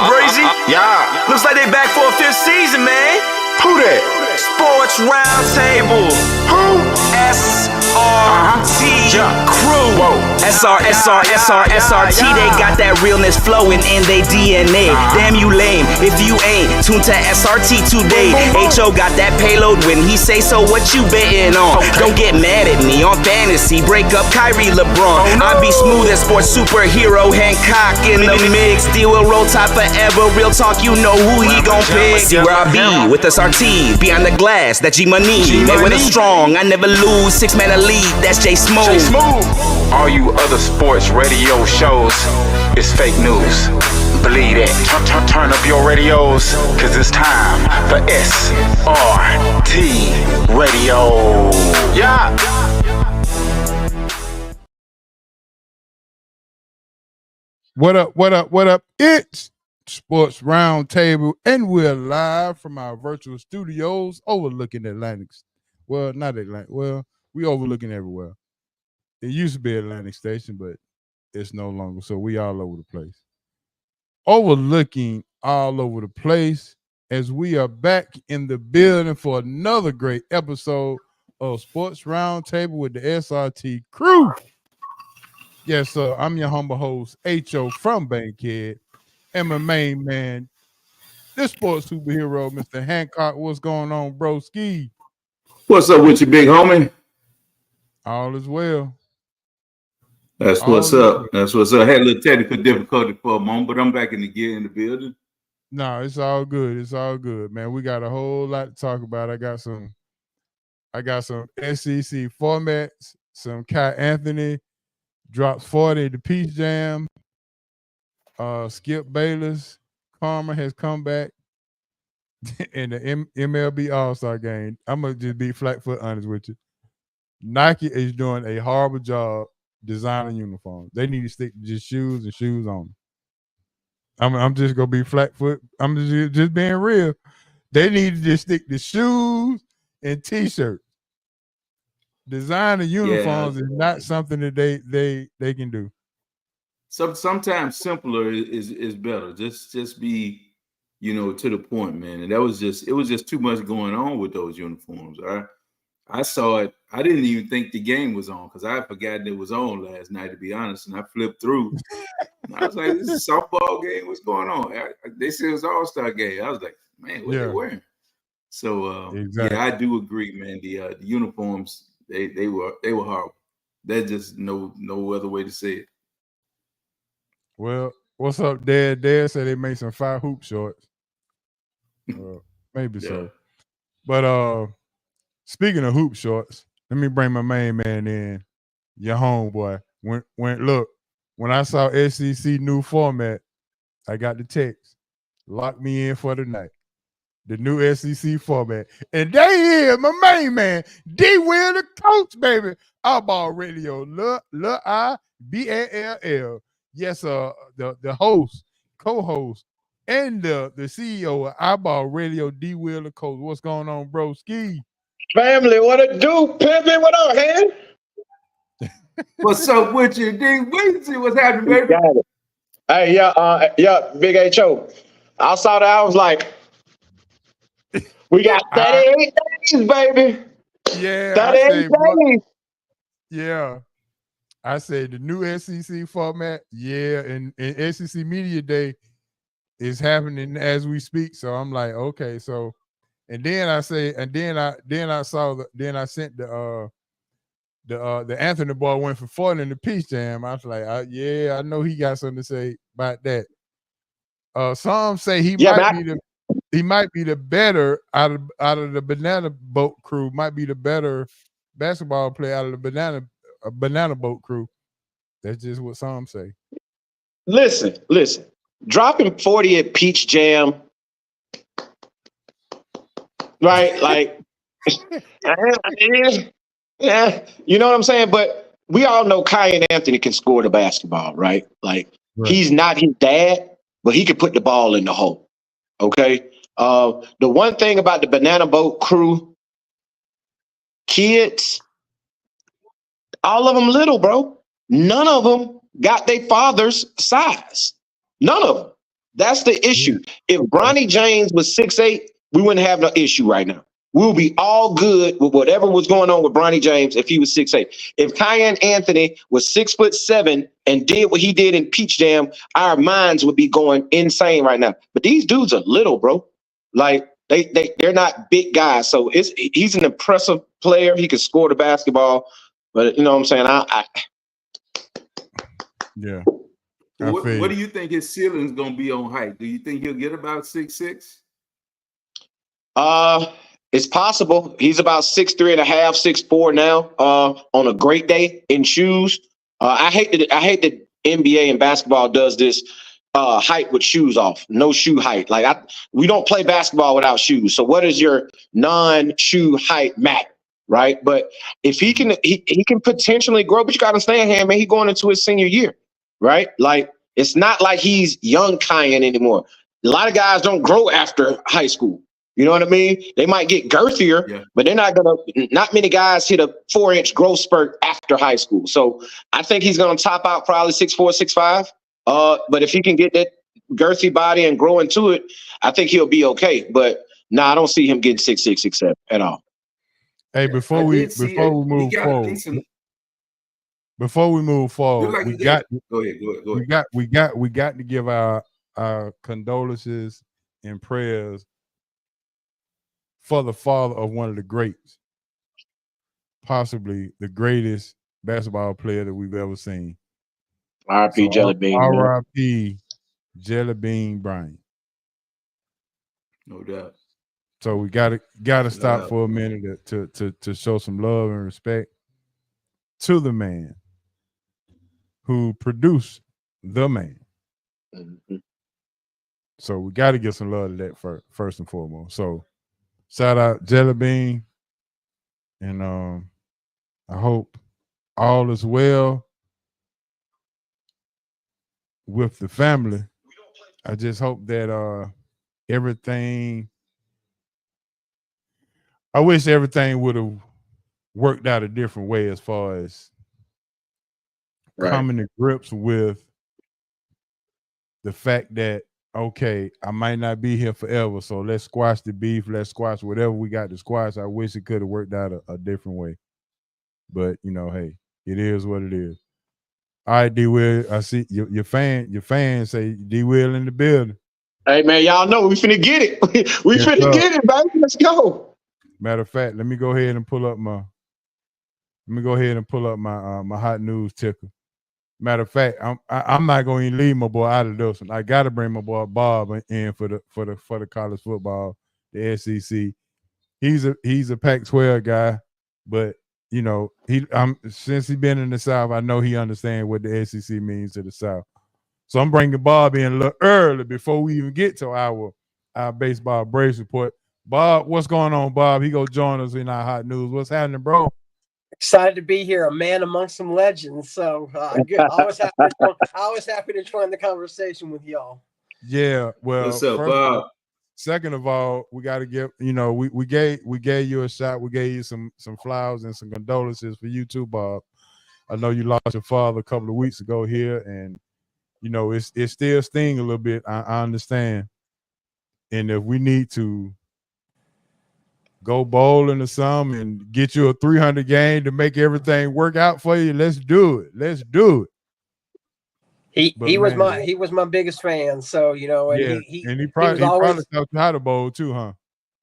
Breezy. Yeah. Looks like they back for a 5th season, man. Who that? Sports Roundtable. Who? SRT Crew. Whoa. SRT. They got that realness flowing in their DNA. Damn you lame if you ain't tuned to SRT today. HO got that payload when he say so. What you betting on? Don't get mad at me on fantasy. Break up Kyrie LeBron. I be smooth as sports superhero Hancock in the mix. Deal with roll tide forever. Real talk, you know who he gon' pick. See where I be with SRT behind the glass. That G-Money. They with a strong. I never lose. 6-man elite. That's J Smooth. All you other sports radio shows is fake news. Believe that. Turn up your radios, cause it's time for SRT Radio. Yeah. What up? It's Sports Roundtable, and we're live from our virtual studios overlooking Atlantic. Well, not Atlantic. Well, we overlooking everywhere. It used to be Atlantic Station, but it's no longer. So we all over the place. Overlooking all over the place as we are back in the building for another great episode of Sports Roundtable with the SRT Crew. Yes, sir. I'm your humble host, H.O. from Bankhead, and my main man, the sports superhero, Mr. Hancock. What's going on, bro? Ski. What's up with you, big homie? All is well. That's what's up. That's what's up. I had a little technical difficulty for a moment, but I'm back in the building. No, it's all good. It's all good, man. We got a whole lot to talk about. I got some SEC formats, some Kai Anthony drops 40 at the Peach Jam. Skip Bayless, Karma has come back in the MLB All-Star game. I'm going to just be flat foot honest with you. Nike is doing a horrible job designing uniforms. They need to stick to just shoes and shoes on. I'm just going to be flat foot. I'm just being real. They need to just stick to shoes and T-shirts. Designing uniforms is not something that they can do. Sometimes simpler is better. Just be, to the point, man. And it was just too much going on with those uniforms. I saw it. I didn't even think the game was on because I had forgotten it was on last night, to be honest. And I flipped through. And I was like, this is a softball game. What's going on? They said it was an all-star game. I was like, man, what are they wearing? So exactly. Yeah, I do agree, man. The uniforms, they were horrible. There's just no other way to say it. Well, what's up, Dad? Dad said they made some fire hoop shorts. Maybe so. But speaking of hoop shorts, let me bring my main man in, your homeboy. When I saw SEC new format, I got the text. Lock me in for the night. The new SEC format. And they is my main man, D Will the coach, baby. Eyeball Radio. IBALL. Yes, the host, co-host, and the CEO of Eyeball Radio, D Will the coach. What's going on, bro? Ski. Family, what it do? Pimpin', what up, man? What's up with you, D? Wait to see what's happening, baby. Got it. Hey, yeah, Big H.O. I saw that, I was like, we got 38 days, baby. Yeah. 38 days. Yeah. I said the new SEC format, and SEC Media Day is happening as we speak. So I'm like, okay, so, and then I sent the Anthony boy went for 40 in the Peach Jam. I was like, I know he got something to say about that. Some say he might be the better out of the Banana Boat Crew. Might be the better basketball player out of the Banana Boat Crew. That's just what some say. Listen. Dropping 40 at Peach Jam, right? Like, yeah, you know what I'm saying? But we all know Kai Anthony can score the basketball, right? Like, He's not his dad, but he can put the ball in the hole. Okay. The one thing about the Banana Boat Crew kids, all of them little, bro. None of them got their father's size. None of them. That's the issue. If Bronny James was 6'8", we wouldn't have no issue right now. We'll be all good with whatever was going on with Bronny James if he was 6'8". If Kyan Anthony was 6'7" and did what he did in Peach Jam, our minds would be going insane right now. But these dudes are little, bro. Like they're not big guys. So he's an impressive player. He can score the basketball. But you know what I'm saying? Yeah. What do you think his ceiling is going to be on height? Do you think he'll get about 6'6"? It's possible. He's about 6'3" and a half, 6'4" now. On a great day in shoes. I hate that NBA and basketball does this height with shoes off. No shoe height. Like we don't play basketball without shoes. So what is your non-shoe height matter? Right. But if he can potentially grow, but you gotta understand him, man, he's going into his senior year. Right? Like it's not like he's young Kyan anymore. A lot of guys don't grow after high school. You know what I mean? They might get girthier, but not many guys hit a 4-inch growth spurt after high school. So I think he's going to top out probably 6'4", 6'5". But if he can get that girthy body and grow into it, I think he'll be okay. But no, I don't see him getting 6'6", 6'7" at all. Hey, before we move forward, we got to give our condolences and prayers for the father of one of the greats, possibly the greatest basketball player that we've ever seen. R.I.P. Jelly Bean. R.I.P. Jelly Bean Bryant. No doubt. So we gotta stop for a minute to show some love and respect to the man who produced the man. Mm-hmm. So we got to give some love to that first and foremost. So shout out Jelly Bean, and I hope all is well with the family. I just hope that everything. I wish everything would have worked out a different way as far as coming to grips with the fact that, okay, I might not be here forever, so let's squash the beef. Let's squash whatever we got to squash. I wish it could have worked out a different way. But, hey, it is what it is. All right, D-Will, I see your fans say D-Will in the building. Hey, man, y'all know we finna get it. we finna get it, baby. Let's go. Matter of fact, let me go ahead and pull up my my hot news ticker. Matter of fact, I'm not going to leave my boy out of this one. I got to bring my boy Bob in for the college football, the SEC. He's a Pac-12 guy, but since he's been in the South, I know he understands what the SEC means to the South. So I'm bringing Bob in a little early before we even get to our baseball Braves report. Bob, what's going on, Bob? He go join us in our hot news. What's happening, bro? Excited to be here, a man amongst some legends. So good. I was happy to join the conversation with y'all. Yeah, well, what's up, Bob? Second of all, we got to give we gave you a shot. We gave you some flowers and some condolences for you too, Bob. I know you lost your father a couple of weeks ago here, and it still sting a little bit. I understand, and if we need to go bowling or something and get you a 300 game to make everything work out for you, let's do it. Let's do it. He was my biggest fan. So, and he probably taught you how to bowl too, huh?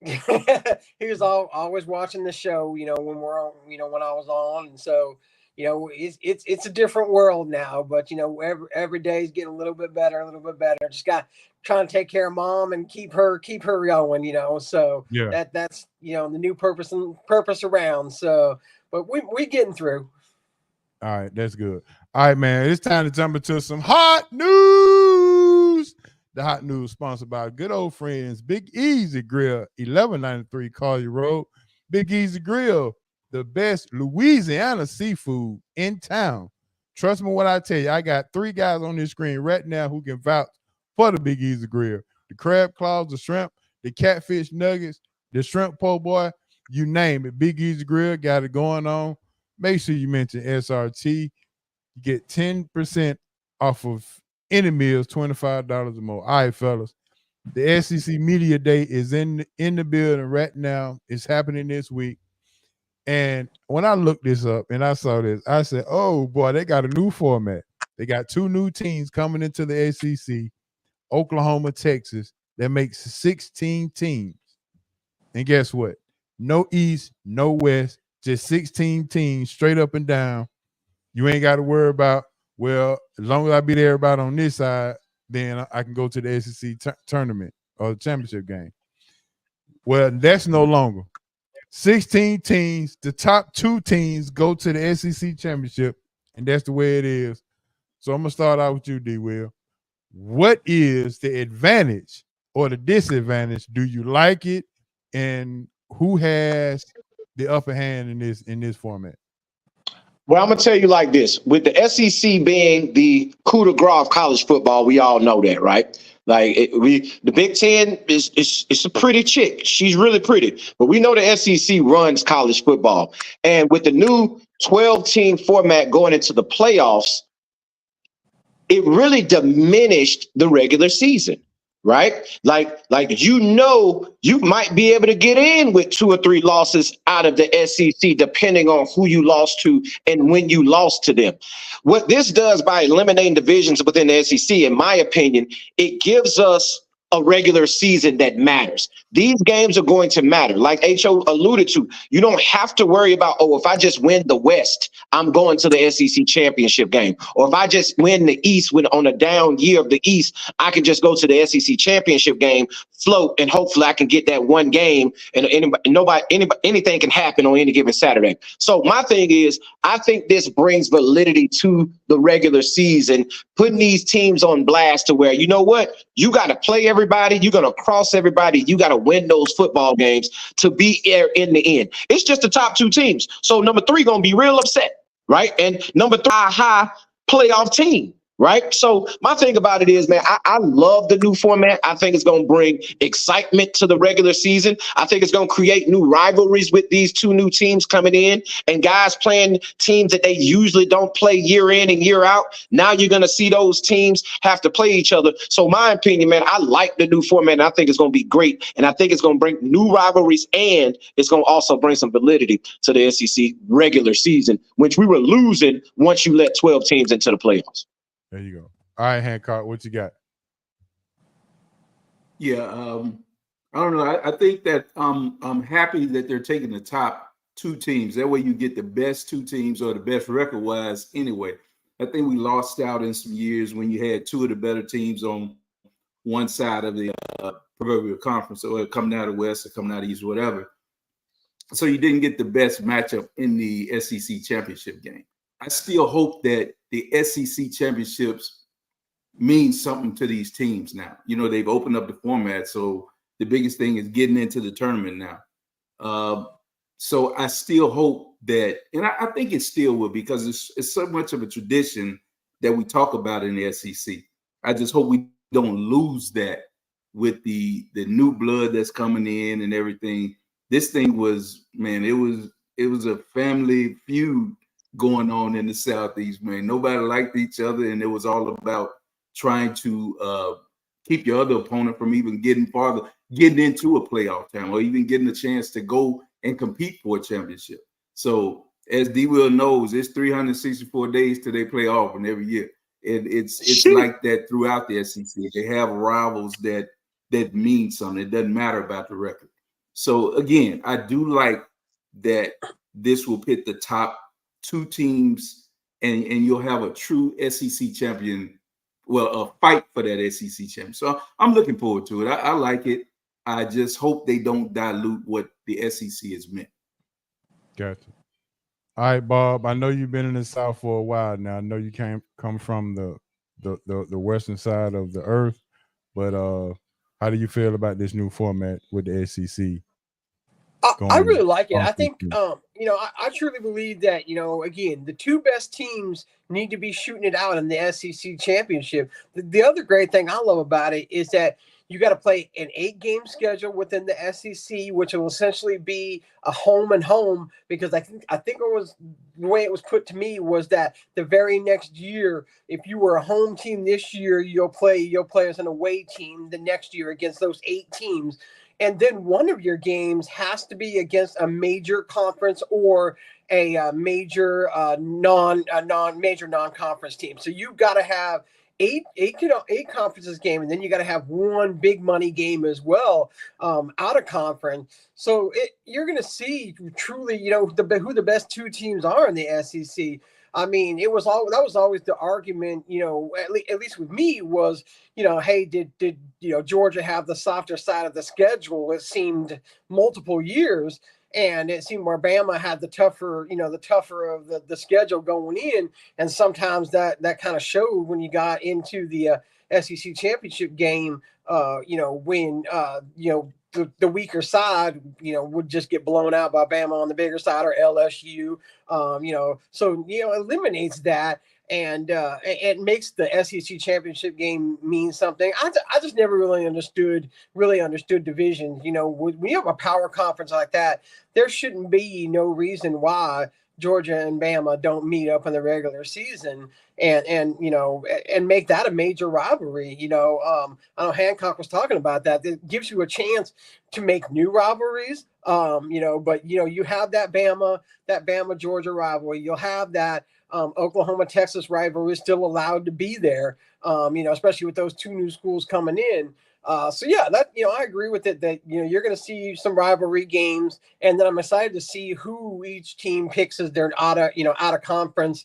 He was always watching the show, when we're on, when I was on. And so, it's a different world now, but every day is getting a little bit better. Just got trying to take care of mom and keep her going, so that's the new purpose around. So, but we getting through. All right, that's good. All right, man, it's time to jump into some hot news. The hot news sponsored by good old friends Big Easy Grill, 1193 Collier Road. Big Easy Grill, the best Louisiana seafood in town. Trust me when I tell you, I got 3 guys on this screen right now who can vouch for the Big Easy Grill. The crab claws, the shrimp, the catfish nuggets, the shrimp po' boy, you name it. Big Easy Grill got it going on. Make sure you mention SRT. You get 10% off of any meals, $25 or more. All right, fellas. The SEC Media Day is in the building right now. It's happening this week. And when I looked this up and I saw this, I said, oh, boy, they got a new format. They got 2 new teams coming into the SEC, Oklahoma, Texas, that makes 16 teams. And guess what? No East, no West, just 16 teams straight up and down. You ain't got to worry about, well, as long as I beat everybody on this side, then I can go to the SEC tournament or the championship game. Well, that's no longer. 16 teams, the top 2 teams go to the SEC championship, and that's the way it is. So I'm going to start out with you, D-Will. What is the advantage or the disadvantage? Do you like it? And who has the upper hand in this format? Well, I'm going to tell you like this. With the SEC being the coup de grace of college football, we all know that, right? Like the Big Ten is a pretty chick. She's really pretty. But we know the SEC runs college football. And with the new 12-team format going into the playoffs, it really diminished the regular season, right? Like you might be able to get in with 2 or 3 losses out of the SEC, depending on who you lost to and when you lost to them. What this does by eliminating divisions within the SEC, in my opinion, it gives us a regular season that matters. These games are going to matter. Like H.O. alluded to, you don't have to worry about, if I just win the West, I'm going to the SEC championship game. Or if I just win the East on a down year of the East, I can just go to the SEC championship game, float, and hopefully I can get that one game, and anything can happen on any given Saturday. So my thing is, I think this brings validity to the regular season, putting these teams on blast to where, you know what, you got to play everybody, you're going to cross everybody, you got to win those football games to be there in the end. It's just the top 2 teams. So number 3 going to be real upset, right? And number 3, high playoff team. Right. So my thing about it is, man, I love the new format. I think it's going to bring excitement to the regular season. I think it's going to create new rivalries with these 2 new teams coming in and guys playing teams that they usually don't play year in and year out. Now you're going to see those teams have to play each other. So my opinion, man, I like the new format. And I think it's going to be great. And I think it's going to bring new rivalries, and it's going to also bring some validity to the SEC regular season, which we were losing once you let 12 teams into the playoffs. There you go. All right, Hancock, what you got? Yeah, I don't know. I think that I'm happy that they're taking the top 2 teams. That way you get the best 2 teams, or the best record-wise anyway. I think we lost out in some years when you had 2 of the better teams on one side of the proverbial conference, or coming out of West or coming out of East, or whatever. So you didn't get the best matchup in the SEC championship game. I still hope that the SEC championships mean something to these teams now. You know, they've opened up the format, so the biggest thing is getting into the tournament now. So I still hope that, and I think it still will, because it's so much of a tradition that we talk about in the SEC. I just hope we don't lose that with the new blood that's coming in and everything. This thing was, man, it was a family feud going on in the Southeast, man. Nobody liked each other, and it was all about trying to keep your other opponent from even getting into a playoff time, or even getting a chance to go and compete for a championship. So as D-Will knows, it's 364 days till they play off, and every year. And it's like that throughout the SEC. They have rivals that mean something. It doesn't matter about the record. So again, I do like that this will pit the top 2 teams, and you'll have a true SEC champion, well, a fight for that SEC champion. So I'm looking forward to it. I like it. I just hope they don't dilute what the SEC has meant. Gotcha. All right, Bob, I know you've been in the South for a while now. I know you come from the western side of the earth, but how do you feel about this new format with the SEC? I really like it. I think, I truly believe that, again, the 2 best teams need to be shooting it out in the SEC championship. The other great thing I love about it is that You got to play an 8-game schedule within the SEC, which will essentially be a home and home, because I think it was the way it was put to me was that the very next year, if you were a home team this year, you'll play as an away team the next year against those 8 teams. And then one of your games has to be against a major conference or a major non-conference team. So you've got to have eight conferences game, and then you got to have one big money game as well out of conference. So you're going to see truly, who the best 2 teams are in the SEC. I mean, that was always the argument, at least with me was, hey, did Georgia have the softer side of the schedule? It seemed multiple years, and it seemed where Bama had the tougher of the schedule going in, and sometimes that kind of showed when you got into the SEC championship game, when the weaker side, would just get blown out by Bama on the bigger side, or LSU, so eliminates that, and it makes the SEC championship game mean something. I just never really understood divisions. When you have a power conference like that, there shouldn't be no reason why Georgia and Bama don't meet up in the regular season and make that a major rivalry. I know Hancock was talking about that. It gives you a chance to make new rivalries. But you have that Bama Georgia rivalry. You'll have that Oklahoma Texas rivalry is still allowed to be there. Especially with those 2 new schools coming in. So yeah, that I agree with it that you're going to see some rivalry games, and then I'm excited to see who each team picks as their out of conference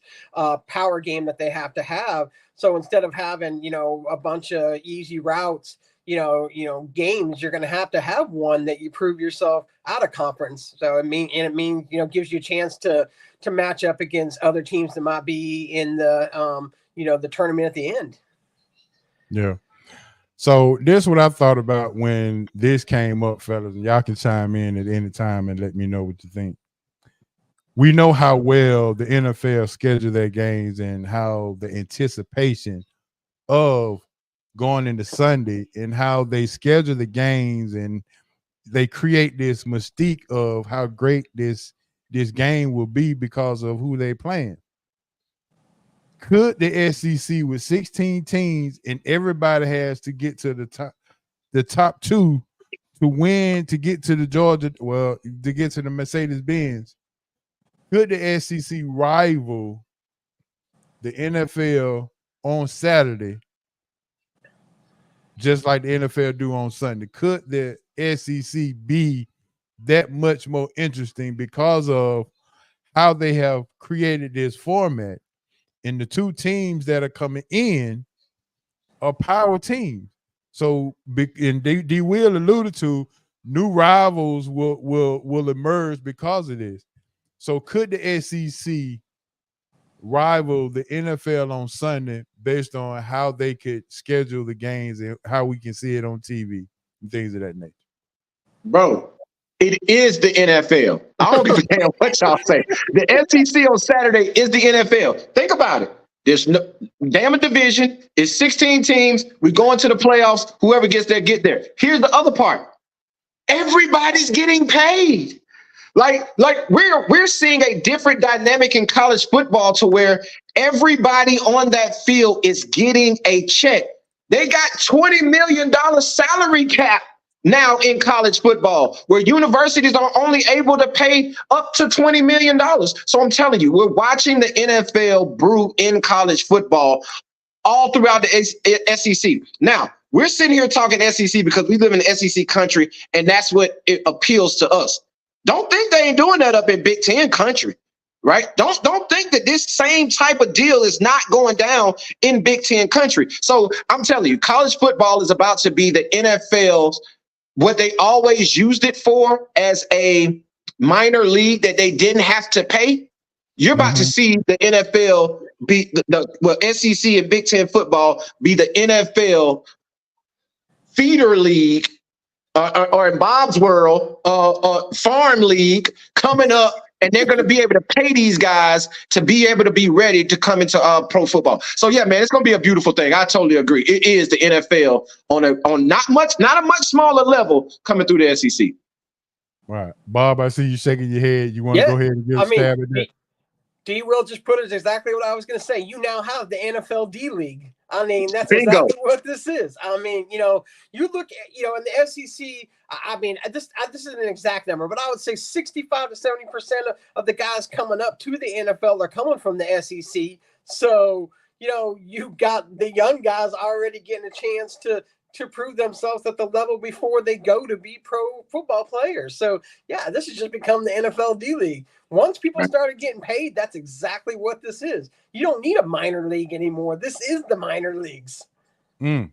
power game that they have to have. So instead of having a bunch of easy routes, games, you're going to have one that you prove yourself out of conference. So it means gives you a chance to match up against other teams that might be in the the tournament at the end. Yeah. So this is what I thought about when this came up, fellas, and y'all can chime in at any time and let me know what you think. We know how well the NFL schedule their games and how the anticipation of going into Sunday and how they schedule the games, and they create this mystique of how great this game will be because of who they playing. Could the SEC with 16 teams and everybody has to get to the top 2 to win, to get to the to get to the Mercedes-Benz, could the SEC rival the NFL on Saturday just like the NFL do on Sunday? Could the SEC be that much more interesting because of how they have created this format? And the 2 teams that are coming in are power teams. So, and D. Will alluded to, new rivals will emerge because of this. So could the SEC rival the NFL on Sunday based on how they could schedule the games and how we can see it on TV and things of that nature? Bro, it is the NFL. I don't give a damn what y'all say. The SEC on Saturday is the NFL. Think about it. There's no damn division. It's 16 teams. We go into the playoffs. Whoever gets there, get there. Here's the other part. Everybody's getting paid. Like we're seeing a different dynamic in college football to where everybody on that field is getting a check. They got $20 million salary cap now in college football, where universities are only able to pay up to $20 million. So I'm telling you, we're watching the NFL brew in college football all throughout the SEC. Now, we're sitting here talking SEC because we live in the SEC country, and that's what it appeals to us. Don't think they ain't doing that up in Big Ten country, right? Don't think that this same type of deal is not going down in Big Ten country. So I'm telling you, college football is about to be the NFL's, what they always used it for, as a minor league that they didn't have to pay. You're about to see the NFL be the SEC and Big Ten football be the NFL feeder league, or in Bob's world, farm league coming up and they're going to be able to pay these guys to be able to be ready to come into pro football. So yeah, man, it's going to be a beautiful thing. I totally agree. It is the NFL on not a much smaller level coming through the SEC. Right, Bob. I see you shaking your head. You want to go ahead and give a stab at that? D Will just put it exactly what I was going to say. You now have the NFL D League. I mean, that's Bingo. exactly what this is. I mean, you look at, in the SEC, I mean, this is an exact number, but I would say 65 to 70% of the guys coming up to the NFL are coming from the SEC. So, you've got the young guys already getting a chance to prove themselves at the level before they go to be pro football players. So, yeah, this has just become the NFL D League. Once people started getting paid, that's exactly what this is. You don't need a minor league anymore. This is the minor leagues. And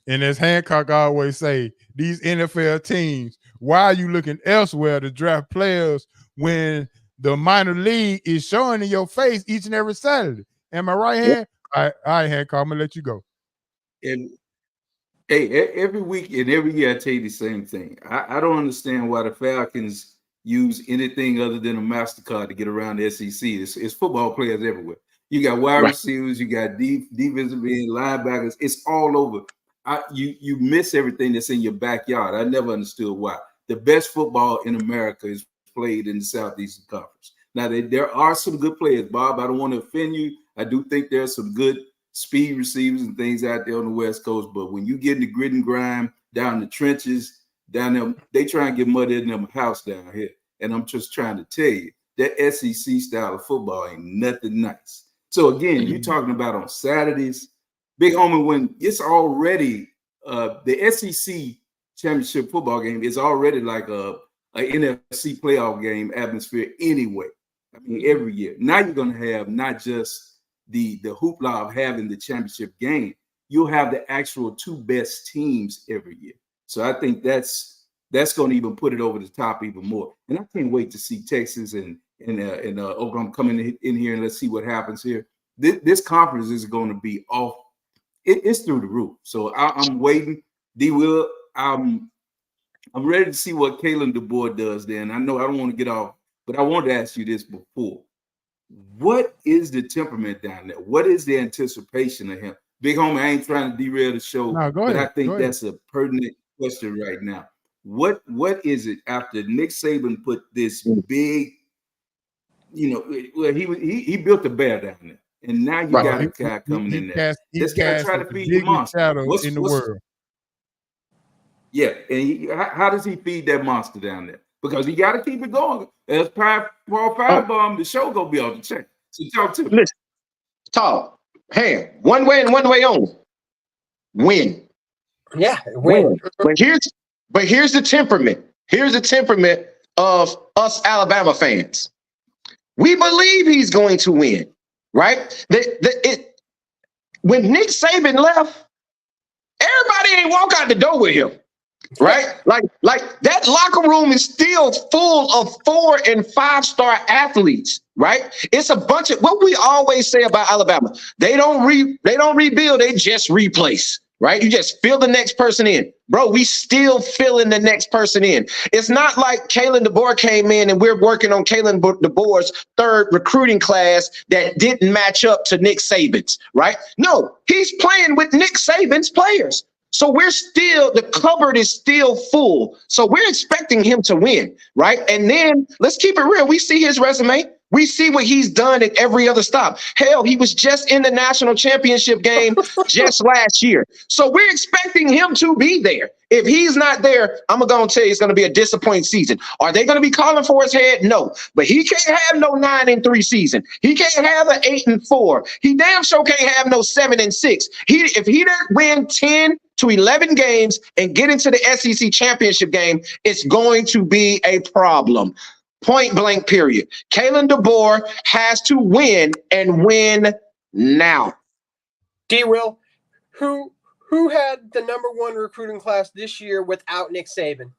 as Hancock always say, these NFL teams, why are you looking elsewhere to draft players when the minor league is showing in your face each and every Saturday? Am I right, Han? All right, Hancock, I'm going to let you go. And hey, every week and every year I tell you the same thing. I don't understand why the Falcons use anything other than a MasterCard to get around the SEC. It's football players everywhere. You got wide receivers, you got defensive end, linebackers. It's all over. You miss everything that's in your backyard. I never understood why. The best football in America is played in the Southeastern Conference. Now, there are some good players, Bob. I don't want to offend you. I do think there's some good speed receivers and things out there on the West Coast. But when you get in the grit and grime, down in the trenches, down there, they try and get mud in them house down here. And I'm just trying to tell you, that SEC style of football ain't nothing nice. So again, you're talking about on Saturdays, big homie, when it's already the SEC championship football game is already like a NFC playoff game atmosphere anyway. I mean, every year. Now you're going to have not just the hoopla of having the championship game. You'll have the actual two best teams every year. So I think that's going to even put it over the top even more. And I can't wait to see Texas and Oklahoma coming in here, and let's see what happens here. This conference is going to be off. It's through the roof. So I'm waiting. D. Will, I'm ready to see what Kalen DeBoer does there. And I know I don't want to get off, but I wanted to ask you this before. What is the temperament down there? What is the anticipation of him? Big homie, I ain't trying to derail the show, but I think that's a pertinent question right now. What is it after Nick Saban put this big, well, he built a bear down there, and now you got a guy coming in there. This guy try to feed the monster. What's in the world? Yeah, and how does he feed that monster down there? Because he got to keep it going. As Paul Firebomb, the show gonna be on the check. So talk to me. Listen, talk. Hey, one way and one way only. Win. Yeah, win. But here's the temperament. Here's the temperament of us Alabama fans. We believe he's going to win, right? When Nick Saban left, everybody ain't walk out the door with him, right? Like that locker room is still full of 4- and 5-star athletes, right? It's a bunch of what we always say about Alabama. They don't rebuild, they just replace. Right? You just fill the next person in. Bro, we still filling the next person in. It's not like Kalen DeBoer came in and we're working on Kalen DeBoer's third recruiting class that didn't match up to Nick Saban's, right? No, he's playing with Nick Saban's players. So the cupboard is still full. So we're expecting him to win, right? And then let's keep it real. We see his resume. We see what he's done at every other stop. Hell, he was just in the national championship game just last year. So we're expecting him to be there. If he's not there, I'm going to tell you it's going to be a disappointing season. Are they going to be calling for his head? No. But he can't have no 9-3 season. He can't have an 8-4. He damn sure can't have no 7-6. If he doesn't win 10 to 11 games and get into the SEC championship game, it's going to be a problem. Point blank, period. Kalen DeBoer has to win and win now. D. Will, who had the #1 recruiting class this year without Nick Saban?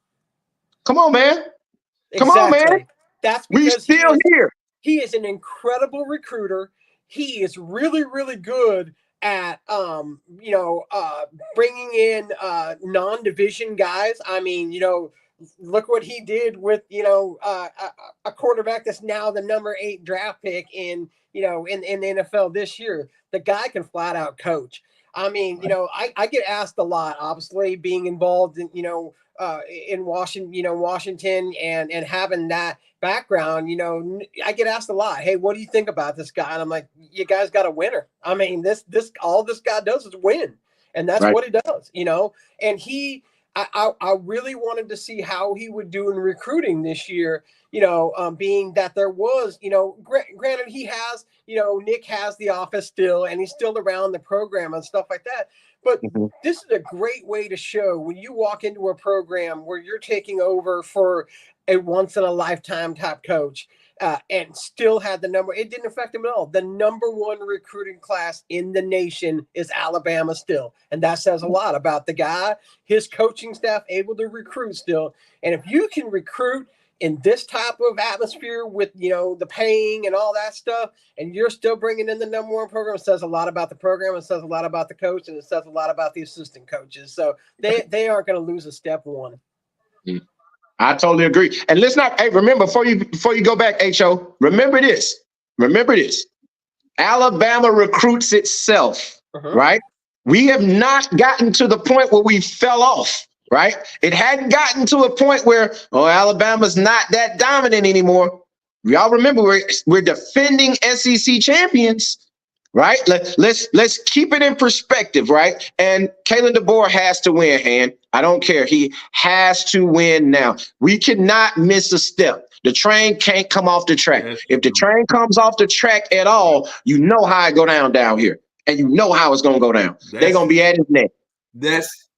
Come on, man. Come on, man. That's because we still here. He is an incredible recruiter. He is really, really good at bringing in non-division guys. I mean, look what he did with, a quarterback that's now the number 8 draft pick in the NFL this year. The guy can flat out coach. I mean, I get asked a lot, obviously being involved in Washington and having that background, I get asked a lot, hey, what do you think about this guy? And I'm like, you guys got a winner. I mean, all this guy does is win. And that's what he does, and I really wanted to see how he would do in recruiting this year, being that there was, granted he has, Nick has the office still, and he's still around the program and stuff like that. But this is a great way to show when you walk into a program where you're taking over for a once in a lifetime type coach, and still had it didn't affect him at all. The number 1 recruiting class in the nation is Alabama still. And that says a lot about the guy, his coaching staff able to recruit still. And if you can recruit in this type of atmosphere with, the paying and all that stuff, and you're still bringing in the number 1 program, it says a lot about the program. It says a lot about the coach, and it says a lot about the assistant coaches. So they aren't going to lose a step 1. I totally agree. And let's not, remember, before you go back, H.O., remember this. Alabama recruits itself, right? We have not gotten to the point where we fell off, right? It hadn't gotten to a point where, Alabama's not that dominant anymore. Y'all remember, we're defending SEC champions, right? Let's keep it in perspective, right? And Kalen DeBoer has to win, Han. I don't care. He has to win now. We cannot miss a step. The train can't come off the track. If the train comes off the track at all, you know how it go down here. And you know how it's going to go down. They're going to be at his neck. That's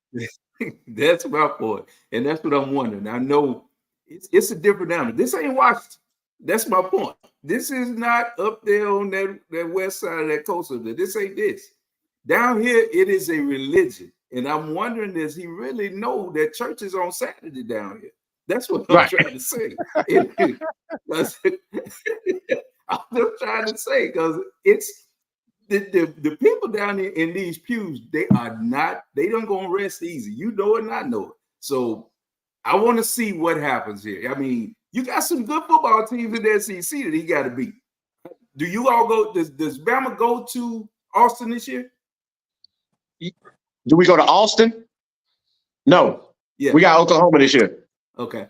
my point. And that's what I'm wondering. I know it's a different animal. This ain't Washington. That's my point. This is not up there on that west side of that coast. This ain't this. Down here, it is a religion. And I'm wondering, does he really know that church is on Saturday down here? That's what I'm trying to say. I'm just trying to say, because it's the people down here in these pews, they don't go and rest easy. You know it and I know it. So I want to see what happens here. I mean, you got some good football teams in the SEC that he got to beat. Do you all go? Does Bama go to Austin this year? Do we go to Austin? No. Yeah. We got Oklahoma this year. Okay.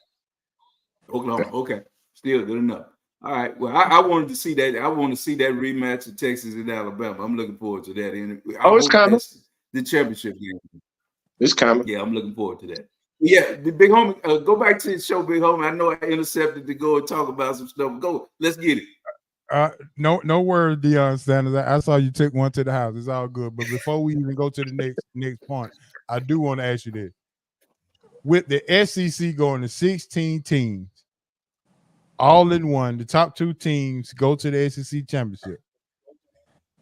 Oklahoma. Okay. Still good enough. All right. Well, I wanted to see that. I want to see that rematch of Texas and Alabama. I'm looking forward to that. And it's coming. The championship game. It's coming. Yeah, I'm looking forward to that. Yeah, the big homie. Go back to the show, big homie. I know I intercepted to go and talk about some stuff. Go. Let's get it. No word, Deion Sanders. I saw you take one to the house. It's all good. But before we even go to the next point, I do want to ask you this. With the SEC going to 16 teams, all in one, the top 2 teams go to the SEC championship.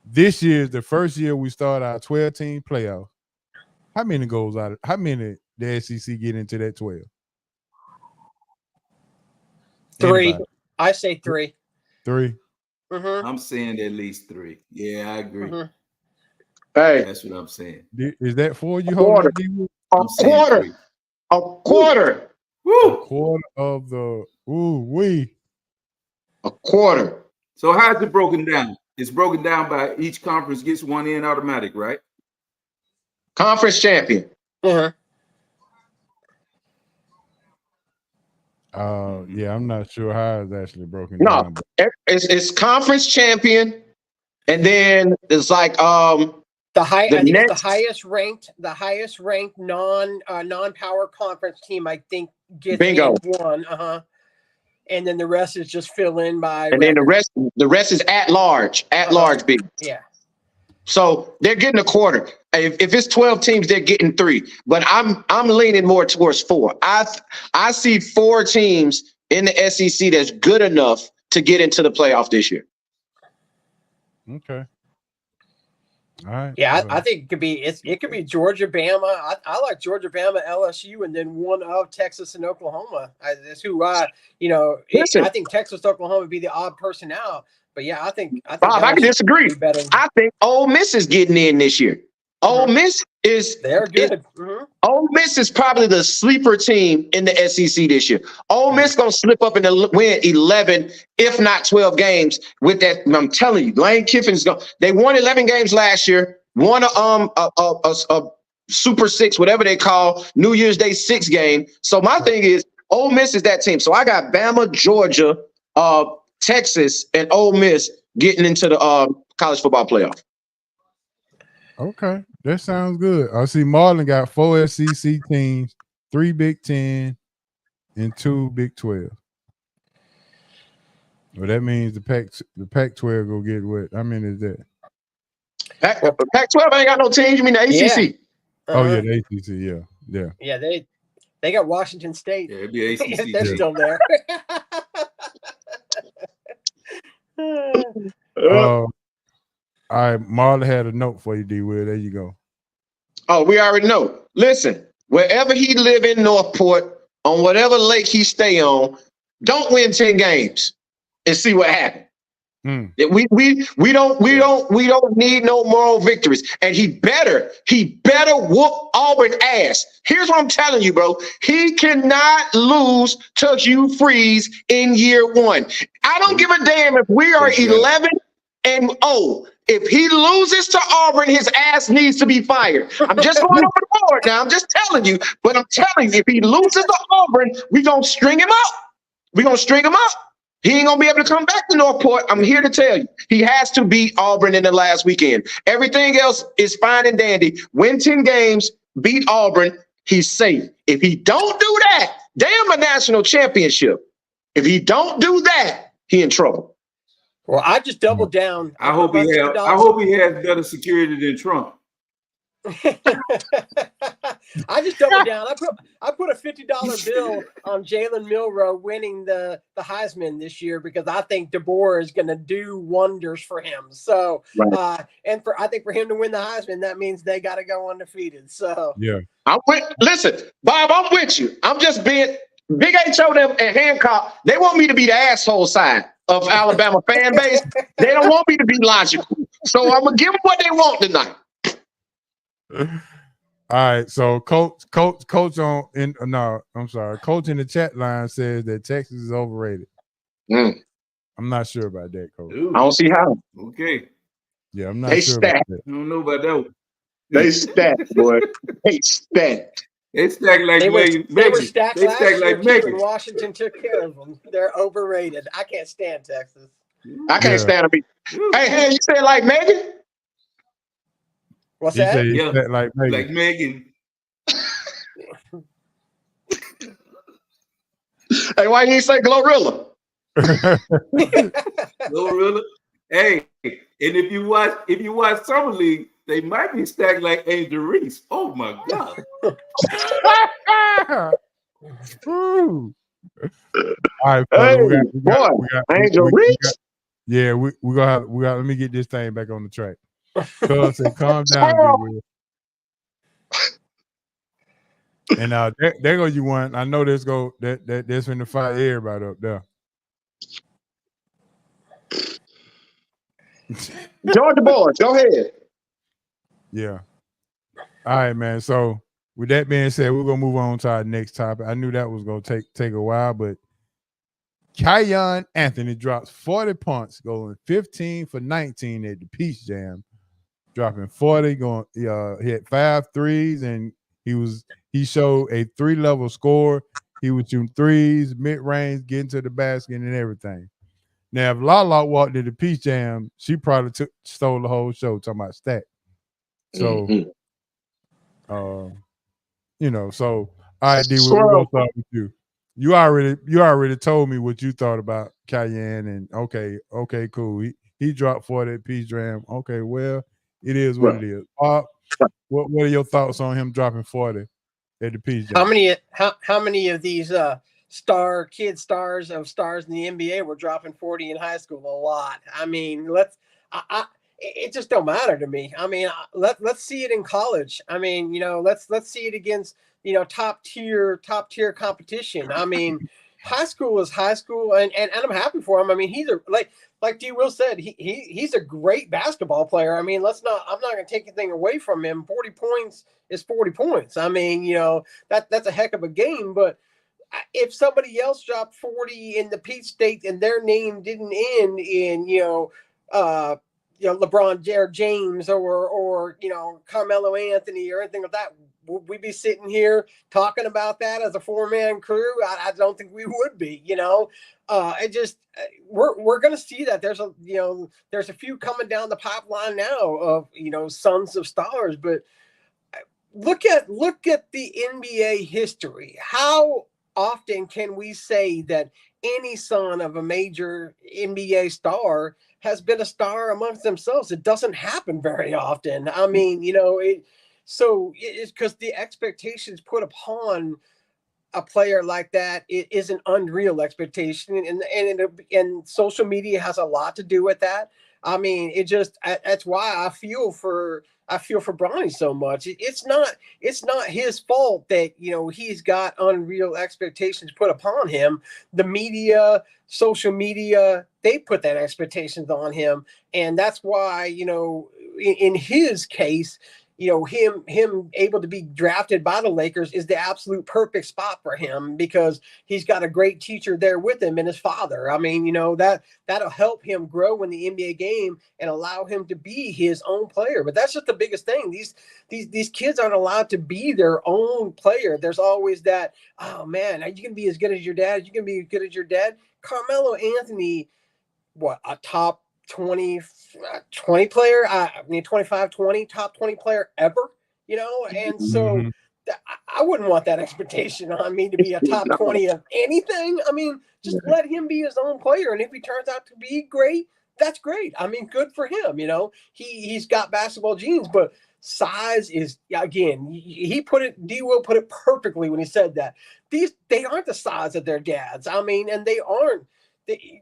This year is the first year we start our 12-team playoff. How many goes out? How many the SEC get into that 12? 3. Anybody? I say 3. 3. I'm saying at least 3. Yeah, I agree. Hey, that's what I'm saying. Is that 4 you hold? A quarter. A quarter. Woo! A quarter of the A quarter. So how's it broken down? It's broken down by each conference gets one in automatic, right? Conference champion. Yeah, I'm not sure how it's actually broken down. No, it's conference champion, and then it's like the highest ranked non-power conference team, I think, gets bingo one. And then the rest is just fill in by. And then the rest is at large big. Yeah. So they're getting a quarter. If it's 12 teams, they're getting 3. But I'm leaning more towards 4. I see 4 teams in the SEC that's good enough to get into the playoff this year. Okay. All right. Yeah, I think it could be Georgia, Bama. I like Georgia, Bama, LSU, and then one of Texas and Oklahoma. That's who I think Texas, Oklahoma would be the odd person out. But yeah, I think Bob, I can disagree. I think Ole Miss is getting in this year. Ole Miss is they're good. Mm-hmm. Ole Miss is probably the sleeper team in the SEC this year. Ole Miss gonna slip up and win 11, if not 12 games with that. I'm telling you, Lane Kiffin's going. They won 11 games last year. Won a Super Six, whatever they call New Year's Day 6 game. So my thing is, Ole Miss is that team. So I got Bama, Georgia, Texas, and Ole Miss getting into the college football playoff. Okay, that sounds good. I see Marlon got 4 SEC teams, 3 Big Ten, and 2 Big 12. Well, that means the Pac-12 go get what? How many is that? Pac-12 ain't got no teams. You mean the ACC? Yeah. Oh yeah, the ACC. Yeah. Yeah, they got Washington State. Yeah, it'd be ACC. They're still there. All right, Marlon had a note for you, D-Will. There you go. Oh, we already know. Listen, wherever he live in Northport, on whatever lake he stay on, don't win 10 games and see what happens. We don't need no moral victories. And he better whoop Auburn ass. Here's what I'm telling you, bro. He cannot lose to Hugh Freeze in year 1. I don't give a damn if we are 11 and 0. If he loses to Auburn, his ass needs to be fired. I'm just going over the board now. I'm just telling you. But I'm telling you, if he loses to Auburn, we're going to string him up. He ain't going to be able to come back to Northport. I'm here to tell you. He has to beat Auburn in the last weekend. Everything else is fine and dandy. Win 10 games, beat Auburn, he's safe. If he don't do that, damn a national championship. If he don't do that, he in trouble. Well, I just doubled down. I hope he has better security than Trump. I just doubled down. I put a $50 bill on Jalen Milroe winning the Heisman this year because I think DeBoer is going to do wonders for him. So, right. I think for him to win the Heisman, that means they got to go undefeated. So, yeah. Listen, Bob, I'm with you. I'm just being Big H.O. them and Hancock. They want me to be the asshole side of Alabama fan base. They don't want me to be logical. So I'm gonna give them what they want tonight. All right, so coach Coach in the chat line says that Texas is overrated. I'm not sure about that, Coach. Ooh. I don't see how. Okay. Yeah, I'm not They sure stacked. about that. I don't know about that one. They stacked, boy. They stacked. They stacked like they were Megan. stacked They last stacked year like too, Megan. and Washington took care of them. They're overrated. I can't stand Texas. I can't stand them. Hey, you said like Megan? What's He that? said he Yeah. said like Megan. Like Megan. Hey, why you ain't say Glorilla? Glorilla. Hey, and if you watch Summer League, they might be stacked like Angel Reese. Oh my God. Ooh. All right, brother, we got Angel Reese. Yeah, we got. Let me get this thing back on the track. Cuz said, calm down, Will. And now there go you one. I know that's finna fire everybody up there. Georgia boys, go ahead. Yeah. All right, man. So with that being said, we're gonna move on to our next topic. I knew that was gonna take a while, but Kiyan Anthony drops 40 punts, going 15 for 19 at the Peach Jam, dropping 40. He had 5 threes, and he showed a 3-level score. He was shooting threes, mid-range, getting to the basket, and everything. Now, if Lala walked to the Peach Jam, she probably stole the whole show. Talking about stat. So, so all right, D, we're gonna start with you. You already told me what you thought about Kiyan, and okay, cool. He dropped 40 at Peach Jam. Okay, well, it is what it is. What are your thoughts on him dropping 40 at the Peach Jam? How many of these stars in the NBA were dropping 40 in high school? A lot. I mean, it just don't matter to me. I mean, let's see it in college. I mean, let's see it against top tier competition. I mean, high school is high school, and I'm happy for him. I mean, like D. Will said, he's a great basketball player. I mean, I'm not going to take anything away from him. 40 points is 40 points. I mean, that's a heck of a game. But if somebody else dropped 40 in the Peach State and their name didn't end in, LeBron James or Carmelo Anthony or anything like that, would we be sitting here talking about that as a 4-man crew? I don't think we would be. We're going to see that there's a few coming down the pipeline now of sons of stars. But look at the NBA history. How often can we say that any son of a major NBA star has been a star amongst themselves? It doesn't happen very often. I mean, it's because the expectations put upon a player like that, it is an unreal expectation, and social media has a lot to do with that. I mean, that's why I feel for Bronny so much. It's not his fault that he's got unreal expectations put upon him. The media, social media, they put that expectations on him, and that's why in his case, him able to be drafted by the Lakers is the absolute perfect spot for him, because he's got a great teacher there with him and his father. I mean, that'll help him grow in the NBA game and allow him to be his own player. But that's just the biggest thing. These kids aren't allowed to be their own player. There's always that, oh man, are you going to be as good as your dad? You can be as good as your dad. Carmelo Anthony, a top 20 player, 25, 20, top 20 player ever, and so I wouldn't want that expectation on me to be a top 20 of anything. I mean, just let him be his own player, and if he turns out to be great, that's great. I mean, good for him. He's got basketball genes, but size is, again, D. Will put it perfectly when he said that they aren't the size of their dads. I mean, and they aren't.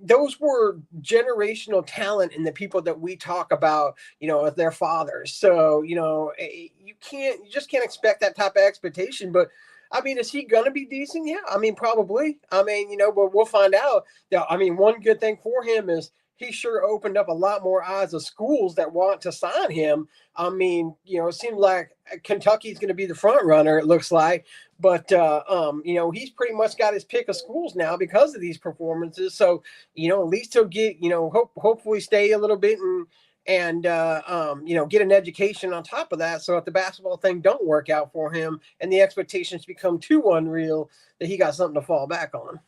Those were generational talent in the people that we talk about, as their fathers. So, you just can't expect that type of expectation. But I mean, is he going to be decent? Yeah. I mean, probably. I mean, but we'll find out. I mean, one good thing for him is he sure opened up a lot more eyes of schools that want to sign him. I mean, it seems like Kentucky's going to be the front runner, it looks like. But, he's pretty much got his pick of schools now because of these performances. So, at least he'll get, hopefully stay a little bit and get an education on top of that. So if the basketball thing don't work out for him and the expectations become too unreal, that he got something to fall back on.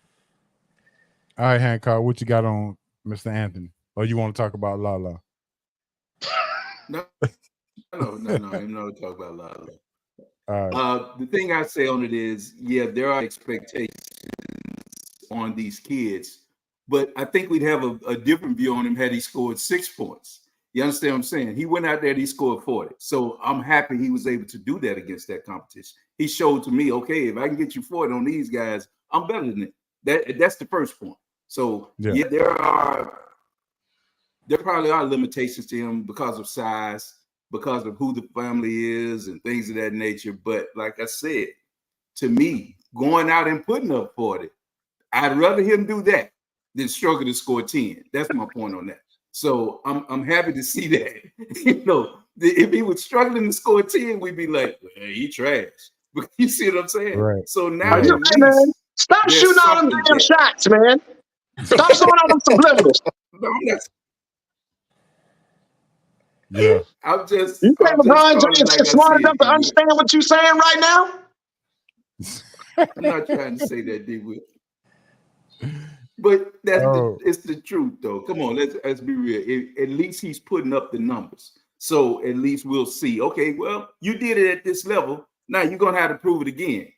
All right, Hancock, what you got on Mr. Anthony? Or you want to talk about Lala? No, talk about Lala. The thing I say on it is, there are expectations on these kids, but I think we'd have a different view on him had he scored 6 points. You understand what I'm saying? He went out there and he scored 40. So I'm happy he was able to do that against that competition. He showed to me, okay, if I can get you 40 on these guys, I'm better than it. That's the first point. So there probably are limitations to him because of size, because of who the family is and things of that nature. But like I said, to me, going out and putting up 40, I'd rather him do that than struggle to score 10. That's my point on that. So I'm happy to see that. If he was struggling to score 10, we'd be like, well, he trash. But you see what I'm saying? Right. So now stop shooting all them damn shots, man. Stop showing all them subliminals. Yeah. I'm just. You think LeBron James is smart enough to understand what you're saying right now? I'm not trying to say that, D-Will. But it's the truth, though. Come on, let's be real. At least he's putting up the numbers. So at least we'll see. Okay, well, you did it at this level. Now you're gonna have to prove it again.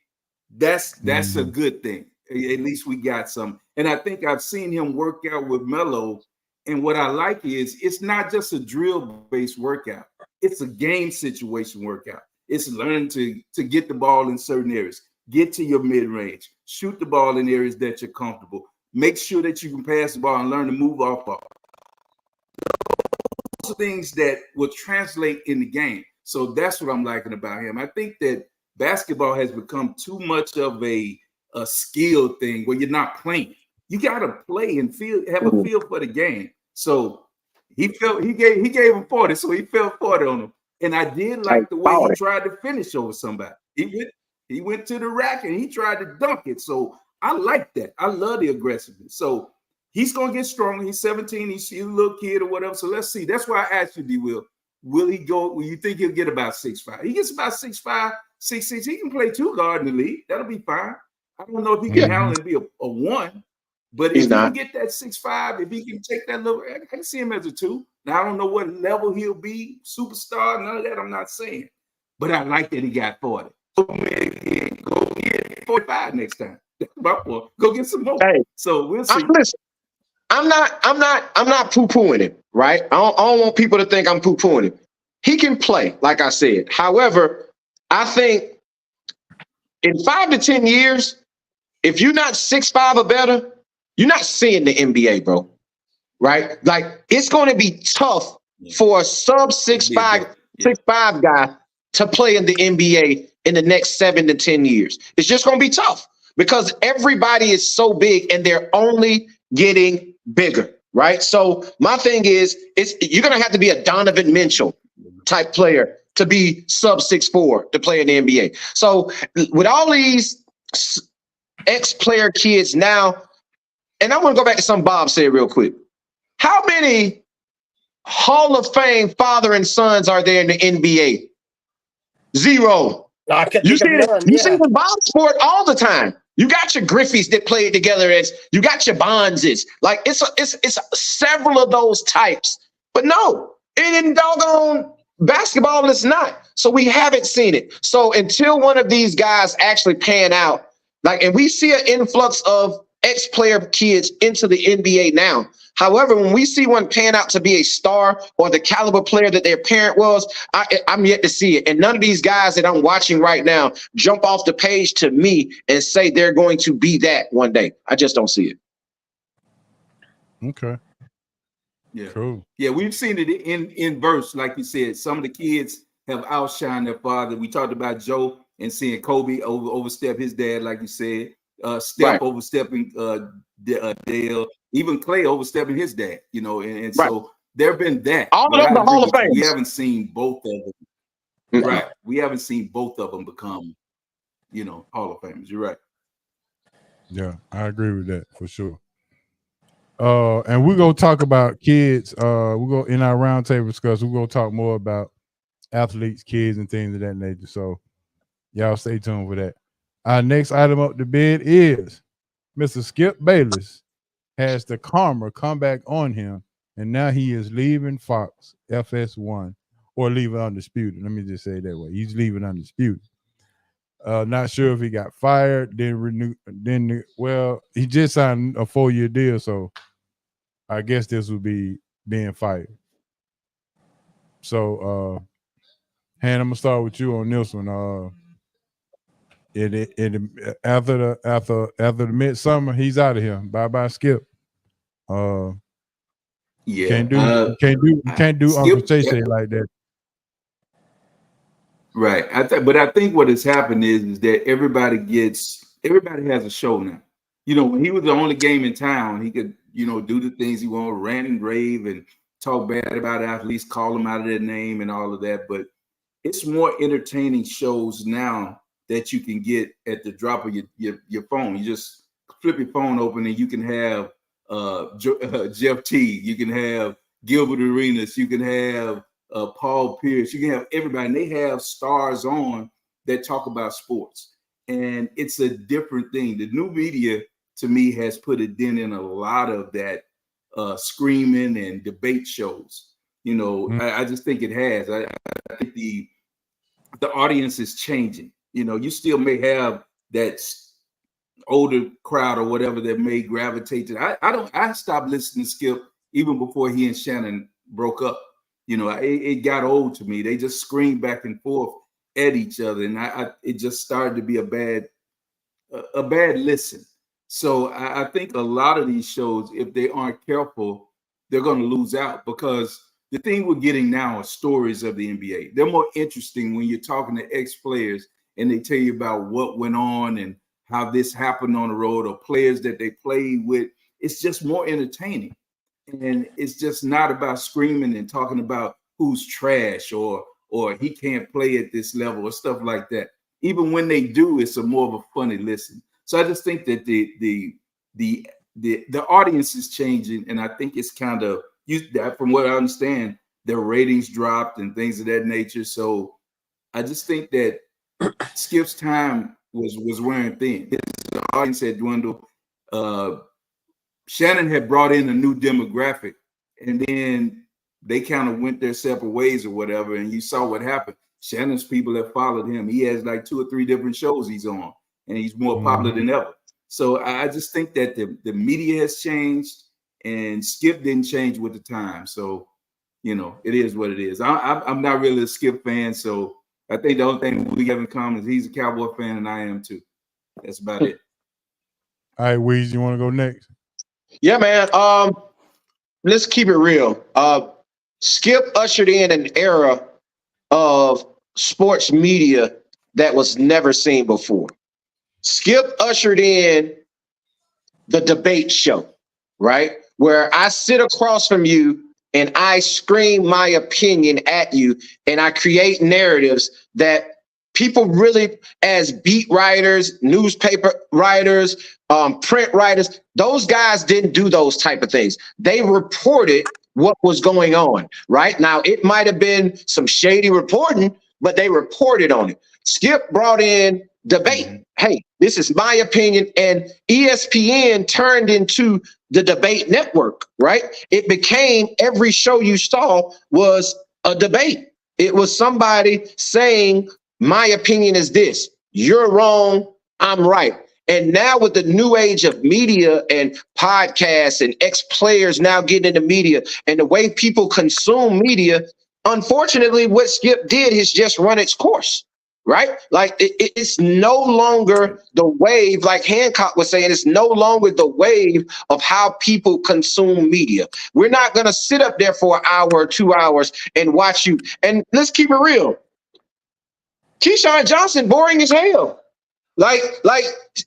That's a good thing. At least we got some. And I think I've seen him work out with Melo. And what I like is it's not just a drill-based workout. It's a game situation workout. It's learning to get the ball in certain areas, get to your mid-range, shoot the ball in areas that you're comfortable. Make sure that you can pass the ball and learn to move off ball. Those are things that will translate in the game. So that's what I'm liking about him. I think that basketball has become too much of a skill thing where you're not playing. You got to play and have a feel for the game. So he gave him 40, so he felt 40 on him. And I did like the way he tried to finish over somebody. He went to the rack and he tried to dunk it. So I like that. I love the aggressiveness. So he's gonna get stronger. He's 17. He's a little kid or whatever. So let's see. That's why I asked you, D. Will he go? Will you think he'll get about 6'5"? He gets about 6'5", 6'6". He can play 2 guard in the league. That'll be fine. I don't know if he can handle and be a 1, but if he can get that 6'5", if he can take that little, I can see him as a 2. Now I don't know what level he'll be, superstar, none of that. I'm not saying, but I like that he got 40. Go get 45 next time. Go get some more. Hey, so we'll see. Listen, I'm not poo-pooing it, right? I don't want people to think I'm poo-pooing it. He can play, like I said. However, I think in 5 to 10 years, if you're not 6'5" or better, you're not seeing the NBA, bro. Right? Like, it's going to be tough for a sub 6'5" guy to play in the NBA in the next 7 to 10 years. It's just going to be tough because everybody is so big and they're only getting bigger, right? So my thing is, you're going to have to be a Donovan Mitchell type player to be sub 6'4" to play in the NBA. So with all these ex-player kids now, and I want to go back to something Bob said real quick. How many Hall of Fame father and sons are there in the NBA? 0. You see the Bob sport all the time. You got your Griffeys that play it together. You got your Bonds. Like it's several of those types. But no, in doggone basketball, it's not. So we haven't seen it. So until one of these guys actually pan out, and we see an influx of ex-player kids into the NBA now. However, when we see one pan out to be a star or the caliber player that their parent was, I'm yet to see it. And none of these guys that I'm watching right now jump off the page to me and say they're going to be that one day. I just don't see it. Okay. Yeah. Cool. Yeah, we've seen it in verse, like you said. Some of the kids have outshined their father. We talked about Joe and seeing Kobe overstep his dad, like you said. Steph overstepping Dale, even Clay overstepping his dad, and so there have been that. All of the Hall of Fame. We haven't seen both of them. Right. We haven't seen both of them become, Hall of Famers. You're right. Yeah, I agree with that for sure. And we're gonna talk about kids. We're gonna in our roundtable discussion, we're gonna talk more about athletes, kids, and things of that nature. So y'all stay tuned for that. Our next item up the bid is Mr. Skip Bayless has the karma come back on him, and now he is leaving Fox FS1 or leaving Undisputed. Let me just say it that way. He's leaving Undisputed. Not sure if he got fired, then renewed. He just signed a 4-year deal, so I guess this would be being fired. So, Han, I'm gonna start with you on this one. After the midsummer, he's out of here. Bye, Skip. Yeah, can't do Uncle Shay like that. Right. But I think what has happened is that everybody has a show now. When he was the only game in town, he could, do the things he wanted, rant and rave and talk bad about athletes, call them out of their name and all of that. But it's more entertaining shows now that you can get at the drop of your phone. You just flip your phone open and you can have Jeff T. You can have Gilbert Arenas. You can have Paul Pierce. You can have everybody. And they have stars on that talk about sports. And it's a different thing. The new media, to me, has put a dent in a lot of that screaming and debate shows. I just think it has. I think the audience is changing. You still may have that older crowd or whatever that may gravitate to. I stopped listening to Skip even before he and Shannon broke up. It got old to me. They just screamed back and forth at each other, and it just started to be a bad listen. So I think a lot of these shows, if they aren't careful, they're going to lose out, because the thing we're getting now are stories of the NBA. They're more interesting when you're talking to ex-players and they tell you about what went on and how this happened on the road, or players that they played with. It's just more entertaining. and it's just not about screaming and talking about who's trash or he can't play at this level or stuff like that. Even when they do, it's a more of a funny listen. So I just think that the audience is changing, and I think it's kind of, from what I understand, their ratings dropped and things of that nature. So I just think that Skip's time was wearing thin. The audience had dwindled. Shannon had brought in a new demographic, and then they kind of went their separate ways or whatever. And you saw what happened. Shannon's people have followed him. He has like 2 or 3 different shows he's on, and he's more popular than ever. So I just think that the media has changed, and Skip didn't change with the time. So, you know, it is what it is. I'm not really a Skip fan, so I think the only thing we have in common is he's a Cowboy fan and I am too. That's about it. All right, Weez, you want to go next? Yeah, man. Let's keep it real. Skip ushered in an era of sports media that was never seen before. Skip ushered in the debate show, right? Where I sit across from you and I scream my opinion at you, and I create narratives that people really, as beat writers, newspaper writers, print writers, those guys didn't do those type of things. They reported what was going on, right? Now, it might have been some shady reporting, but they reported on it. Skip brought in debate. Hey, this is my opinion. And ESPN turned into the debate network, right? It became, every show you saw was a debate. It was somebody saying, my opinion is this, you're wrong, I'm right. And now with the new age of media and podcasts and ex-players now getting into media and the way people consume media, unfortunately, what Skip did is just run its course, right? Like it's no longer the wave, like Hancock was saying, it's no longer the wave of how people consume media. We're not going to sit up there for an hour or 2 hours and watch you. And let's keep it real. Keyshawn Johnson, boring as hell. Like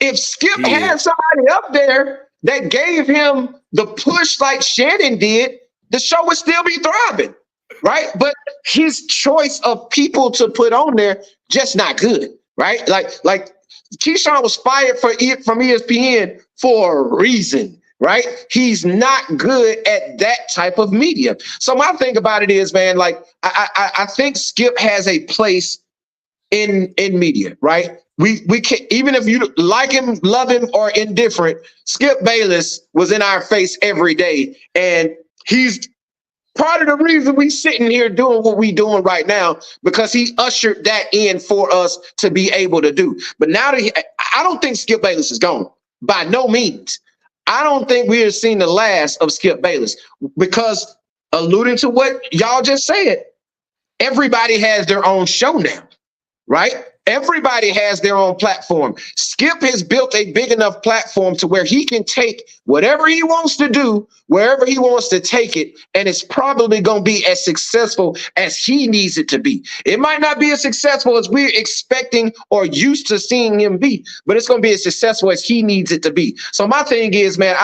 if Skip had somebody up there that gave him the push like Shannon did, the show would still be thriving, right? But his choice of people to put on there, just not good, right? Like Keyshawn was fired from ESPN for a reason, right? He's not good at that type of media. So my thing about it is, man, like I think Skip has a place in media, right? We can, even if you like him, love him, or indifferent, Skip Bayless was in our face every day, and he's part of the reason we sitting here doing what we doing right now, because he ushered that in for us to be able to do. But now that I don't think Skip Bayless is gone, by no means. I don't think we have seen the last of Skip Bayless, because alluding to what y'all just said, everybody has their own show now. Right? Everybody has their own platform. Skip has built a big enough platform to where he can take whatever he wants to do, wherever he wants to take it, and it's probably going to be as successful as he needs it to be. It might not be as successful as we're expecting or used to seeing him be, but it's going to be as successful as he needs it to be. So my thing is, man,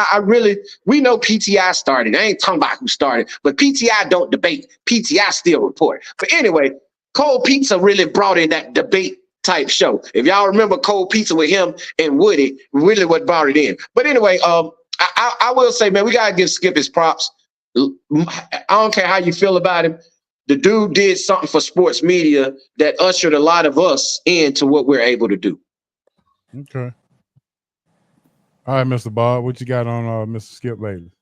we know PTI started. I ain't talking about who started, but PTI don't debate. PTI still report. But anyway, Cold Pizza really brought in that debate type show. If y'all remember Cold Pizza with him and Woody, really what brought it in. But anyway, I will say, man, we got to give Skip his props. I don't care how you feel about him. The dude did something for sports media that ushered a lot of us into what we're able to do. Okay. All right, Mr. Bob, what you got on Mr. Skip Bayless?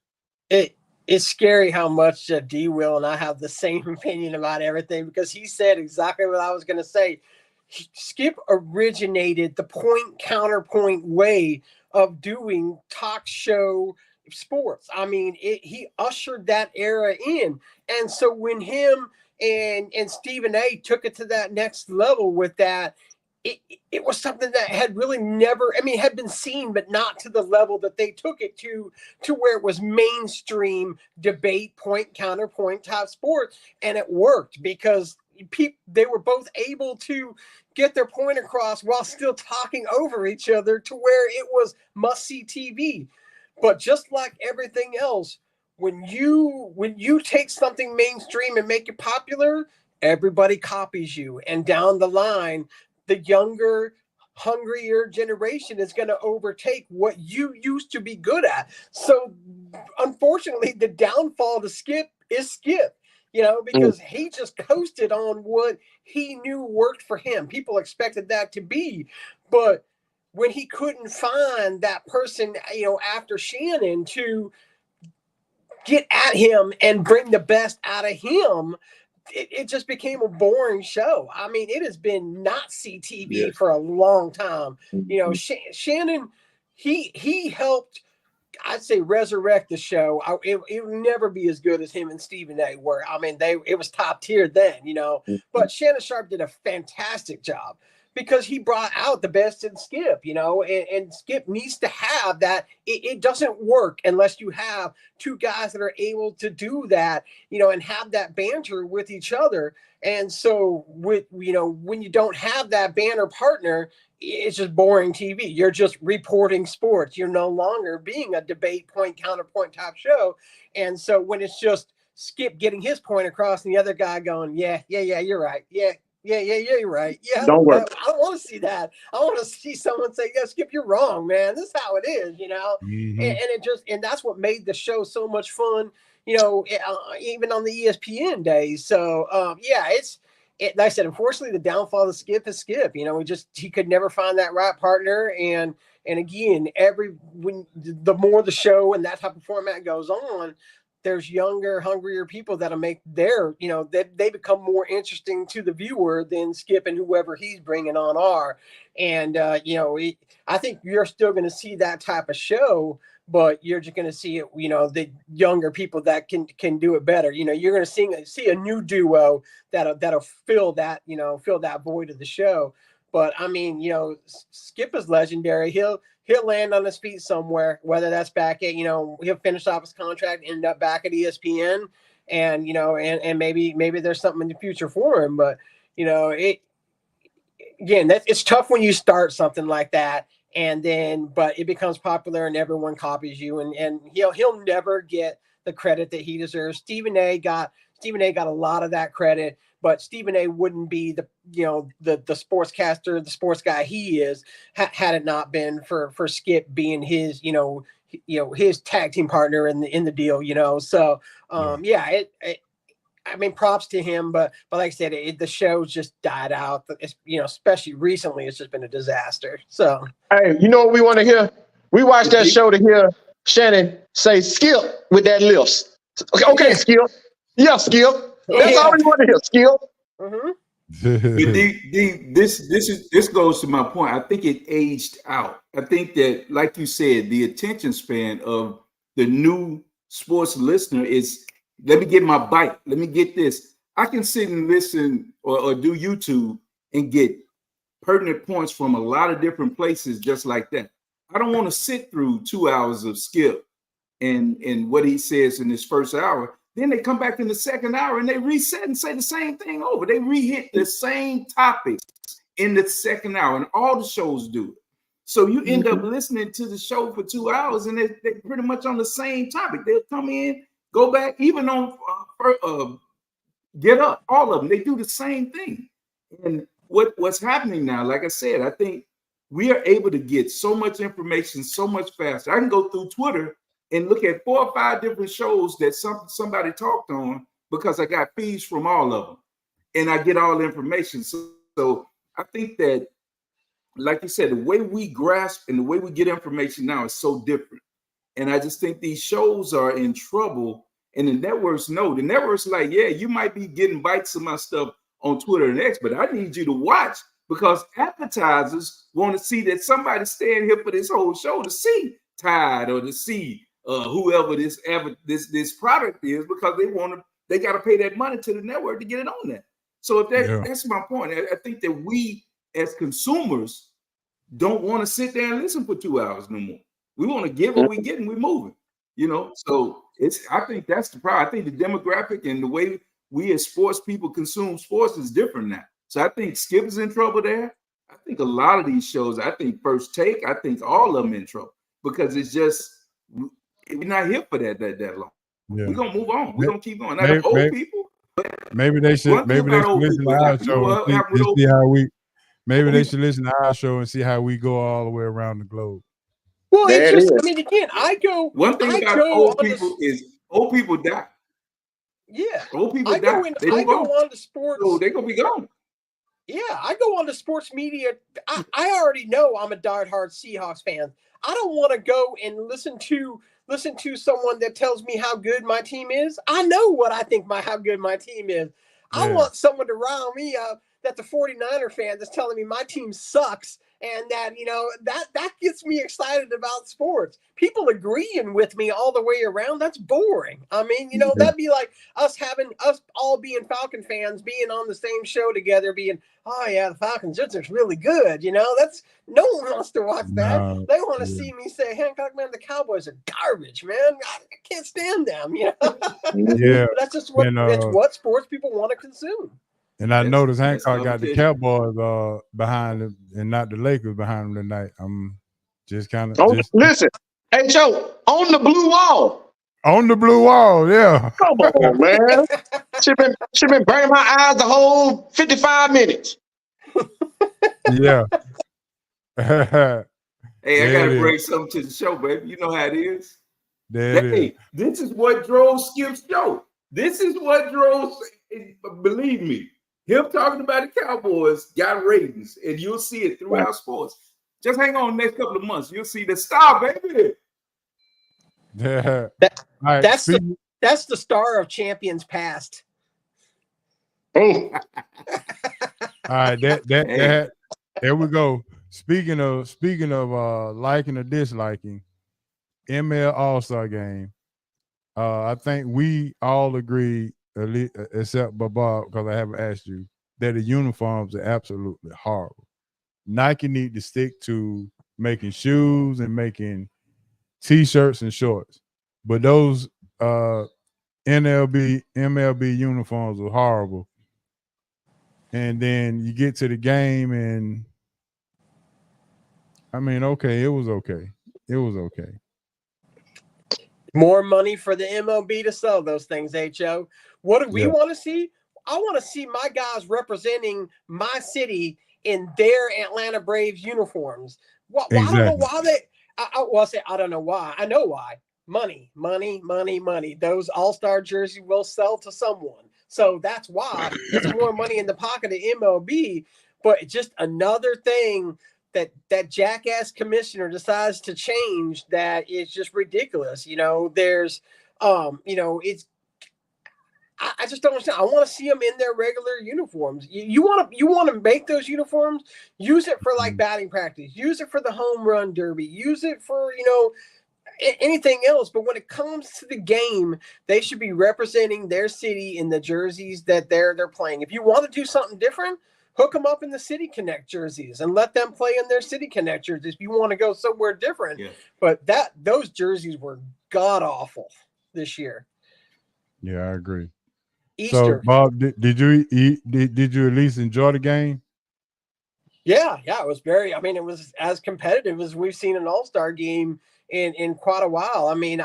It's scary how much D. Will and I have the same opinion about everything, because he said exactly what I was going to say. Skip originated the point counterpoint way of doing talk show sports. I mean, he ushered that era in. And so when him and Stephen A. took it to that next level with that, it was something that had really never, I mean, it had been seen, but not to the level that they took it to where it was mainstream debate, point, counterpoint type sports. And it worked because they were both able to get their point across while still talking over each other to where it was must-see TV. But just like everything else, when you take something mainstream and make it popular, everybody copies you, and down the line, the younger, hungrier generation is going to overtake what you used to be good at. So unfortunately, the downfall to Skip is Skip, because he just coasted on what he knew worked for him. People expected that to be, but when he couldn't find that person, after Shannon to get at him and bring the best out of him, it just became a boring show. I mean, it has been not CTV for a long time. Shannon, he helped, I'd say, resurrect the show. It would never be as good as him and Stephen A. were. I mean, it was top tier then, But Shannon Sharpe did a fantastic job, because he brought out the best in Skip, and Skip needs to have that. It doesn't work unless you have two guys that are able to do that, and have that banter with each other. And so when you don't have that banter partner, it's just boring TV. You're just reporting sports. You're no longer being a debate point, counterpoint type show. And so when it's just Skip getting his point across and the other guy going, yeah, you're right. Yeah, you're right. Yeah, don't work. I don't want to see that. I want to see someone say, "Yeah, Skip, you're wrong, man. This is how it is," and that's what made the show so much fun. Even on the ESPN days. So, like I said, unfortunately, the downfall of Skip is Skip. He could never find that right partner, and again, the more the show and that type of format goes on, there's younger, hungrier people that'll make their, they become more interesting to the viewer than Skip and whoever he's bringing on are. And, I think you're still going to see that type of show, but you're just going to see it, the younger people that can do it better. You're going to see a new duo that'll fill that void of the show. But I mean, Skip is legendary. He'll land on his feet somewhere, whether that's back at, he'll finish off his contract, end up back at ESPN, and, and maybe there's something in the future for him. But, it's tough when you start something like that, but it becomes popular and everyone copies you, and he'll never get the credit that he deserves. Stephen A. got a lot of that credit, but Stephen A. wouldn't be the sportscaster, the sports guy he is, had it not been for Skip being his, his tag team partner in the deal, So, I mean, props to him, but like I said, the show's just died out. It's, especially recently, it's just been a disaster. So, hey, what we want to hear? We watched that show to hear Shannon say "Skip" with that lips. Okay, Skip. Yeah, Skip. That's all we want to hear, Skip. But this goes to my point. I think it aged out. I think that, like you said, the attention span of the new sports listener is, let me get my bite. Let me get this. I can sit and listen or do YouTube and get pertinent points from a lot of different places just like that. I don't want to sit through 2 hours of Skip and what he says in his first hour. Then they come back in the second hour and they reset and say the same thing over. They re-hit the same topics in the second hour, and all the shows do it. So you end up listening to the show for 2 hours and they're pretty much on the same topic. They'll come in, go back, even on Get Up, all of them, they do the same thing. And what's happening now, like I said, I think we are able to get so much information so much faster. I can go through Twitter and look at 4 or 5 different shows that somebody talked on because I got feeds from all of them, and I get all the information. So I think that, like you said, the way we grasp and the way we get information now is so different. And I just think these shows are in trouble, and the networks know. The networks are like, yeah, you might be getting bites of my stuff on Twitter and X, but I need you to watch, because advertisers want to see that somebody's staying here for this whole show to see Tide or to see whoever this product is, because they got to pay that money to the network to get it on there. So that's my point. I think that we as consumers don't want to sit there and listen for 2 hours no more. We want to get what we get and we're moving, So I think that's the problem. I think the demographic and the way we as sports people consume sports is different now. So I think Skip is in trouble there. I think a lot of these shows, I think First Take, I think all of them in trouble, because it's just, we're not here for that long. Yeah. We're gonna move on. We're gonna keep going. Now Maybe- the old maybe- people. Maybe they should. One thing Maybe they about should old listen to people, our you know show what and happened with see, old see how we. Maybe old they people? should listen to our show and see how we go all the way around the globe. Well, There it's it just, is. I mean, again, I go about old on people is old people die. yeah, Old people I go die. in, They I move go on. on to sports. So they're gonna be gone. Yeah, I go on to sports media. I already know I'm a diehard Seahawks fan. I don't want to go and listen to someone that tells me how good my team is. I know what I think how good my team is. I Yeah. want someone to rile me up that the 49er fan that's telling me my team sucks and that, that gets me excited about sports. People agreeing with me all the way around, that's boring. I mean, that'd be like us all being Falcon fans, being on the same show together, being, oh yeah, the Falcons are just really good. That's no one wants to watch that. No, They want to yeah. see me say, Hancock, man, the Cowboys are garbage, man. I can't stand them. Yeah, But that's just what it's what sports people want to consume. and I noticed That's Hancock got the competition. Cowboys behind him and not the Lakers behind him tonight. I'm just kind of Listen, hey Joe, on the blue wall. on the blue wall. Yeah, Come on, man. She been burning my eyes the whole 55 minutes. yeah. Hey, I There gotta it bring something to the show, baby. You know how it is. There it is. Hey, this is what drove Skip's show. This is what drove. Believe me, him talking about the Cowboys got ratings, and you'll see it throughout sports. Just hang on the next couple of months. You'll see the star, baby. Yeah. That- All right, That's the star of champions past. Oh, all right, that there we go. Speaking of liking or disliking, ML All-Star game. I think we all agree, except Bob, because I haven't asked you, that the uniforms are absolutely horrible. Nike need to stick to making shoes and making t-shirts and shorts. But those MLB uniforms are horrible. And then you get to the game and I mean, okay, it was okay. It was okay. More money for the MLB to sell those things, HO. What do we want to see? I want to see my guys representing my city in their Atlanta Braves uniforms. Exactly. I don't know why I don't know why. I know why. Money. Those all-star jerseys will sell to someone. So that's why it's more money in the pocket of MLB. But just another thing that jackass commissioner decides to change that is just ridiculous. There's it's I just don't understand. I want to see them in their regular uniforms. You want to make those uniforms, use it for like batting practice, use it for the home run derby, use it for anything else. But when it comes to the game, they should be representing their city in the jerseys that they're playing. If you want to do something different, hook them up in the City Connect jerseys and let them play in their City Connect jerseys if you want to go somewhere different. Yeah. But those jerseys were god awful this year. Yeah, I agree. Easter. So, Bob, did you at least enjoy the game? Yeah, it was it was as competitive as we've seen an all-star game in quite a while. I mean,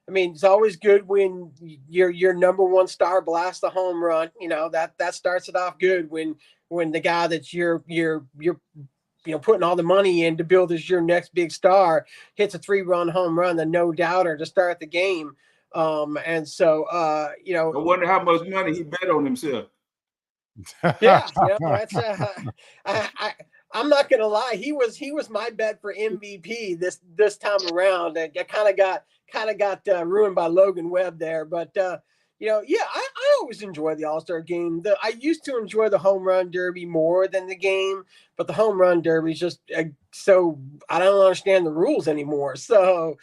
it's always good when your number one star blasts a home run. That starts it off good when the guy that you're putting all the money in to build as your next big star hits a 3-run home run, the no doubter to start the game. And so I wonder how much money he bet on himself. Yeah, that's I'm not gonna lie. He was my bet for MVP this time around. I kind of got ruined by Logan Webb there, but I always enjoy the All-Star game. I used to enjoy the home run derby more than the game, but the home run derby is just so I don't understand the rules anymore. So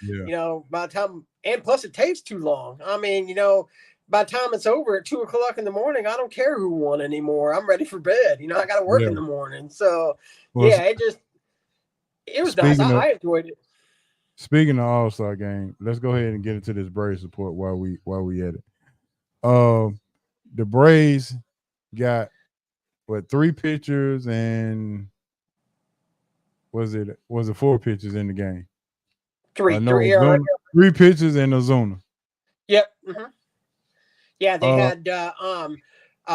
by the time, and plus it takes too long. I mean, by the time it's over at 2:00 in the morning, I don't care who won anymore. I'm ready for bed. I got to work in the morning. So it was nice. I enjoyed it. Speaking of All-Star game, let's go ahead and get into this Braves report while we at it. The Braves got 3 pitchers and was it 4 pitchers in the game? 3 3 pitchers and Ozuna. Yep. Mm-hmm. Yeah, they had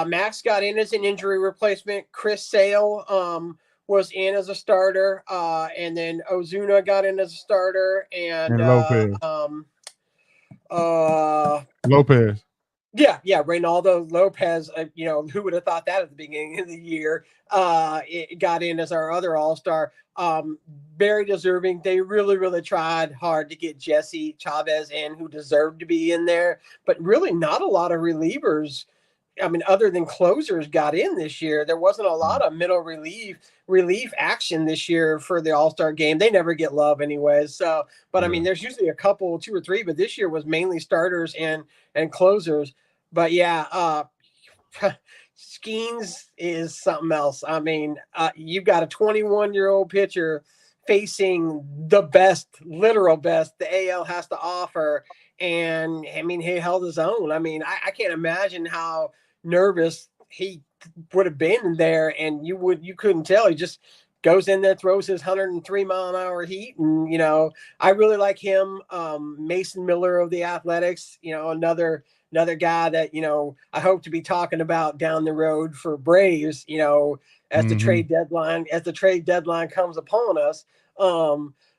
Max got in as an injury replacement. Chris Sale was in as a starter, and then Ozuna got in as a starter, and Lopez. Lopez. Yeah, Reynaldo Lopez. Who would have thought that at the beginning of the year? It got in as our other All-Star. Very deserving. They really, really tried hard to get Jesse Chavez in, who deserved to be in there, but really not a lot of relievers. I mean, other than closers got in this year, there wasn't a lot of middle relief action this year for the All-Star game. They never get love anyways. So, but I mean, there's usually a couple, 2 or 3, but this year was mainly starters and closers. But yeah, Skeens is something else. I mean, you've got a 21-year-old pitcher facing the best, literal best the AL has to offer. And I mean, he held his own. I mean, I can't imagine how nervous he would have been there. And you couldn't tell. He just goes in there, throws his 103-mile-an-hour heat. And, I really like him. Mason Miller of the Athletics, another guy that, I hope to be talking about down the road for Braves, as the trade deadline comes upon us.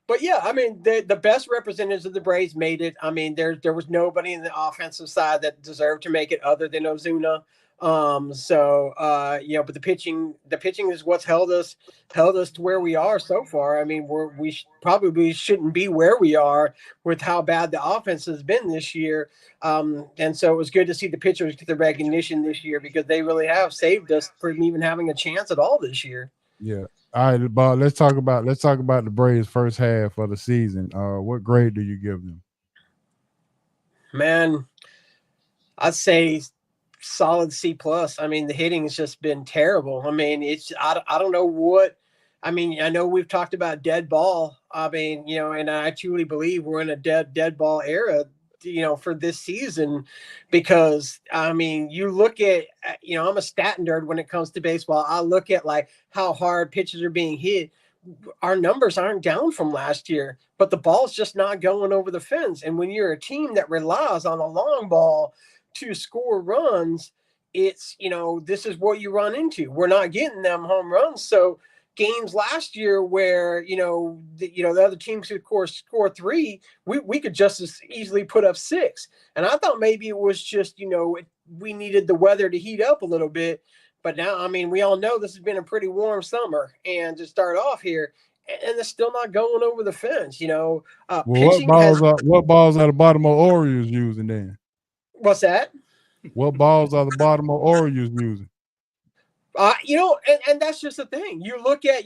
But yeah, I mean, the best representatives of the Braves made it. I mean, there was nobody in the offensive side that deserved to make it other than Ozuna. But the pitching is what's held us to where we are so far. I mean, we probably shouldn't be where we are with how bad the offense has been this year. And so it was good to see the pitchers get the recognition this year, because they really have saved us from even having a chance at all this year. Yeah. All right, Bob, let's talk about the Braves' first half of the season. What grade do you give them? Man, I'd say solid C+. I mean, the hitting has just been terrible. I mean, I don't know what. I mean, I know we've talked about dead ball. I mean, and I truly believe we're in a dead ball era, for this season, because I mean, you look at, I'm a stat nerd when it comes to baseball. I look at like how hard pitches are being hit. Our numbers aren't down from last year, but the ball's just not going over the fence. And when you're a team that relies on the long ball to score runs, it's, this is what you run into. We're not getting them home runs. So games last year where, the other teams could score 3, we could just as easily put up 6. And I thought maybe it was just, we needed the weather to heat up a little bit. But now, I mean, we all know this has been a pretty warm summer, and to start off here, and it's still not going over the fence, what balls are the Baltimore Orioles using then? What's that? What balls are the Baltimore Orioles using? And that's just the thing. You look at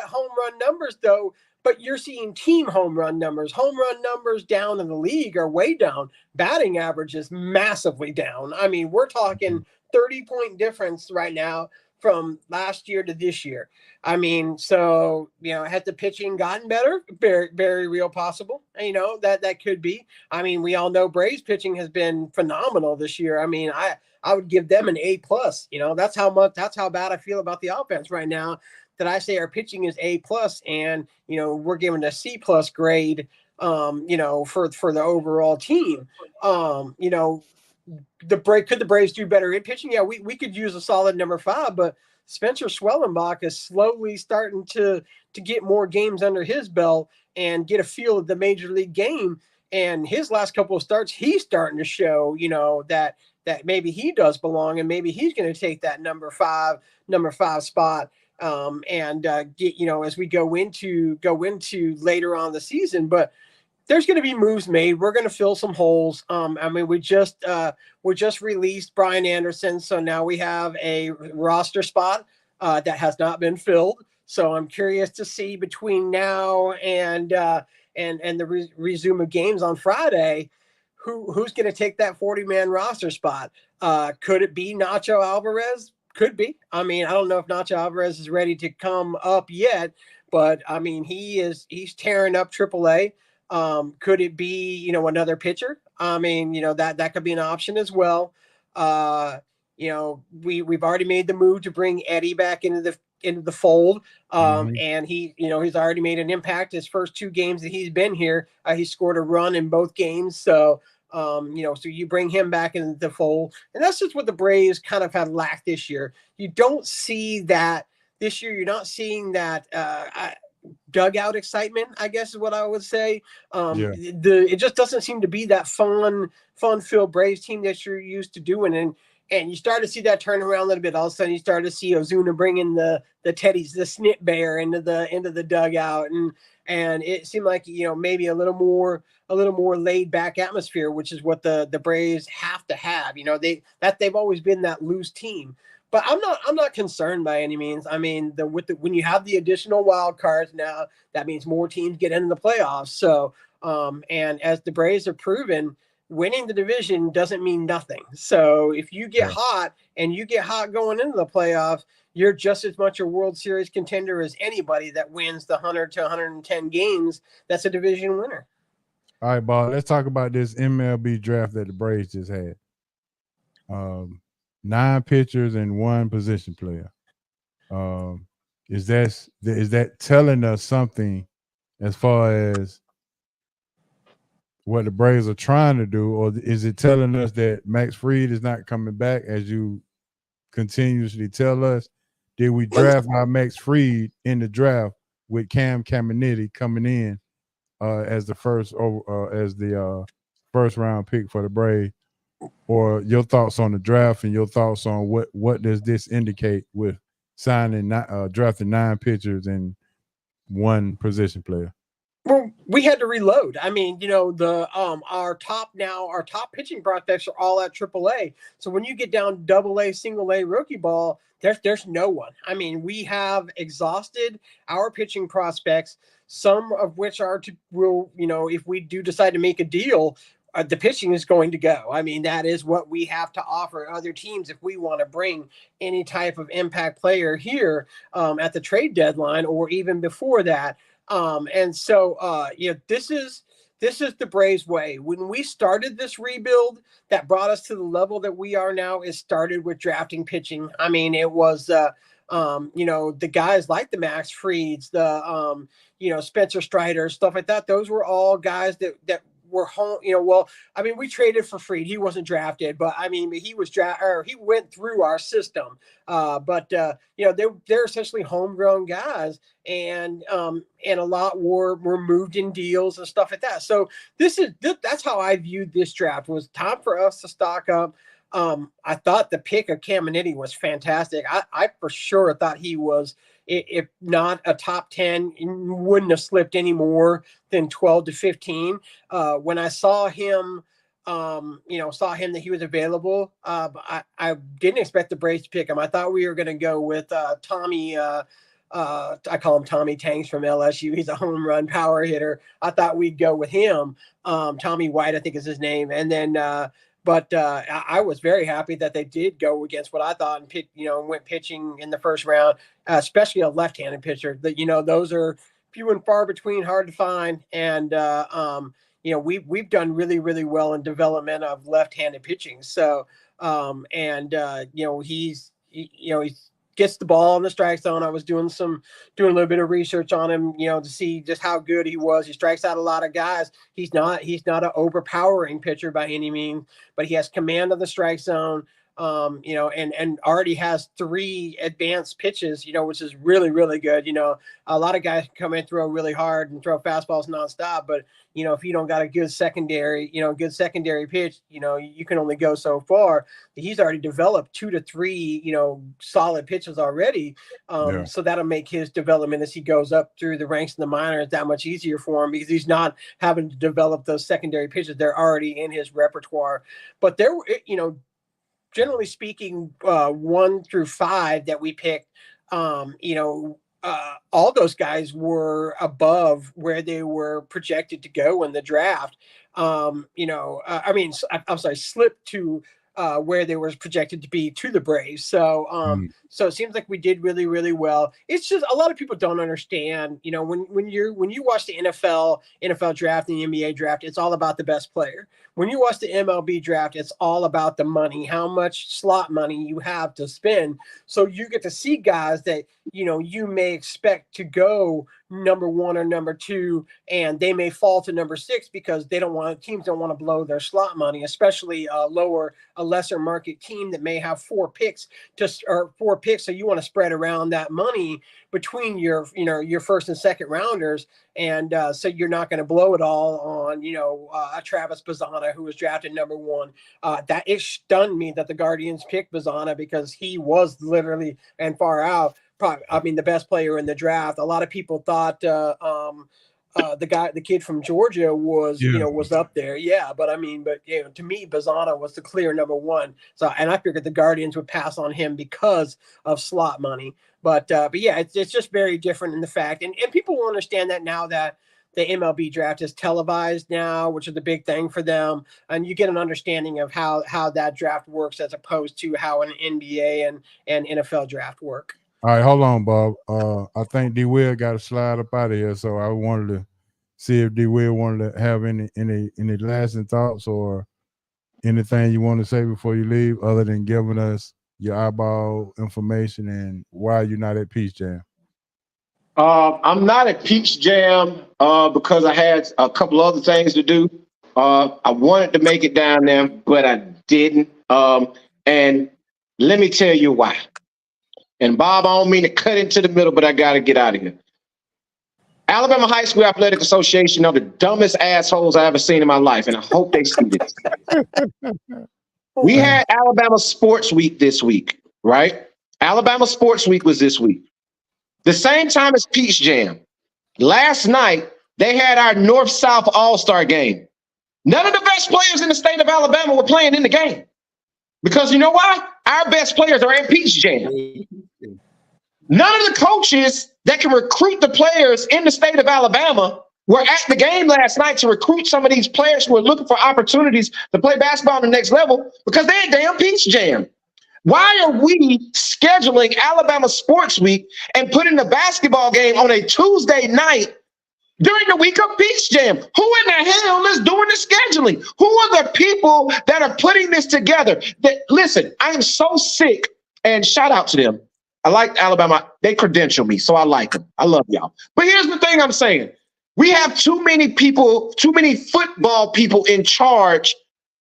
home run numbers though, but you're seeing team home run numbers. Home run numbers down in the league are way down. Batting average is massively down. I mean, we're talking 30-point difference right now from last year to this year. I mean, so, has the pitching gotten better? Very, very real possible. That could be. I mean, we all know Braves pitching has been phenomenal this year. I mean, I would give them an A+. That's how bad I feel about the offense right now, that I say our pitching is A+, and, we're giving a C+ grade, for the overall team. Could the Braves do better in pitching? Yeah, we could use a solid number 5, but Spencer Schwellenbach is slowly starting to get more games under his belt and get a feel of the major league game. And his last couple of starts, he's starting to show, that maybe he does belong, and maybe he's going to take that number 5 spot. Get, as we go into later on the season, but there's going to be moves made. We're going to fill some holes. I mean, we just released Brian Anderson, so now we have a roster spot that has not been filled. So I'm curious to see between now and the resume of games on Friday, who's going to take that 40-man roster spot. Could it be Nacho Alvarez? Could be. I mean, I don't know if Nacho Alvarez is ready to come up yet, but I mean, he's tearing up AAA. Could it be, another pitcher? I mean, that could be an option as well. We've already made the move to bring Eddie back into the fold. And he's already made an impact his first 2 games that he's been here. He scored a run in both games. So, So you bring him back into the fold, and that's just what the Braves kind of have lacked this year. You don't see that this year. You're not seeing that dugout excitement, I guess is what I would say. It just doesn't seem to be that fun-filled Braves team that you're used to doing, and you start to see that turn around a little bit. All of a sudden, you start to see Ozuna bring in the teddies, the snip bear into the dugout, and it seemed like maybe a little more laid back atmosphere, which is what the Braves have to have. They've always been that loose team. But I'm not concerned by any means. I mean, when you have the additional wild cards now, that means more teams get into the playoffs. So, and as the Braves have proven, winning the division doesn't mean nothing. So if you get hot and you get hot going into the playoffs, you're just as much a World Series contender as anybody that wins the 100 to 110 games. That's a division winner. All right, Bob, let's talk about this MLB draft that the Braves just had. 9 pitchers and 1 position player. Is that telling us something as far as what the Braves are trying to do, or is it telling us that Max Fried is not coming back, as you continuously tell us? Did we draft our Max Fried in the draft with Cam Caminiti coming in as the first round pick for the Braves? Or your thoughts on the draft and your thoughts on what does this indicate with drafting 9 pitchers and 1 position player? Well, we had to reload. I mean, our top pitching prospects are all at AAA. So when you get down AA, single A rookie ball, there's no one. I mean, we have exhausted our pitching prospects, some of which if we do decide to make a deal, the pitching is going to go. I mean, that is what we have to offer other teams if we want to bring any type of impact player here at the trade deadline or even before that. This is the Braves way. When we started this rebuild that brought us to the level that we are now, it started with drafting pitching. I mean, it was, the guys like the Max Frieds, the, Spencer Strider, stuff like that. Those were all guys that were home, we traded for Fried. He wasn't drafted, but he was he went through our system. They're essentially homegrown guys, and a lot were moved in deals and stuff like that. So that's how I viewed this draft. Was time for us to stock up. I thought the pick of Caminiti was fantastic. I for sure thought he was, if not a top 10, wouldn't have slipped any more than 12 to 15. When I saw him, that he was available, I didn't expect the Braves to pick him. I thought we were going to go with Tommy. I call him Tommy Tanks from LSU. He's a home run power hitter. I thought we'd go with him. Tommy White, I think is his name. And then, I was very happy that they did go against what I thought and went pitching in the first round, especially a left-handed pitcher. That those are few and far between, hard to find. And we've done really, really well in development of left-handed pitching. So he's gets the ball in the strike zone. I was doing a little bit of research on him, to see just how good he was. He strikes out a lot of guys. He's not an overpowering pitcher by any means, but he has command of the strike zone. And already has 3 advanced pitches, which is really, really good. A lot of guys come in, throw really hard and throw fastballs nonstop. But, if you don't got a good secondary pitch, you can only go so far. He's already developed 2 to 3, solid pitches already. So that'll make his development as he goes up through the ranks in the minors that much easier for him, because he's not having to develop those secondary pitches. They're already in his repertoire. But there, generally speaking, 1 through 5 that we picked, all those guys were above where they were projected to go in the draft. Slipped to where they were projected to be to the Braves. So so it seems like we did really, really well. It's just a lot of people don't understand, when you watch the NFL draft and the NBA draft, it's all about the best player. When you watch the MLB draft, it's all about the money, how much slot money you have to spend. So you get to see guys that, you may expect to go number 1 or number 2, and they may fall to number 6 because teams don't want to blow their slot money, especially a lesser market team that may have 4 picks. So you want to spread around that money between your first and second rounders, and so you're not going to blow it all on a Travis Bazzana who was drafted number 1. That it stunned me that the Guardians picked Bazzana because he was literally and far out the best player in the draft. A lot of people thought the kid from Georgia was up there. Yeah, but to me, Bazzana was the clear number 1. So, and I figured the Guardians would pass on him because of slot money. But yeah, it's just very different in the fact, and people will understand that now that the MLB draft is televised now, which is the big thing for them, and you get an understanding of how that draft works as opposed to how an NBA and NFL draft work. All right, hold on, Bob. I think D. Will got to slide up out of here, so I wanted to see if D. Will wanted to have any lasting thoughts or anything you want to say before you leave, other than giving us your eyeball information and why you're not at Peach Jam. I'm not at Peach Jam because I had a couple other things to do. I wanted to make it down there, but I didn't. And let me tell you why. And Bob, I don't mean to cut into the middle, but I got to get out of here. Alabama High School Athletic Association are the dumbest assholes I ever seen in my life, and I hope they see this. We had Alabama Sports Week this week, right? Alabama Sports Week was this week. The same time as Peach Jam. Last night, they had our North-South All-Star game. None of the best players in the state of Alabama were playing in the game. Because you know why? Our best players are at Peach Jam. None of the coaches that can recruit the players in the state of Alabama were at the game last night to recruit some of these players who are looking for opportunities to play basketball on the next level because they're at damn Peach Jam. Why are we scheduling Alabama Sports Week and putting the basketball game on a Tuesday night during the week of Peach Jam? Who in the hell is doing the scheduling? Who are the people that are putting this together? Listen, I am so sick, and shout out to them. I like Alabama. They credential me, so I like them. I love y'all. But here's the thing I'm saying. We have too many football people in charge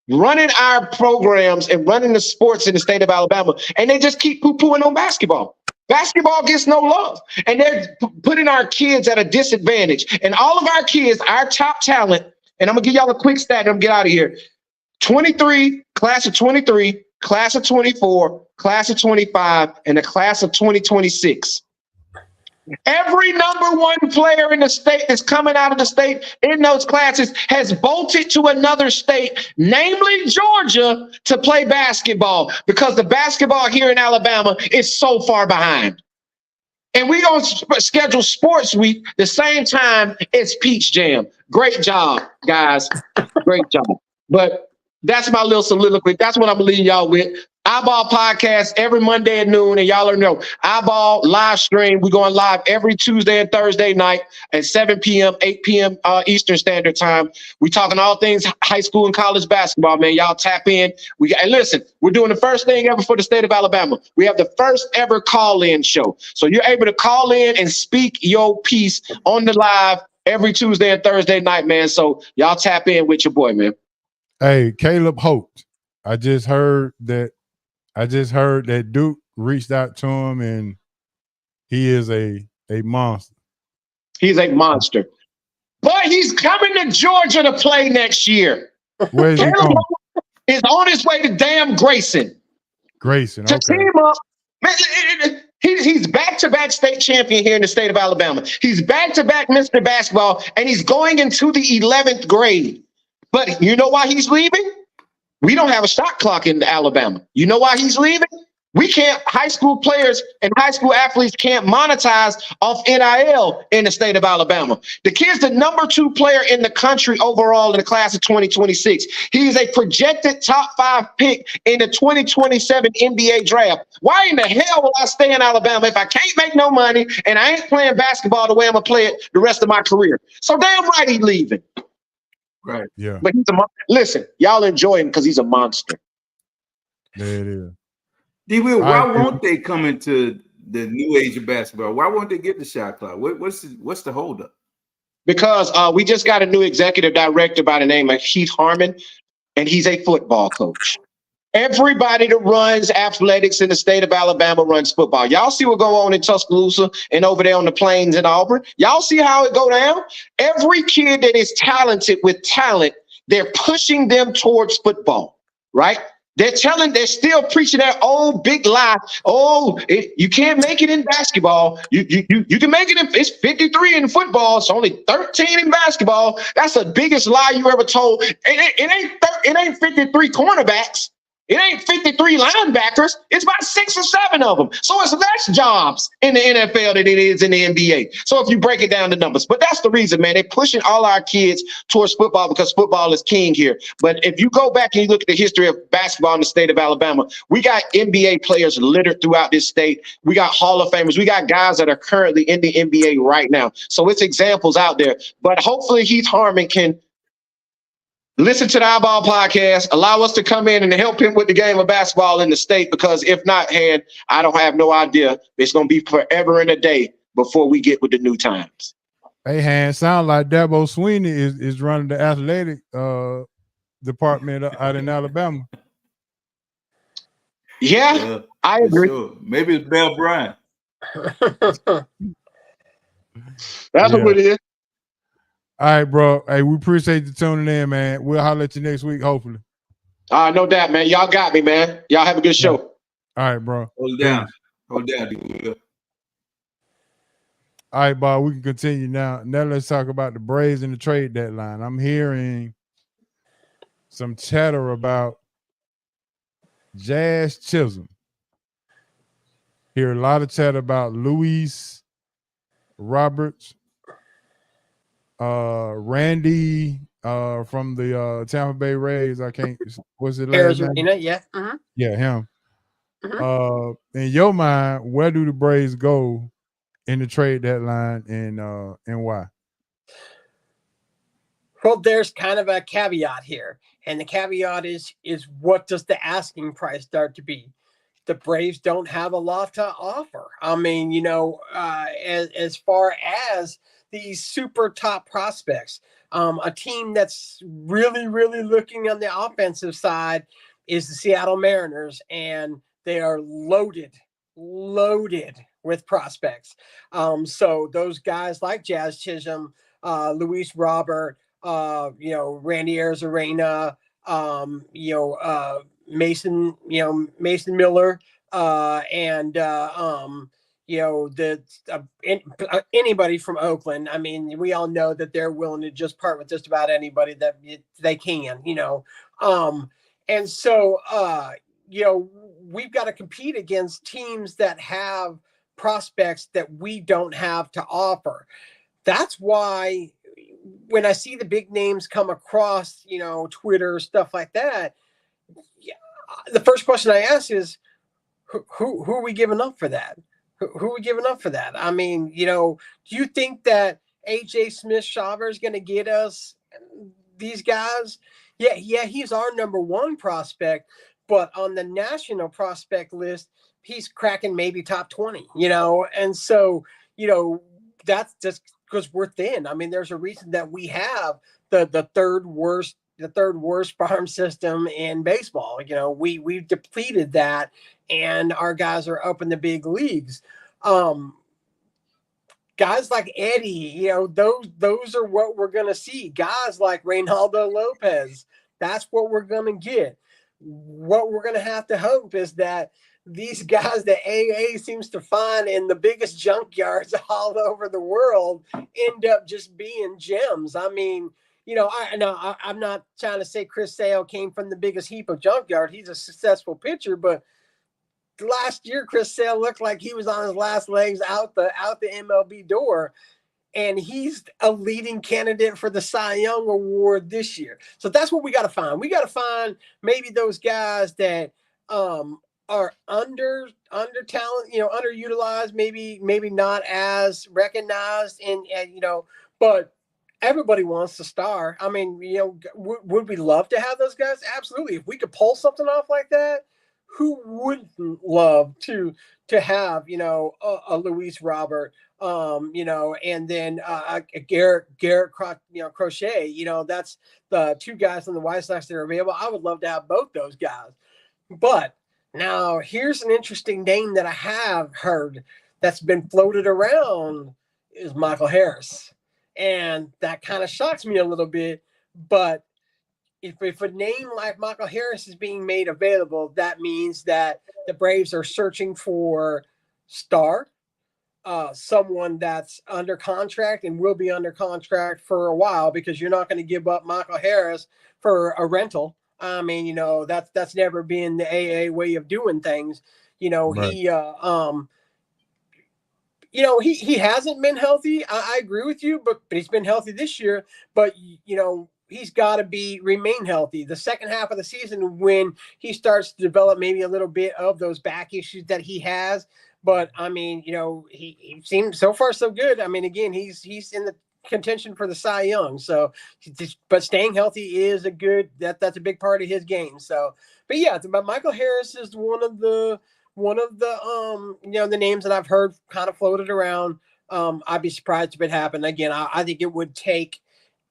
running our programs and running the sports in the state of Alabama, and they just keep poo-pooing on basketball. Basketball gets no love, and they're putting our kids at a disadvantage. And all of our kids, our top talent, and I'm going to give y'all a quick stat and I'm going to get out of here. 23, class of 23, class of 24, class of 25, and the class of 2026. Every number 1 player in the state that's coming out of the state in those classes has bolted to another state, namely Georgia, to play basketball because the basketball here in Alabama is so far behind. And we're going to schedule Sports Week the same time as Peach Jam. Great job, guys. Great job. But that's my little soliloquy. That's what I'm leaving y'all with. Eyeball podcast every Monday at noon, and y'all already know Eyeball live stream. We're going live every Tuesday and Thursday night at 7 p.m., 8 p.m. Eastern Standard Time. We talking all things high school and college basketball, man. Y'all tap in. And listen, we're doing the first thing ever for the state of Alabama. We have the first ever call-in show. So you're able to call in and speak your piece on the live every Tuesday and Thursday night, man. So y'all tap in with your boy, man. Hey, Caleb Holt. I just heard that Duke reached out to him, and he is a monster. He's a monster. But he's coming to Georgia to play next year. Where's he going? Is on his way to damn Grayson. Grayson, to okay. team up. He's back-to-back state champion here in the state of Alabama. He's back-to-back Mr. Basketball, and he's going into the 11th grade. But you know why he's leaving? We don't have a shot clock in Alabama. You know why he's leaving? High school players and high school athletes can't monetize off NIL in the state of Alabama. The kid's the number 2 player in the country overall in the class of 2026. He's a projected top 5 pick in the 2027 NBA draft. Why in the hell will I stay in Alabama if I can't make no money and I ain't playing basketball the way I'm going to play it the rest of my career? So damn right he's leaving. Right. Yeah. But listen, y'all enjoy him because he's a monster. There it is. D. Will, why won't they come into the new age of basketball. Why won't they get the shot clock? What's the holdup? Because we just got a new executive director by the name of Heath Harmon, and he's a football coach. Everybody that runs athletics in the state of Alabama runs football. Y'all see what go on in Tuscaloosa and over there on the plains in Auburn? Y'all see how it go down? Every kid that is talented with talent, they're pushing them towards football, right? They're still preaching that old big lie. Oh, you can't make it in basketball. You can make it it's 53 in football. It's only 13 in basketball. That's the biggest lie you ever told. It ain't 53 cornerbacks. It ain't 53 linebackers. It's about 6 or 7 of them. So it's less jobs in the NFL than it is in the NBA. So if you break it down to numbers, but that's the reason, man. They're pushing all our kids towards football because football is king here. But if you go back and you look at the history of basketball in the state of Alabama, we got NBA players littered throughout this state. We got Hall of Famers. We got guys that are currently in the NBA right now. So it's examples out there. But hopefully Heath Harmon can listen to the Eyeball Podcast, allow us to come in and help him with the game of basketball in the state, because if not, I don't have no idea. It's going to be forever and a day before we get with the new times. Hey, Han, sound like Dabo Sweeney is running the athletic department out in Alabama. Yeah, I agree. Sure. Maybe it's Bell Bryant. That's what it is. All right, bro. Hey, we appreciate you tuning in, man. We'll holler at you next week, hopefully. No doubt, man. Y'all got me, man. Y'all have a good show. All right, bro. Hold down. Hold down. All right, Bob, we can continue now. Now let's talk about the Braves and the trade deadline. I'm hearing some chatter about Jazz Chisholm. Hear a lot of chatter about Luis Roberts, Randy from the Tampa Bay Rays. What's it last name? Yeah. Uh-huh. Yeah, him. Uh-huh. In your mind, where do the Braves go in the trade deadline, and why? Well, there's kind of a caveat here, and the caveat is what does the asking price start to be? The Braves don't have a lot to offer. I mean, as far as these super top prospects, a team that's really, really looking on the offensive side is the Seattle Mariners, and they are loaded with prospects. So those guys like Jazz Chisholm, Luis Robert, Randy Arozarena, Mason Miller, and anybody from Oakland. I mean, we all know that they're willing to just part with just about anybody that they can, and so we've got to compete against teams that have prospects that we don't have to offer. That's why when I see the big names come across, Twitter, stuff like that, the first question I ask is, who are we giving up for that? Who are we giving up for that? I mean, do you think that AJ Smith-Shawver is going to get us these guys? Yeah, he's our number one prospect, but on the national prospect list, he's cracking maybe top 20, and so, that's just because we're thin. I mean, there's a reason that we have the third worst farm system in baseball. We've depleted that, and our guys are up in the big leagues. Guys like Eddie, those are what we're going to see. Guys like Reynaldo Lopez, that's what we're going to get. What we're going to have to hope is that these guys that AA seems to find in the biggest junkyards all over the world end up just being gems. I mean, I'm not trying to say Chris Sale came from the biggest heap of junkyard. He's a successful pitcher, but last year Chris Sale looked like he was on his last legs out the MLB door, and he's a leading candidate for the Cy Young Award this year. So that's what we got to find. We got to find maybe those guys that are under talent, underutilized, maybe not as recognized, and but everybody wants to star. I mean, would we love to have those guys? Absolutely. If we could pull something off like that, who wouldn't love to have, you know, a Luis Robert, you know, and then Garrett Crochet, you know, that's the two guys on the White Sox that are available. I would love to have both those guys. But now here's an interesting name that I have heard that's been floated around is Michael Harris. And that kind of shocks me a little bit, but if a name like Michael Harris is being made available, that means that the Braves are searching for star, someone that's under contract and will be under contract for a while, because you're not going to give up Michael Harris for a rental. I mean, you know, that's never been the AA way of doing things. You know, Right. He hasn't been healthy. I agree with you, but he's been healthy this year. But you know, he's got to remain healthy. The second half of the season, when he starts to develop maybe a little bit of those back issues that he has. But I mean, you know, he seems so far so good. I mean, again, he's in the contention for the Cy Young. So, but staying healthy is that's a big part of his game. So, but yeah, but Michael Harris is one of the you know, the names that I've heard kind of floated around. I'd be surprised if it happened. Again, I think it would take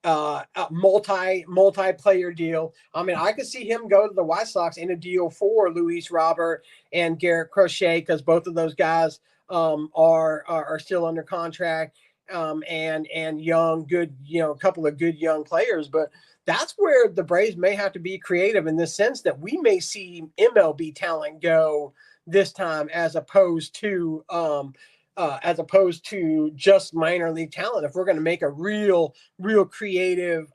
a multi-player deal. I mean, I could see him go to the White Sox in a deal for Luis Robert and Garrett Crochet, because both of those guys are still under contract, and young, good, you know, a couple of good young players. But that's where the Braves may have to be creative, in the sense that we may see MLB talent go this time, as opposed to just minor league talent. If we're going to make a real creative,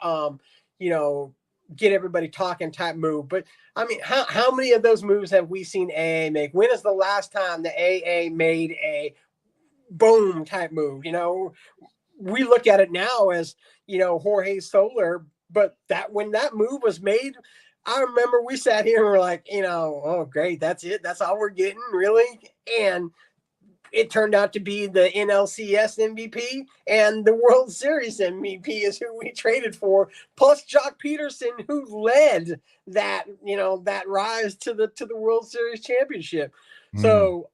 you know, get everybody talking type move. But I mean, how many of those moves have we seen AA make? When is the last time the AA made a boom type move? You know, we look at it now as, you know, Jorge Soler, but when that move was made, I remember we sat here and we're like, you know, oh great, that's it, that's all we're getting, really? And it turned out to be the NLCS MVP and the World Series MVP is who we traded for, plus Jock Peterson, who led that, you know, that rise to the World Series championship. So,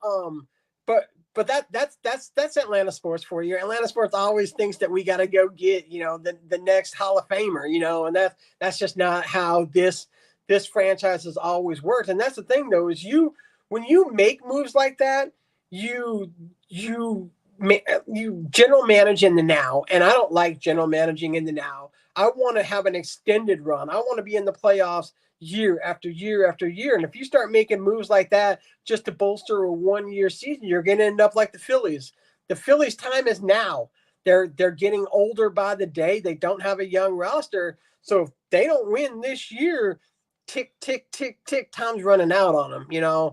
but that's Atlanta sports for you. Atlanta sports always thinks that we got to go get, you know, the next Hall of Famer, you know, and that's just not how this franchise has always worked. And that's the thing, though, is when you make moves like that, you general manage in the now, and I don't like general managing in the now. I want to have an extended run. I want to be in the playoffs year after year after year. And if you start making moves like that just to bolster a 1-year season, you're going to end up like the Phillies. The Phillies' time is now. They're getting older by the day. They don't have a young roster. So if they don't win this year, tick, tick, tick, tick, time's running out on them, you know.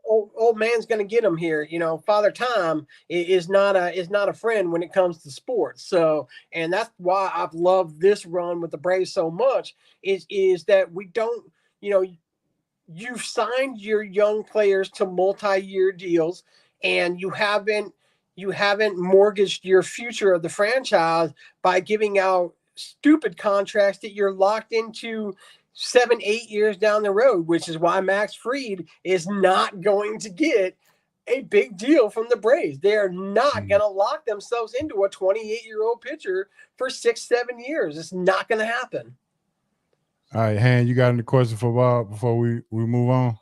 Old man's going to get them here. You know, Father Time is not a friend when it comes to sports. So, and that's why I've loved this run with the Braves so much is that we don't, you know, you've signed your young players to multi-year deals, and you haven't mortgaged your future of the franchise by giving out stupid contracts that you're locked into 7-8 years down the road, which is why Max Fried is not going to get a big deal from the Braves. They're not going to lock themselves into a 28-year-old pitcher for 6-7 years. It's not going to happen. All right, Han, you got any question for Bob before we move on?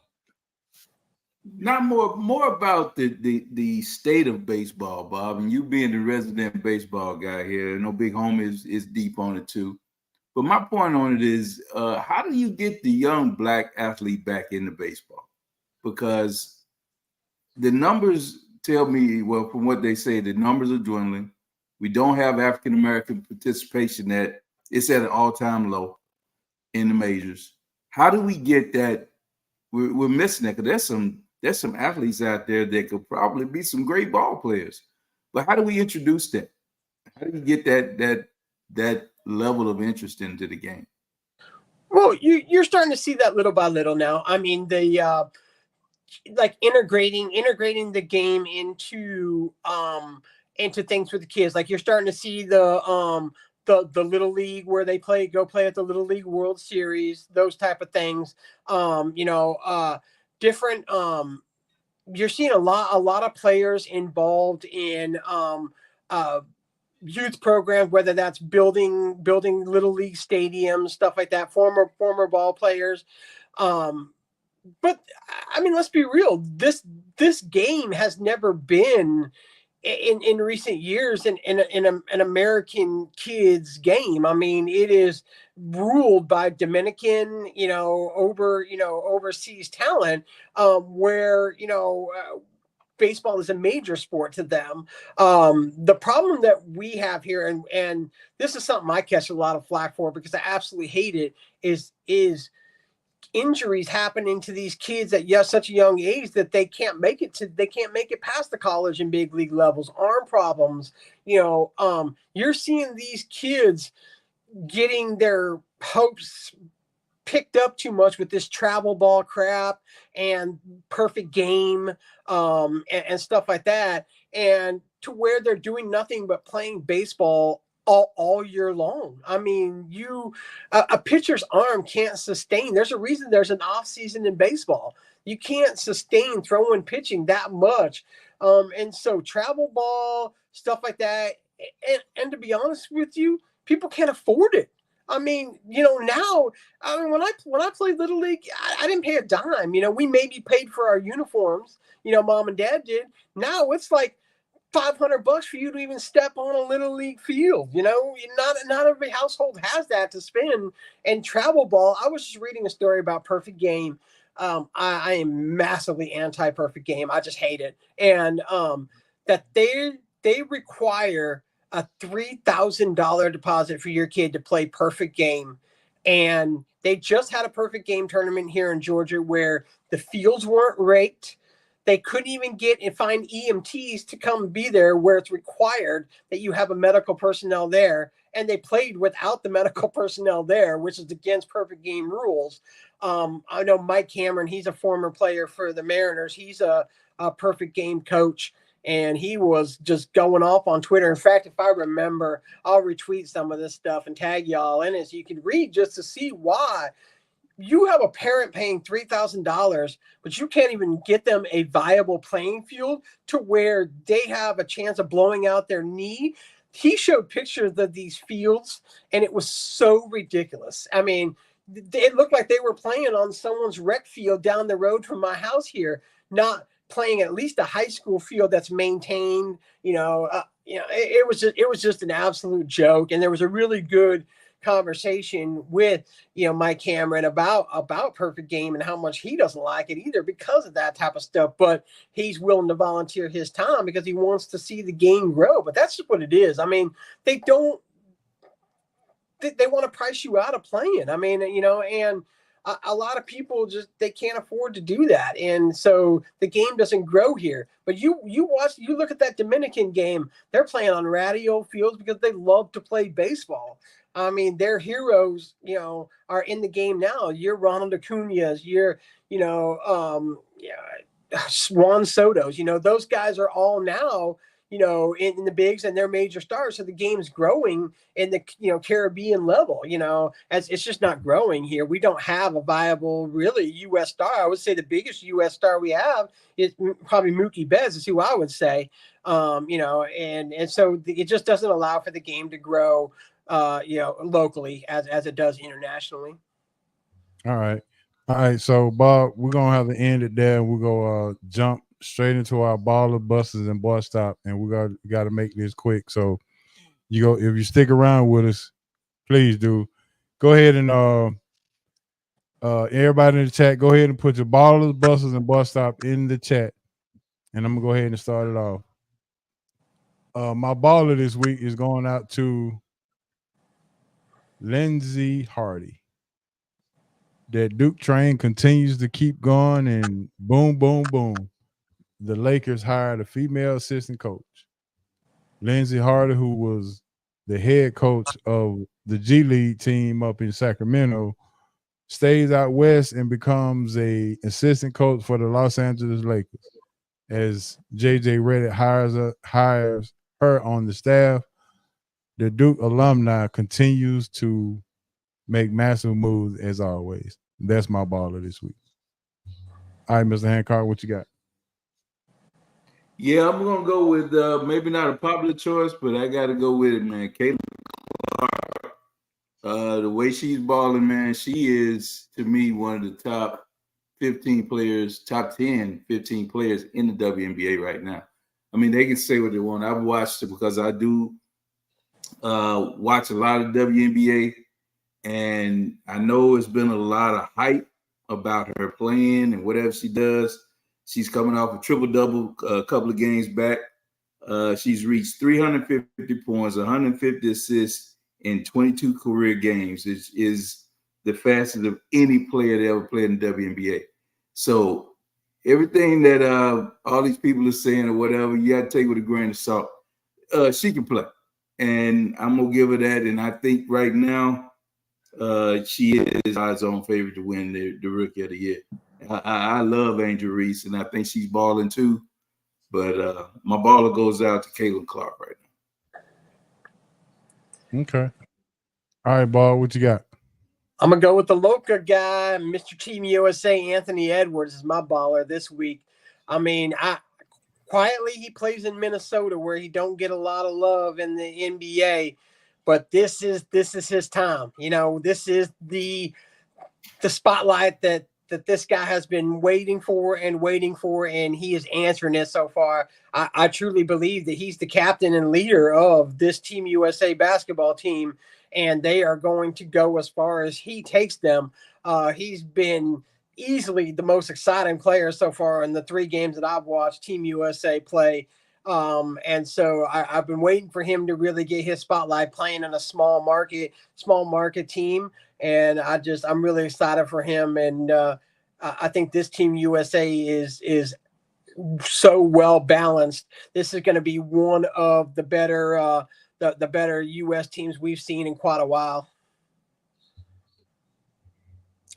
Not more about the state of baseball, Bob, and you being the resident baseball guy here. I know Big Homie is deep on it too. But my point on it is, how do you get the young black athlete back into baseball? Because the numbers tell me, well, from what they say, the numbers are dwindling. We don't have African-American participation that it's at an all-time low in the majors. How do we get that? We're missing that, because there's some athletes out there that could probably be some great ball players. But how do we introduce that? How do we get that level of interest into the game? Well, you're starting to see that little by little now. I mean, the like integrating the game into things with the kids. Like you're starting to see the little league where they go play at the Little League World Series, those type of things. You know, different. You're seeing a lot of players involved in youth programs, whether that's building little league stadiums, stuff like that. Former ball players. But I mean, let's be real. This game has never been in recent years in an American kids game. I mean, it is ruled by Dominican, overseas talent, where baseball is a major sport to them. The problem that we have here, and this is something I catch a lot of flack for because I absolutely hate it, is injuries happening to these kids at such a young age that they can't make it past the college and big league levels. Arm problems, you're seeing these kids getting their hopes picked up too much with this travel ball crap and perfect game and stuff like that, and to where they're doing nothing but playing baseball all year long. I mean, a pitcher's arm can't sustain. There's a reason there's an off season in baseball. You can't sustain throwing pitching that much. And so travel ball, stuff like that. And to be honest with you, people can't afford it. I mean, now, when I played Little League, I didn't pay a dime. We maybe paid for our uniforms, mom and dad did. Now it's like $500 for you to even step on a Little League field. Not every household has that to spend. And travel ball, I was just reading a story about Perfect Game. I am massively anti-Perfect Game. I just hate it. And that they require a $3,000 deposit for your kid to play Perfect Game. And they just had a Perfect Game tournament here in Georgia where the fields weren't raked. They couldn't even find EMTs to come be there, where it's required that you have a medical personnel there. And they played without the medical personnel there, which is against Perfect Game rules. I know Mike Cameron, he's a former player for the Mariners. He's a Perfect Game coach, and he was just going off on Twitter. In fact, if I remember, I'll retweet some of this stuff and tag y'all in it so you can read just to see why. You have a parent paying $3,000, but you can't even get them a viable playing field to where they have a chance of blowing out their knee. He showed pictures of these fields, and it was so ridiculous. I mean, it looked like they were playing on someone's rec field down the road from my house here, not playing at least a high school field that's maintained. It was just an absolute joke. And there was a really good conversation with Mike Cameron about Perfect Game and how much he doesn't like it either because of that type of stuff, but he's willing to volunteer his time because he wants to see the game grow. But that's just what it is. I mean, they want to price you out of playing. I mean, and a lot of people they can't afford to do that, and so the game doesn't grow here. But you look at that Dominican game, they're playing on radio fields because they love to play baseball. I mean, their heroes, are in the game now. You're Ronald Acuña's, you're, Juan Soto's, those guys are all now, in the bigs, and they're major stars. So the game's growing in the, Caribbean level, as it's just not growing here. We don't have a viable, really U.S. star. I would say the biggest U.S. star we have is probably Mookie Betts, is who I would say, and so it just doesn't allow for the game to grow locally as it does internationally. All right. So Bob, we're gonna have to end it there. We're gonna jump straight into our baller busters and boy stop, and we got to make this quick. So if you stick around with us, please do. Go ahead and everybody in the chat, go ahead and put your ballers, busters, and boy stop in the chat, and I'm gonna go ahead and start it off. My baller this week is going out to Lindsey Hardy. That Duke train continues to keep going, and boom, boom, boom. The Lakers hired a female assistant coach. Lindsey Hardy, who was the head coach of the G League team up in Sacramento, stays out west and becomes a assistant coach for the Los Angeles Lakers. As JJ Redick hires her on the staff, the Duke alumni continues to make massive moves as always. That's my baller this week. All right, Mr. Hancock, what you got? Yeah, I'm gonna go with maybe not a popular choice, but I got to go with it, man. Caitlin Clark. The way she's balling, man, she is to me one of the top 15 players, top 10, 15 players in the WNBA right now. I mean, they can say what they want. I've watched it because I do watch a lot of WNBA, and I know it's been a lot of hype about her playing and whatever she does. She's coming off a triple-double a couple of games back. She's reached 350 points, 150 assists in 22 career games. It is the fastest of any player that ever played in the WNBA. So everything that all these people are saying or whatever, you got to take with a grain of salt. She can play, and I'm going to give her that. And I think right now she is God's own favorite to win the Rookie of the Year. I love Angel Reese, and I think she's balling too. But my baller goes out to Caitlin Clark right now. Okay. All right, Ball, what you got? I'm going to go with the Loca guy, Mr. Team USA, Anthony Edwards is my baller this week. I mean, quietly he plays in Minnesota where he don't get a lot of love in the NBA, but this is his time. You know, this is the spotlight that this guy has been waiting for, and he is answering it so far. I truly believe that he's the captain and leader of this Team USA basketball team, and they are going to go as far as he takes them. He's been easily the most exciting player so far in the 3 games that I've watched Team USA play. And so I've been waiting for him to really get his spotlight playing in a small market team. And I'm really excited for him. And I think this Team USA is so well balanced. This is going to be one of the better the better U.S. teams we've seen in quite a while.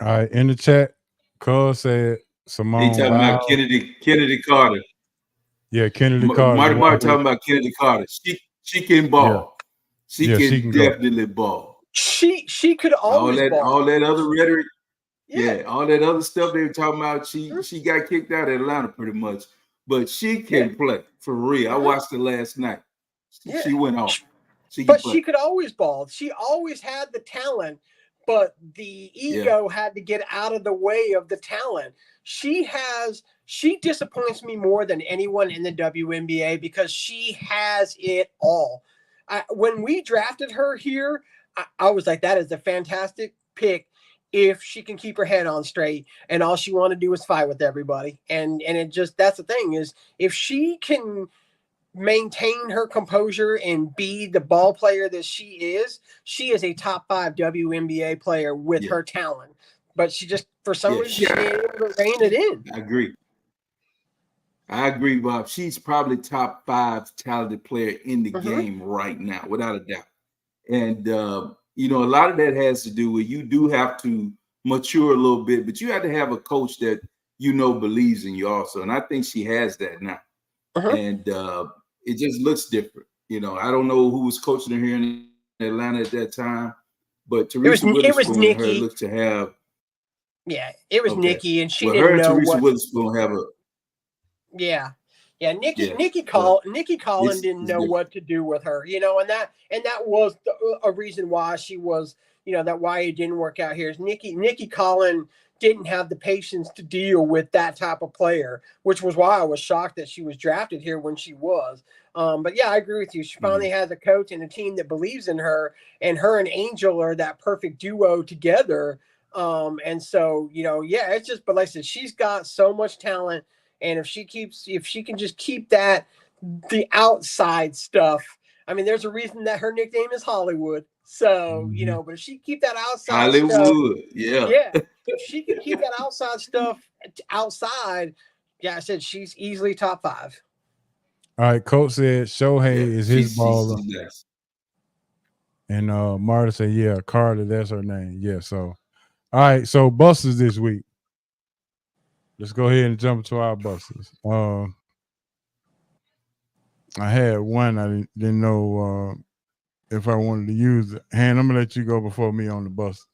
All right, in the chat, Cole said Simone. He talking about Kennedy Carter. Yeah, Kennedy Carter. Marty talking about Kennedy Carter. She can ball. Yeah. She can definitely ball. She could always ball. All that other rhetoric. Yeah, all that other stuff they were talking about. She got kicked out of Atlanta pretty much, but she can play for real. I watched it last night. She went off. She could always ball. She always had the talent, but the ego had to get out of the way of the talent. She disappoints me more than anyone in the WNBA because she has it all. When we drafted her here, I was like, that is a fantastic pick if she can keep her head on straight and all she wanted to do was fight with everybody. And it just, that's the thing is if she can maintain her composure and be the ball player that she is a top 5 WNBA player with her talent. But she just, for some reason, she ain't able to rein it in. I agree, Bob. She's probably top 5 talented player in the game right now, without a doubt. And, you know, a lot of that has to do with you do have to mature a little bit, but you have to have a coach that, you know, believes in you also. And I think she has that now. And it just looks different. You know, I don't know who was coaching her here in Atlanta at that time, but Teresa Witherspoon and her looked to have. Yeah, it was Nikki, and she didn't know Teresa Witherspoon have a. Yeah. Nikki Collin didn't know what to do with her, you know, and that was a reason why she was, you know, that why it didn't work out here is Nikki Collin didn't have the patience to deal with that type of player, which was why I was shocked that she was drafted here when she was. But yeah, I agree with you. She finally has a coach and a team that believes in her, and her and Angel are that perfect duo together. And so, you know, yeah, it's just, but like I said, she's got so much talent. And if she can just keep the outside stuff, I mean, there's a reason that her nickname is Hollywood. So, you know, but if she keep that outside Hollywood, stuff, if she can keep that outside stuff outside, I said she's easily top 5. All right, Coach said Shohei is his baller. And Marta said, yeah, Carter, that's her name. Yeah, so all right, so busters this week. Let's go ahead and jump to our busters. I had one I didn't know if I wanted to use it. Han, I'm gonna let you go before me on the bus.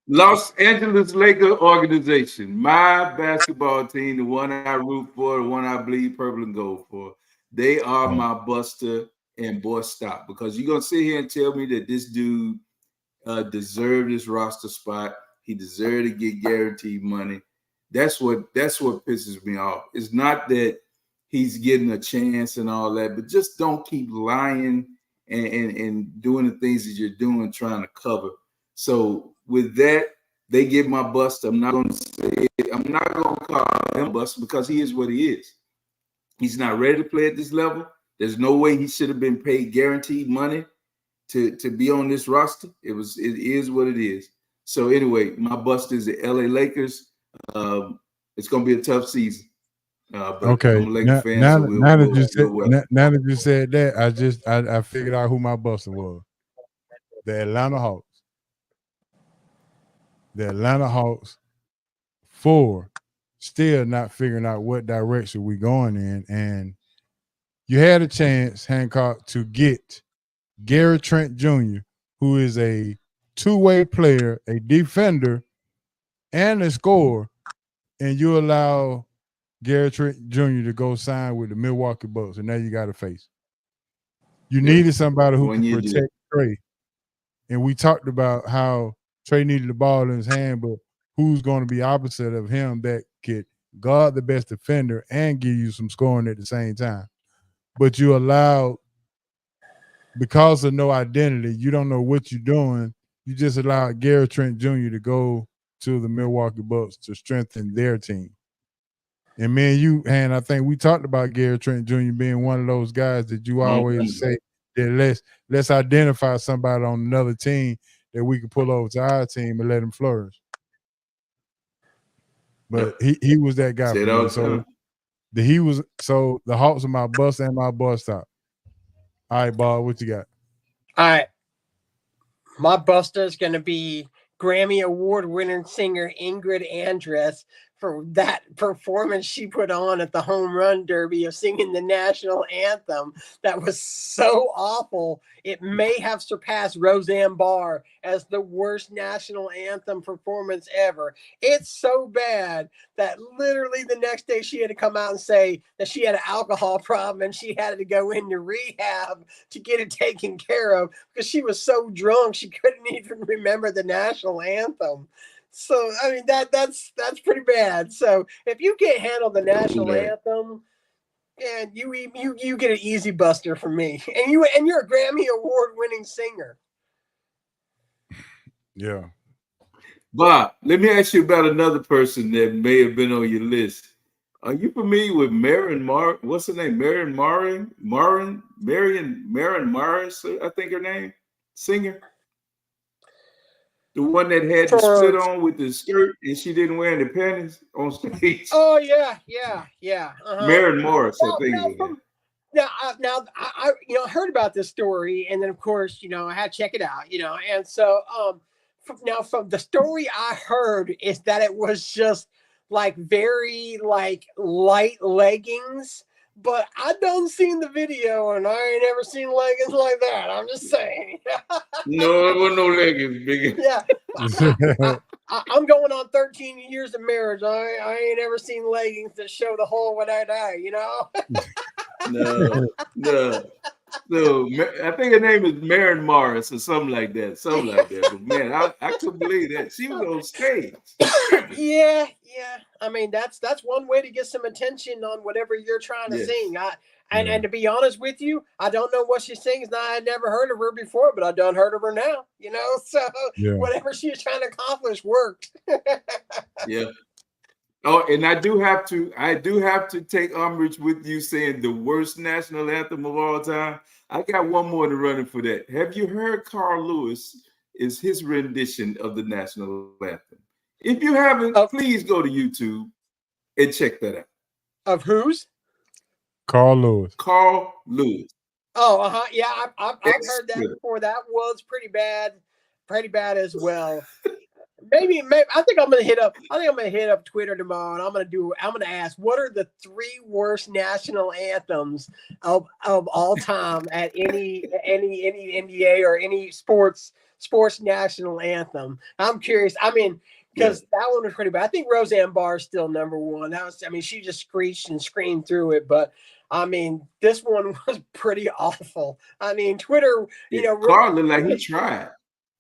Los Angeles Lakers organization, my basketball team, the one I root for, the one I bleed purple and gold for. They are my buster, and boy, stop, because you're gonna sit here and tell me that this dude deserved this roster spot. He deserved to get guaranteed money. That's what pisses me off. It's not that he's getting a chance and all that, but just don't keep lying and doing the things that you're doing, trying to cover. So with that, they get my bust. I'm not going to say it. I'm not going to call him bust because he is what he is. He's not ready to play at this level. There's no way he should have been paid guaranteed money to be on this roster. It is what it is. So anyway, my bust is the LA Lakers. It's going to be a tough season. But okay. I'm a Lakers fan, now so that you said that, I figured out who my buster was. The Atlanta Hawks. The Atlanta Hawks, for still not figuring out what direction we're going in. And you had a chance, Hancock, to get Gary Trent Jr., who is a two-way player, a defender, and a scorer, and you allow Gary Trent Jr. to go sign with the Milwaukee Bucks, and now you got to face. You needed somebody who can protect Trey. And we talked about how Trey needed the ball in his hand, but who's going to be opposite of him that could guard the best defender and give you some scoring at the same time? But you allowed, because of no identity, you don't know what you're doing. You just allowed Gary Trent Jr. to go to the Milwaukee Bucks to strengthen their team. And me and you, and I think we talked about Gary Trent Jr. being one of those guys that you always say that let's identify somebody on another team that we can pull over to our team and let him flourish. But he was that guy. So the Hawks are my bust and my bust stop. All right, Bob, what you got? All right. My buster is going to be Grammy Award-winning singer Ingrid Andress for that performance she put on at the home run derby of singing the national anthem. That was so awful. It may have surpassed Roseanne Barr as the worst national anthem performance ever. It's so bad that literally the next day she had to come out and say that she had an alcohol problem and she had to go into rehab to get it taken care of because she was so drunk she couldn't even remember the national anthem. So I mean that's pretty bad. So if you can't handle the national anthem, and you get an easy buster from me. And you're a Grammy Award-winning singer. Yeah. Bob, let me ask you about another person that may have been on your list. Are you familiar with Marion what's her name? Marion Morris, I think her name, singer. The one that had the split on with the skirt and she didn't wear any panties on stage. Oh yeah. Uh-huh. Marion Morris, I think. Now I heard about this story, and then of course I had to check it out, and so from the story I heard is that it was just like very like light leggings. But I done seen the video, and I ain't ever seen leggings like that. I'm just saying. No, it wasn't no leggings, big. Yeah, I'm going on 13 years of marriage. I ain't ever seen leggings that show the hole without eye. No. So I think her name is Marion Morris or something like that. But man, I couldn't believe that she was on stage. Yeah. I mean, that's one way to get some attention on whatever you're trying to sing. And to be honest with you, I don't know what she sings now. I never heard of her before, but I done heard of her now. So whatever she was trying to accomplish worked. Yeah. Oh, and I do have to take umbrage with you saying the worst national anthem of all time. I got one more to run in for that. Have you heard Carl Lewis is his rendition of the national anthem? If you haven't, please go to YouTube and check that out. Of whose? Carl Lewis. Carl Lewis. Oh, yeah, I've heard that before. That was pretty bad as well. maybe I think I'm gonna hit up Twitter tomorrow, and I'm gonna ask, what are the 3 worst national anthems of all time at any NBA or any sports national anthem? I'm curious. I mean, because that one was pretty bad. I think Roseanne Barr is still number 1. She just screeched and screamed through it, but I mean, this one was pretty awful. I mean, Twitter, Carl looked like he tried.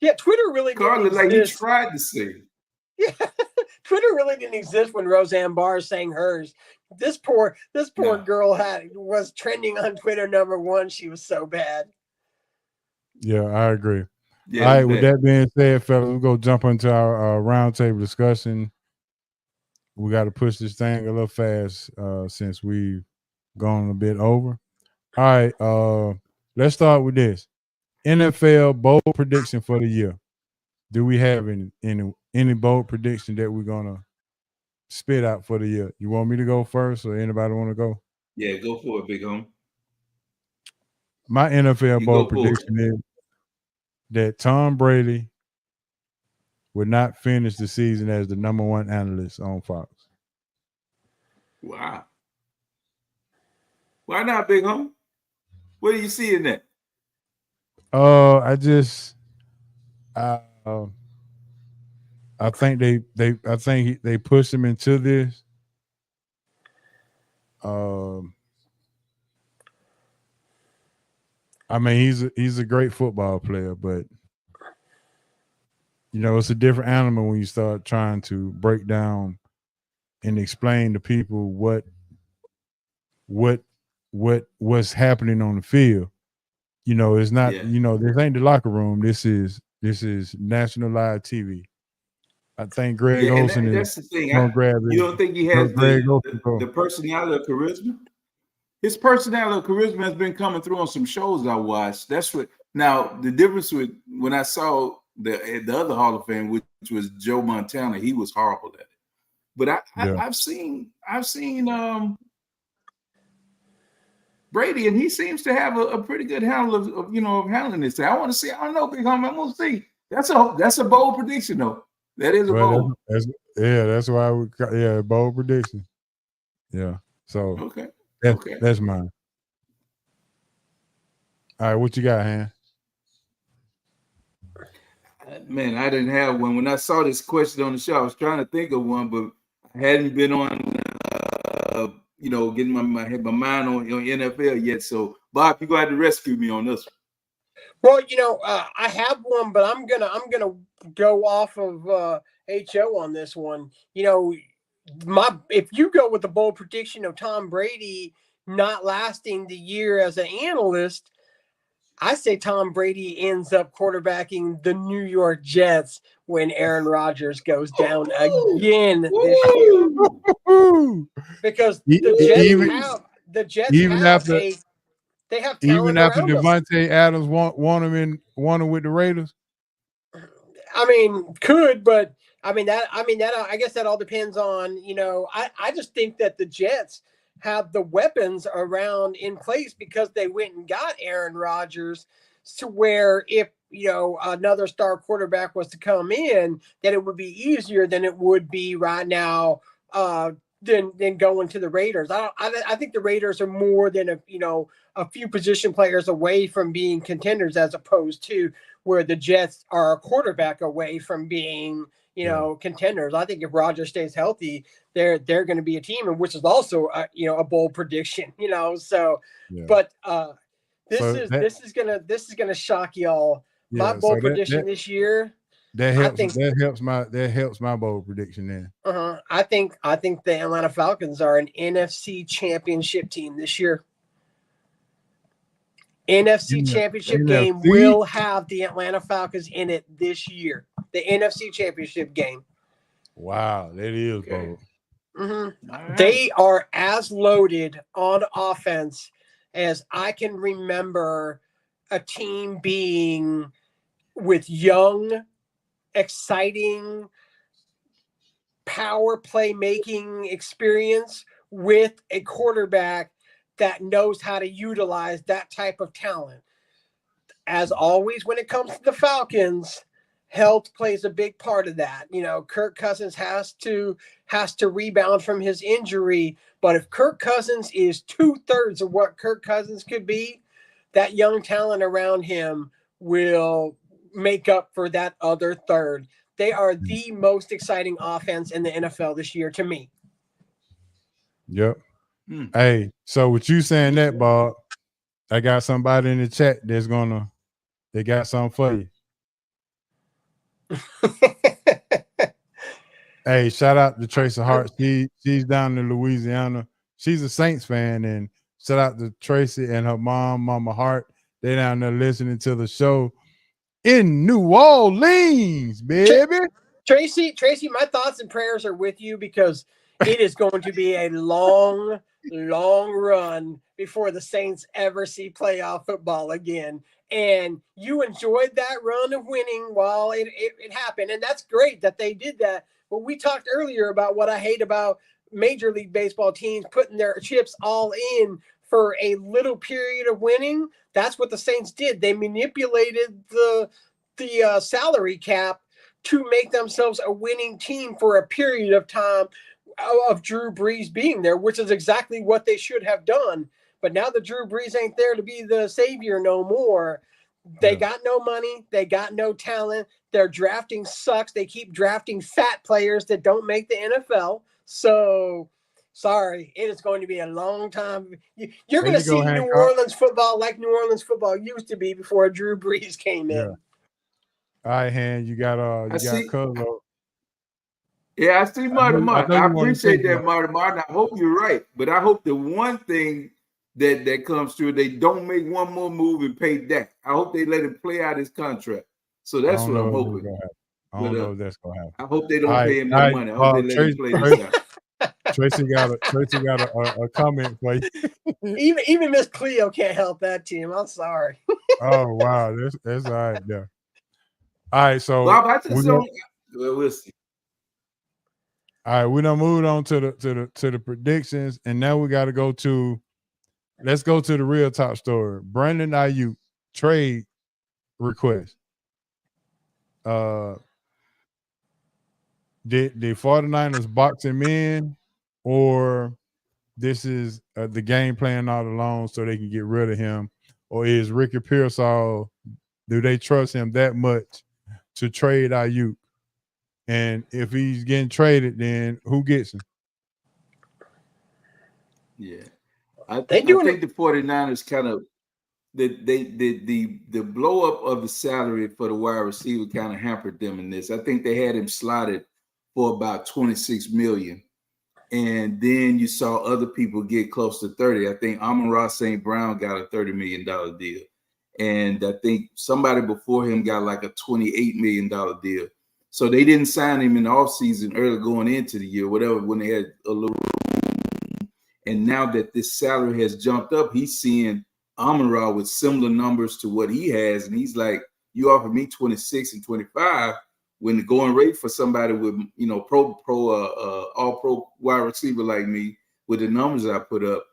Yeah, Twitter really Carl looked like he tried to sing. Yeah, Twitter really didn't exist when Roseanne Barr sang hers. This poor girl was trending on Twitter number 1. She was so bad. Yeah, I agree. Yeah, all right, with that being said, fellas, we'll go jump into our roundtable discussion. We got to push this thing a little fast since we've gone a bit over. All right, let's start with this. NFL bold prediction for the year. Do we have any bold prediction that we're gonna spit out for the year? You want me to go first, or anybody want to go? Yeah, go for it, big home. My NFL bold prediction is that Tom Brady would not finish the season as the number 1 analyst on Fox. Wow. Why not, big home? What do you see in that? I think they pushed him into this. I mean, he's a great football player, but it's a different animal when you start trying to break down and explain to people what's happening on the field. It's not, this ain't the locker room. This is national live TV. I think Greg Olsen that's the thing. gonna grab it. You don't think he has the personality or charisma? His personality or charisma has been coming through on some shows I watched. That's what. Now the difference with when I saw the other Hall of Fame, which was Joe Montana, he was horrible at it. But I've seen Brady, and he seems to have a pretty good handle of handling this. I want to see. I don't know, big homie. I'm gonna see. That's a bold prediction, though. That is a bold. That's why bold prediction. Yeah. So okay. That's mine. All right, what you got, Han? Man, I didn't have one. When I saw this question on the show, I was trying to think of one, but I hadn't been on, getting my mind on NFL yet. So, Bob, you're going to have to rescue me on this one. Well, I have one, but I'm gonna go off of HO on this one. If you go with the bold prediction of Tom Brady not lasting the year as an analyst, I say Tom Brady ends up quarterbacking the New York Jets when Aaron Rodgers goes down again this year. Because the Jets they have talent even after Devontae Adams won him with the Raiders. I mean, but I guess that all depends on, I just think that the Jets have the weapons around in place because they went and got Aaron Rodgers, to where if, another star quarterback was to come in, that it would be easier than it would be right now than going to the Raiders. I think the Raiders are more than a few position players away from being contenders, as opposed to where the Jets are a quarterback away from being, contenders. I think if Rodgers stays healthy, they're going to be a team, and which is also a bold prediction. So, yeah. But this is gonna shock y'all. Yeah, my bold prediction this year. That helps my bold prediction then. I think the Atlanta Falcons are an NFC championship team this year. NFC championship game will have the Atlanta Falcons in it this year. The NFC championship game. Wow, that is bold. Mm-hmm. Right. They are as loaded on offense as I can remember a team being, with young, exciting, power playmaking experience, with a quarterback that knows how to utilize that type of talent. As always, when it comes to the Falcons, health plays a big part of that. You know, Kirk Cousins has to rebound from his injury, but if Kirk Cousins is 2/3 of what Kirk Cousins could be, that young talent around him will make up for that other third. They are the most exciting offense in the NFL this year to me. Yep. Hey, so with you saying that, Bob, I got somebody in the chat they got something for you. Hey, shout out to Tracy Hart. She's down in Louisiana. She's a Saints fan, and shout out to Tracy and her mom, Mama Hart. They down there listening to the show in New Orleans, baby. Tracy, my thoughts and prayers are with you because it is going to be a long run before the Saints ever see playoff football again. And you enjoyed that run of winning while it happened. And that's great that they did that. But we talked earlier about what I hate about Major League Baseball teams putting their chips all in for a little period of winning. That's what the Saints did. They manipulated the salary cap to make themselves a winning team for a period of time of Drew Brees being there, which is exactly what they should have done. But now that Drew Brees ain't there to be the savior no more, they got no money. They got no talent. Their drafting sucks. They keep drafting fat players that don't make the NFL. So, sorry, it is going to be a long time. You're going to see New Orleans football like New Orleans football used to be before Drew Brees came in. All right, Han, you got Cuzzo. Yeah, I see Marty Martin. I appreciate that, Marty Martin. I hope you're right. But I hope the one thing that comes through, they don't make one more move and pay Dak. I hope they let him play out his contract. So that's what I'm hoping. I don't know if that's gonna happen. I hope they don't pay him that money. I hope they let him play this out. Tracy got a comment for you. Even Miss Cleo can't help that team. I'm sorry. Oh wow, that's all right there. All right, so Bob, we'll see. All right, we done moved on to the predictions, and now we got to let's go to the real top story. Brandon Ayuk trade request. Did the 49ers box him in, or this is the game plan all along so they can get rid of him, or is Ricky Pearsall, do they trust him that much to trade Ayuk? And if he's getting traded, then who gets him? Yeah. I think the 49ers kind of the blow up of the salary for the wide receiver kind of hampered them in this. I think they had him slotted for about $26 million. And then you saw other people get close to 30. I think Amon-Ra St. Brown got a $30 million deal. And I think somebody before him got like a $28 million deal. So they didn't sign him in the offseason early going into the year, whatever, when they had a little. And now that this salary has jumped up, he's seeing Amon-Ra with similar numbers to what he has. And he's like, you offer me 26 and 25 when the going rate for somebody with, all pro wide receiver like me with the numbers I put up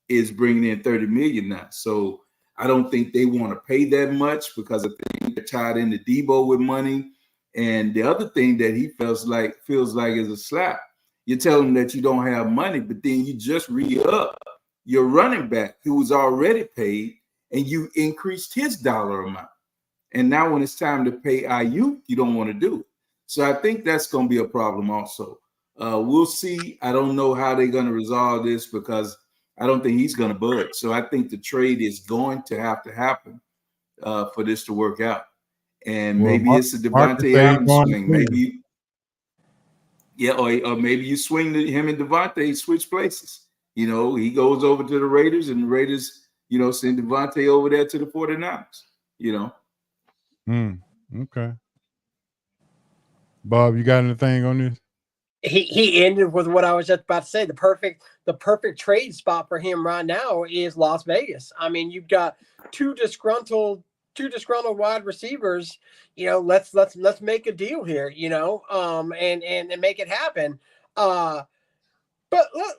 is bringing in 30 million now. So I don't think they want to pay that much because I think they're tied into Debo with money. And the other thing that he feels like is a slap. You tell him that you don't have money, but then you just re-up your running back who was already paid, and you increased his dollar amount. And now when it's time to pay Ayuk, you don't want to do it. So I think that's going to be a problem also. We'll see. I don't know how they're going to resolve this because I don't think he's going to budge. So I think the trade is going to happen for this to work out. And maybe it's a Devontae Adams swing. Maybe, or maybe you swing him and Devontae switch places. You know, he goes over to the Raiders, and the Raiders, send Devontae over there to the 49ers. Okay. Bob, you got anything on this? He ended with what I was just about to say. The perfect trade spot for him right now is Las Vegas. I mean, you've got two disgruntled wide receivers. Let's make a deal here, and make it happen. But look,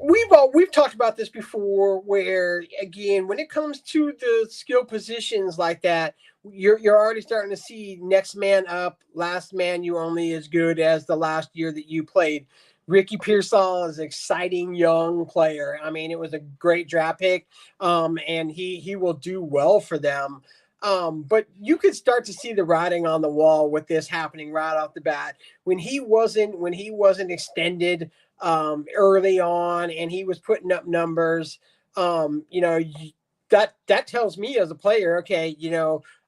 we've talked about this before, where again, when it comes to the skill positions like that, you're already starting to see next man up, last man you only as good as the last year that you played. Ricky Pearsall is an exciting young player. I mean, it was a great draft pick, and he will do well for them. But you could start to see the writing on the wall with this happening right off the bat. When he wasn't extended early on, and he was putting up numbers, that tells me as a player, okay,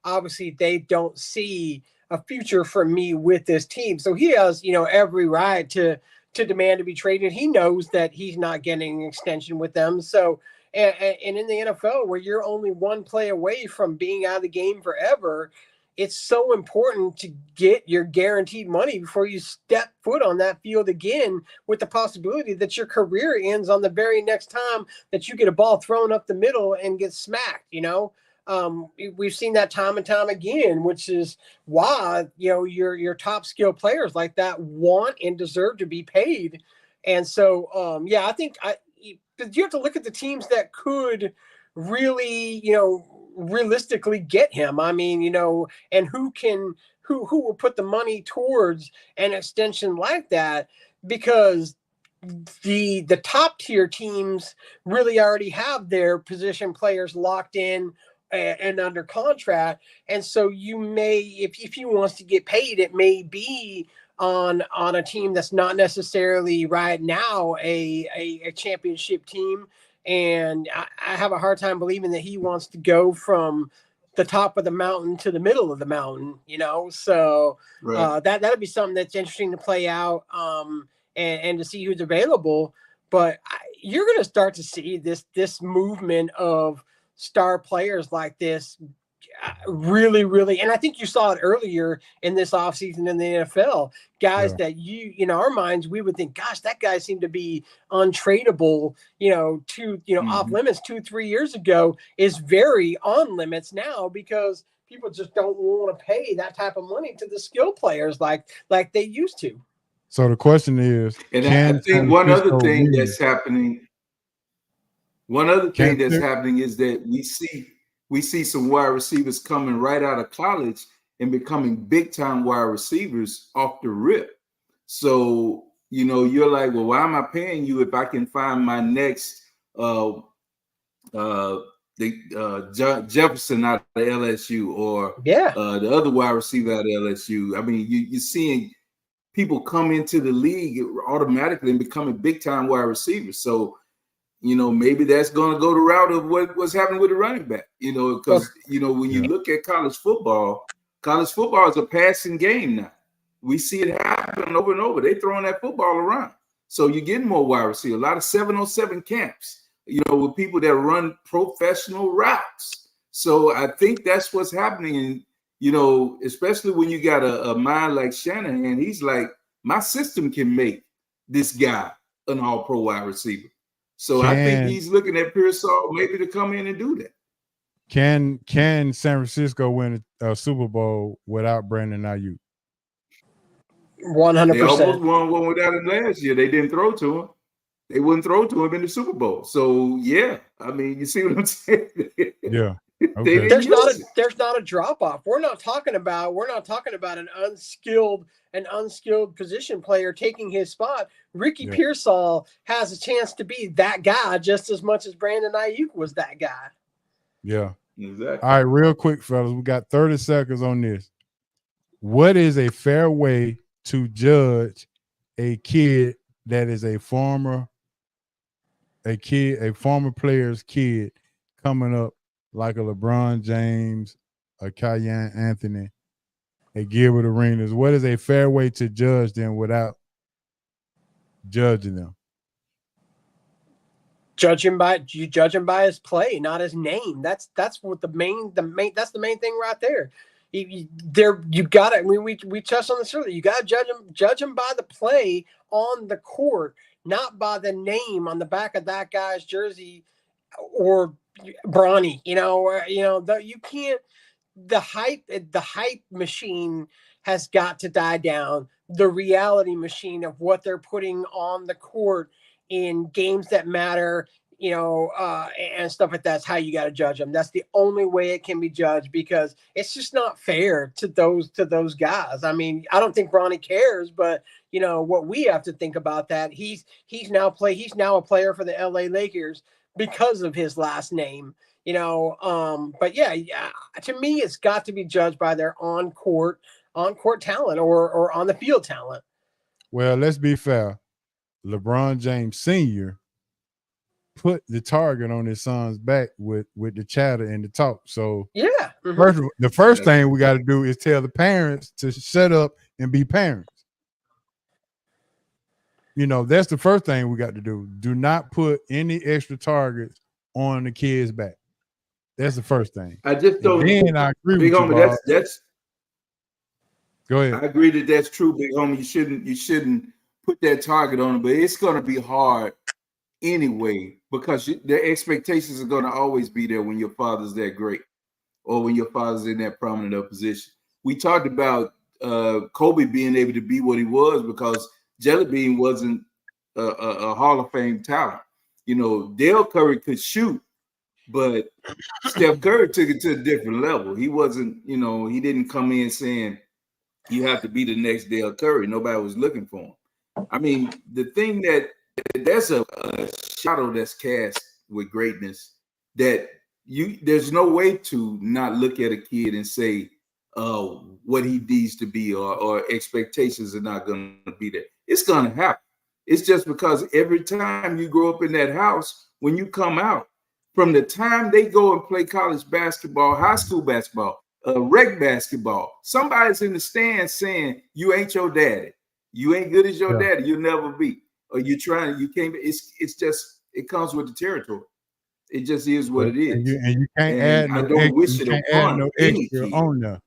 obviously they don't see a future for me with this team. So he has, every right to demand to be traded. He knows that he's not getting an extension with them. So, and in the NFL, where you're only one play away from being out of the game forever, it's so important to get your guaranteed money before you step foot on that field again, with the possibility that your career ends on the very next time that you get a ball thrown up the middle and get smacked. We've seen that time and time again, which is why your top skill players like that want and deserve to be paid. And so I think you have to look at the teams that could really realistically get him. I mean, and who will put the money towards an extension like that, because the top tier teams really already have their position players locked in and under contract. And so you may, if he wants to get paid, it may be on a team that's not necessarily right now a championship team. And I have a hard time believing that he wants to go from the top of the mountain to the middle of the mountain, so right. That'd be something that's interesting to play out and to see who's available. But you're going to start to see this movement of star players like this really, really, and I think you saw it earlier in this offseason in the NFL. Guys that in our minds, we would think, gosh, that guy seemed to be untradeable, off limits 2-3 years ago, is very on limits now, because people just don't want to pay that type of money to the skill players like they used to. So the question is, and I think one other thing that's happening is that we see some wide receivers coming right out of college and becoming big time wide receivers off the rip. So, you're like, well, why am I paying you if I can find my next Jefferson out of LSU, or the other wide receiver out of LSU? I mean, you're seeing people come into the league automatically and becoming big time wide receivers. So, maybe that's going to go the route of what's happening with the running back, because, when you look at college football is a passing game now. We see it happen over and over. They're throwing that football around. So you're getting more wide receivers, a lot of 707 camps, with people that run professional routes. So I think that's what's happening. And, especially when you got a mind like Shanahan, he's like, my system can make this guy an all-pro wide receiver. So I think he's looking at Pearsall maybe to come in and do that. Can San Francisco win a Super Bowl without Brandon Ayuk? 100%. They almost won one without him last year. They didn't throw to him. They wouldn't throw to him in the Super Bowl. So yeah, I mean, you see what I'm saying? Yeah. Okay. There's not a drop off. We're not talking about an unskilled position player taking his spot. Ricky Pearsall has a chance to be that guy just as much as Brandon Ayuk was that guy. Yeah. Exactly. All right, real quick, fellas. We got 30 seconds on this. What is a fair way to judge a kid that is a former player's kid coming up, like a LeBron James, a Cayenne Anthony, a Gilbert Arenas? What is a fair way to judge them without judging them? Judge him by his play, not his name. That's what the main thing right there. We touched on this earlier. You got to judge him by the play on the court, not by the name on the back of that guy's jersey or Bronny. You can't. The hype machine has got to die down. The reality machine of what they're putting on the court in games that matter, and stuff like that's how you got to judge them. That's the only way it can be judged, because it's just not fair to those guys. I mean, I don't think Bronny cares, but what we have to think about that he's now a player for the LA Lakers because of his last name. But yeah, to me, it's got to be judged by their on court talent or on the field talent. Well, let's be fair. LeBron James Sr. put the target on his son's back with the chatter and the talk. So yeah, the first thing we got to do is tell the parents to shut up and be parents. That's the first thing we got to do. Do not put any extra targets on the kid's back. That's the first thing. I just don't. And I agree with you, Bob. That's. Go ahead. I agree that that's true, big homie. You shouldn't put that target on it, but it's going to be hard anyway, because the expectations are going to always be there when your father's that great, or when your father's in that prominent position. We talked about Kobe being able to be what he was because Jelly Bean wasn't a Hall of Fame talent. Dale Curry could shoot, but Steph Curry took it to a different level. He wasn't, he didn't come in saying you have to be the next Dale Curry. Nobody was looking for him. I mean, the thing that's a shadow that's cast with greatness that there's no way to not look at a kid and say what he needs to be or expectations are not going to be there. It's going to happen. It's just because every time you grow up in that house, when you come out, from the time they go and play college basketball, high school basketball, rec basketball, somebody's in the stands saying, you ain't your daddy. You ain't good as your daddy. You'll never be. Or you can't. It's just, it comes with the territory. It just is what it is. And you can't add no extra on there.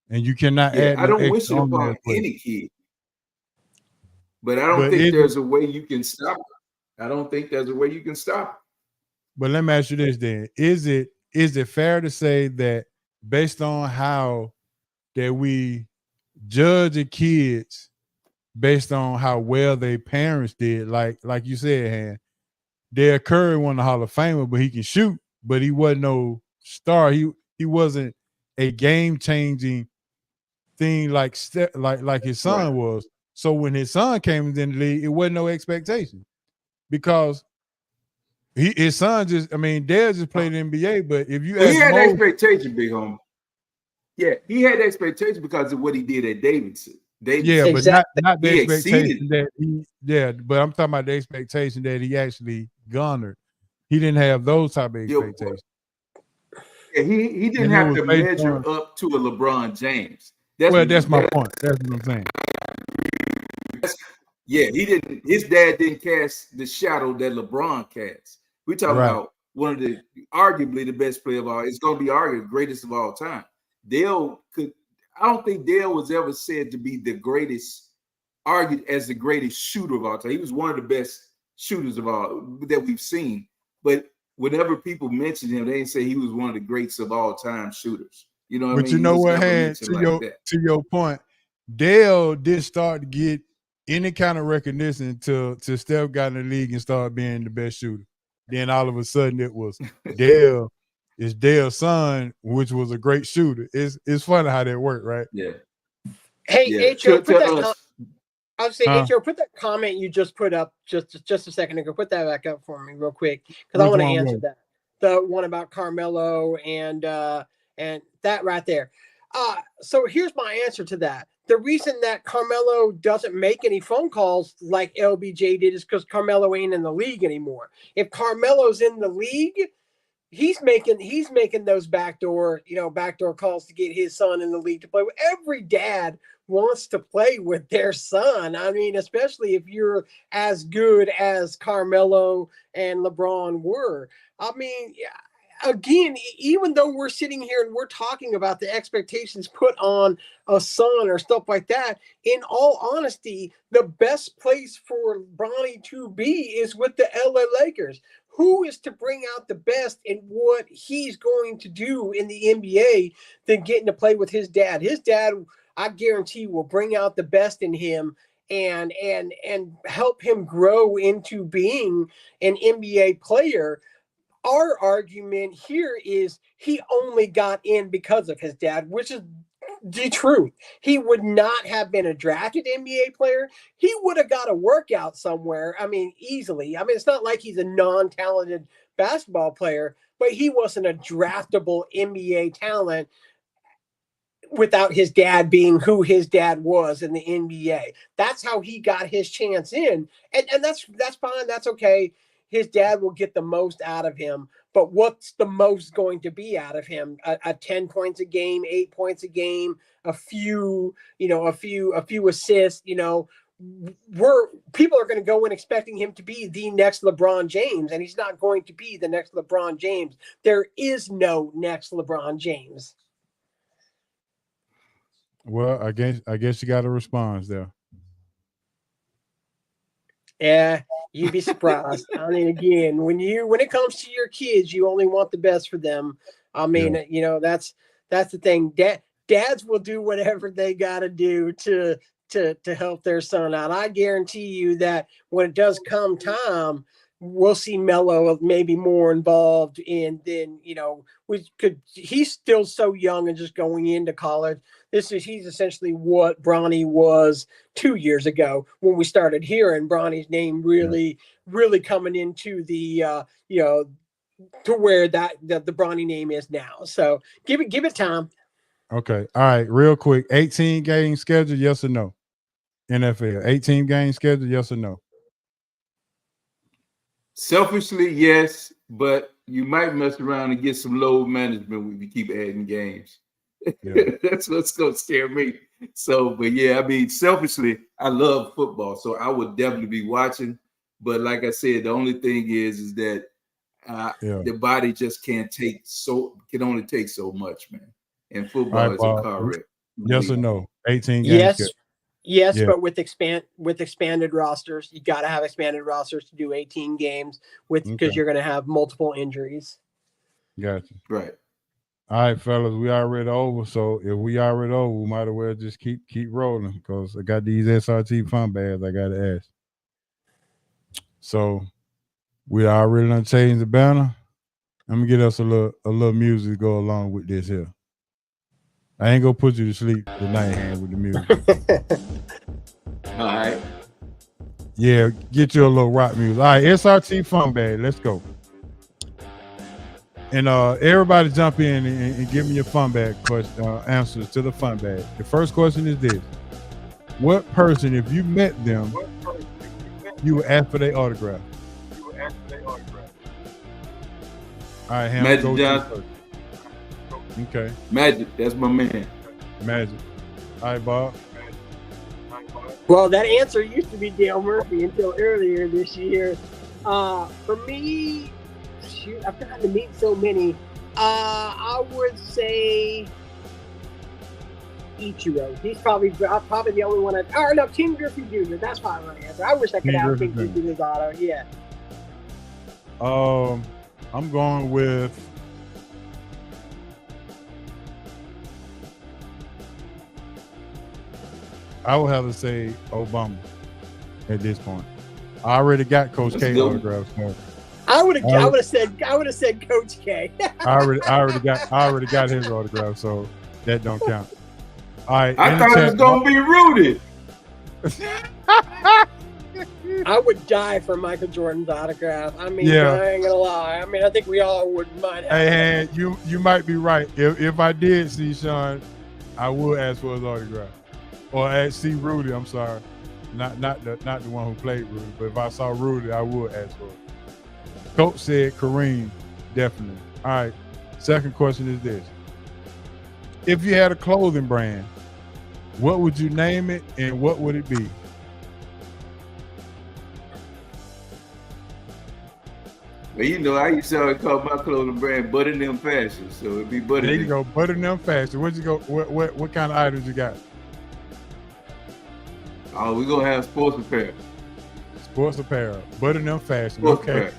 And you cannot add. I don't wish it upon any kid. But I don't think there's a way you can stop it. I don't think there's a way you can stop it. But let me ask you this then. Is it fair to say that based on how that we judge the kids based on how well their parents did, like you said, Han, Dale Curry won the Hall of Famer, but he can shoot, but he wasn't no star. He wasn't a game-changing thing like his son was. So when his son came into the league, it wasn't no expectation because his son Dale just played in the NBA. But if you ask he had expectation, big homie. Yeah, he had expectation because of what he did at Davidson. Yeah, but not the expectation that he. Yeah, but I'm talking about the expectation that he actually garnered. He didn't have those type of expectations. Yeah, he didn't have to measure up to a LeBron James. That's my point. That's what I'm saying. He didn't. His dad didn't cast the shadow that LeBron cast. We're talking about one of the arguably the best player of all. It's going to be argued greatest of all time. I don't think Dale was ever said to be the greatest, argued as the greatest shooter of all time. He was one of the best shooters of all that we've seen. But whenever people mention him, they didn't say he was one of the greats of all time shooters. You know what I mean? But you know what, Han, to your point, Dale did start to get any kind of recognition until Steph got in the league and started being the best shooter. Then all of a sudden it was Dale. It's Dale's son, which was a great shooter. It's funny how that worked, right? Yeah. Hey, H.O., I was saying, H.O., put that comment you just put up just a second ago. Put that back up for me real quick because I want to answer that. The one about Carmelo and that right there. So here's my answer to that. The reason that Carmelo doesn't make any phone calls like LBJ did is because Carmelo ain't in the league anymore. If Carmelo's in the league, he's making those backdoor calls to get his son in the league to play with. Every dad wants to play with their son. I mean, especially if you're as good as Carmelo and LeBron were. I mean, again, even though we're sitting here and we're talking about the expectations put on a son or stuff like that, in all honesty, the best place for Bronny to be is with the LA Lakers. Who is to bring out the best in what he's going to do in the NBA than getting to play with his dad? His dad, I guarantee, will bring out the best in him and help him grow into being an NBA player. Our argument here is he only got in because of his dad, which is the truth. He would not have been a drafted NBA player. He would have got a workout somewhere. I mean, easily. I mean, it's not like he's a non-talented basketball player, but he wasn't a draftable NBA talent without his dad being who his dad was in the NBA. That's how he got his chance in. And that's fine. That's okay. His dad will get the most out of him. But what's the most going to be out of him? A 10 points a game, 8 points a game, a few assists, people are going to go in expecting him to be the next LeBron James, and he's not going to be the next LeBron James. There is no next LeBron James. Well, I guess you got a response there. Yeah, you'd be surprised. I mean, again, when it comes to your kids, you only want the best for them. I mean, that's the thing. Dads will do whatever they got to do to help their son out. I guarantee you that when it does come time, we'll see Melo maybe more involved in than, he's still so young and just going into college. He's essentially what Bronny was 2 years ago when we started hearing Bronny's name really coming into the, to where the Bronny name is now. So give it time. Okay. All right. Real quick. 18 game schedule. Yes or no? NFL 18 game schedule. Yes or no? Selfishly, yes, but you might mess around and get some load management when you keep adding games. Yeah. That's what's going to scare me. So, but yeah, I mean, selfishly, I love football, so I would definitely be watching. But like I said, the only thing is that the body just can only take so much, man. And football is a car wreck. Yes or no? 18 games. Yes, but with expanded rosters, you got to have expanded rosters to do 18 games because you're going to have multiple injuries. Gotcha. Right. All right, fellas, we already over. So if we already over, we might as well just keep rolling because I got these SRT fun bags I got to ask. So we already done changed the banner. I'm gonna get us a little music to go along with this here. I ain't gonna put you to sleep tonight, hand with the music. All right. Yeah, get you a little rock music. All right, SRT fun bag. Let's go. And everybody jump in and give me your fun bag answers to the fun bag. The first question is this: what person, if you met them, you would ask for their autograph? All right, Ham, Magic go Johnson. Okay. Magic, that's my man. Magic. All right, Bob. Well, that answer used to be Dale Murphy until earlier this year. For me, shoot, I've gotten to meet so many. I would say Ichiro. He's probably the only one. King Griffey Jr. That's probably my answer. I wish I could have King Griffey Jr.'s auto. Yeah. I'm going with I would have to say Obama at this point. I already got Coach K autographs. So I would have said Coach K. I already got his autograph, so that don't count. All right. I thought it was gonna be Rudy. I would die for Michael Jordan's autograph. I mean, I ain't gonna lie. I mean, I think we all might have. Hey, you might be right. If I did see Sean, I would ask for his autograph. Or see Rudy, I'm sorry. Not the one who played Rudy, but if I saw Rudy, I would ask for it. Coach said Kareem, definitely. All right. Second question is this. If you had a clothing brand, what would you name it and what would it be? Well, I used to call my clothing brand Butternut Fashion, so it'd be Butternut. There you go, Butternut Fashion. Where'd you go? What kind of items you got? Oh, we're gonna have sports apparel. Sports apparel, Butternut Fashion. Sports okay. Apparel.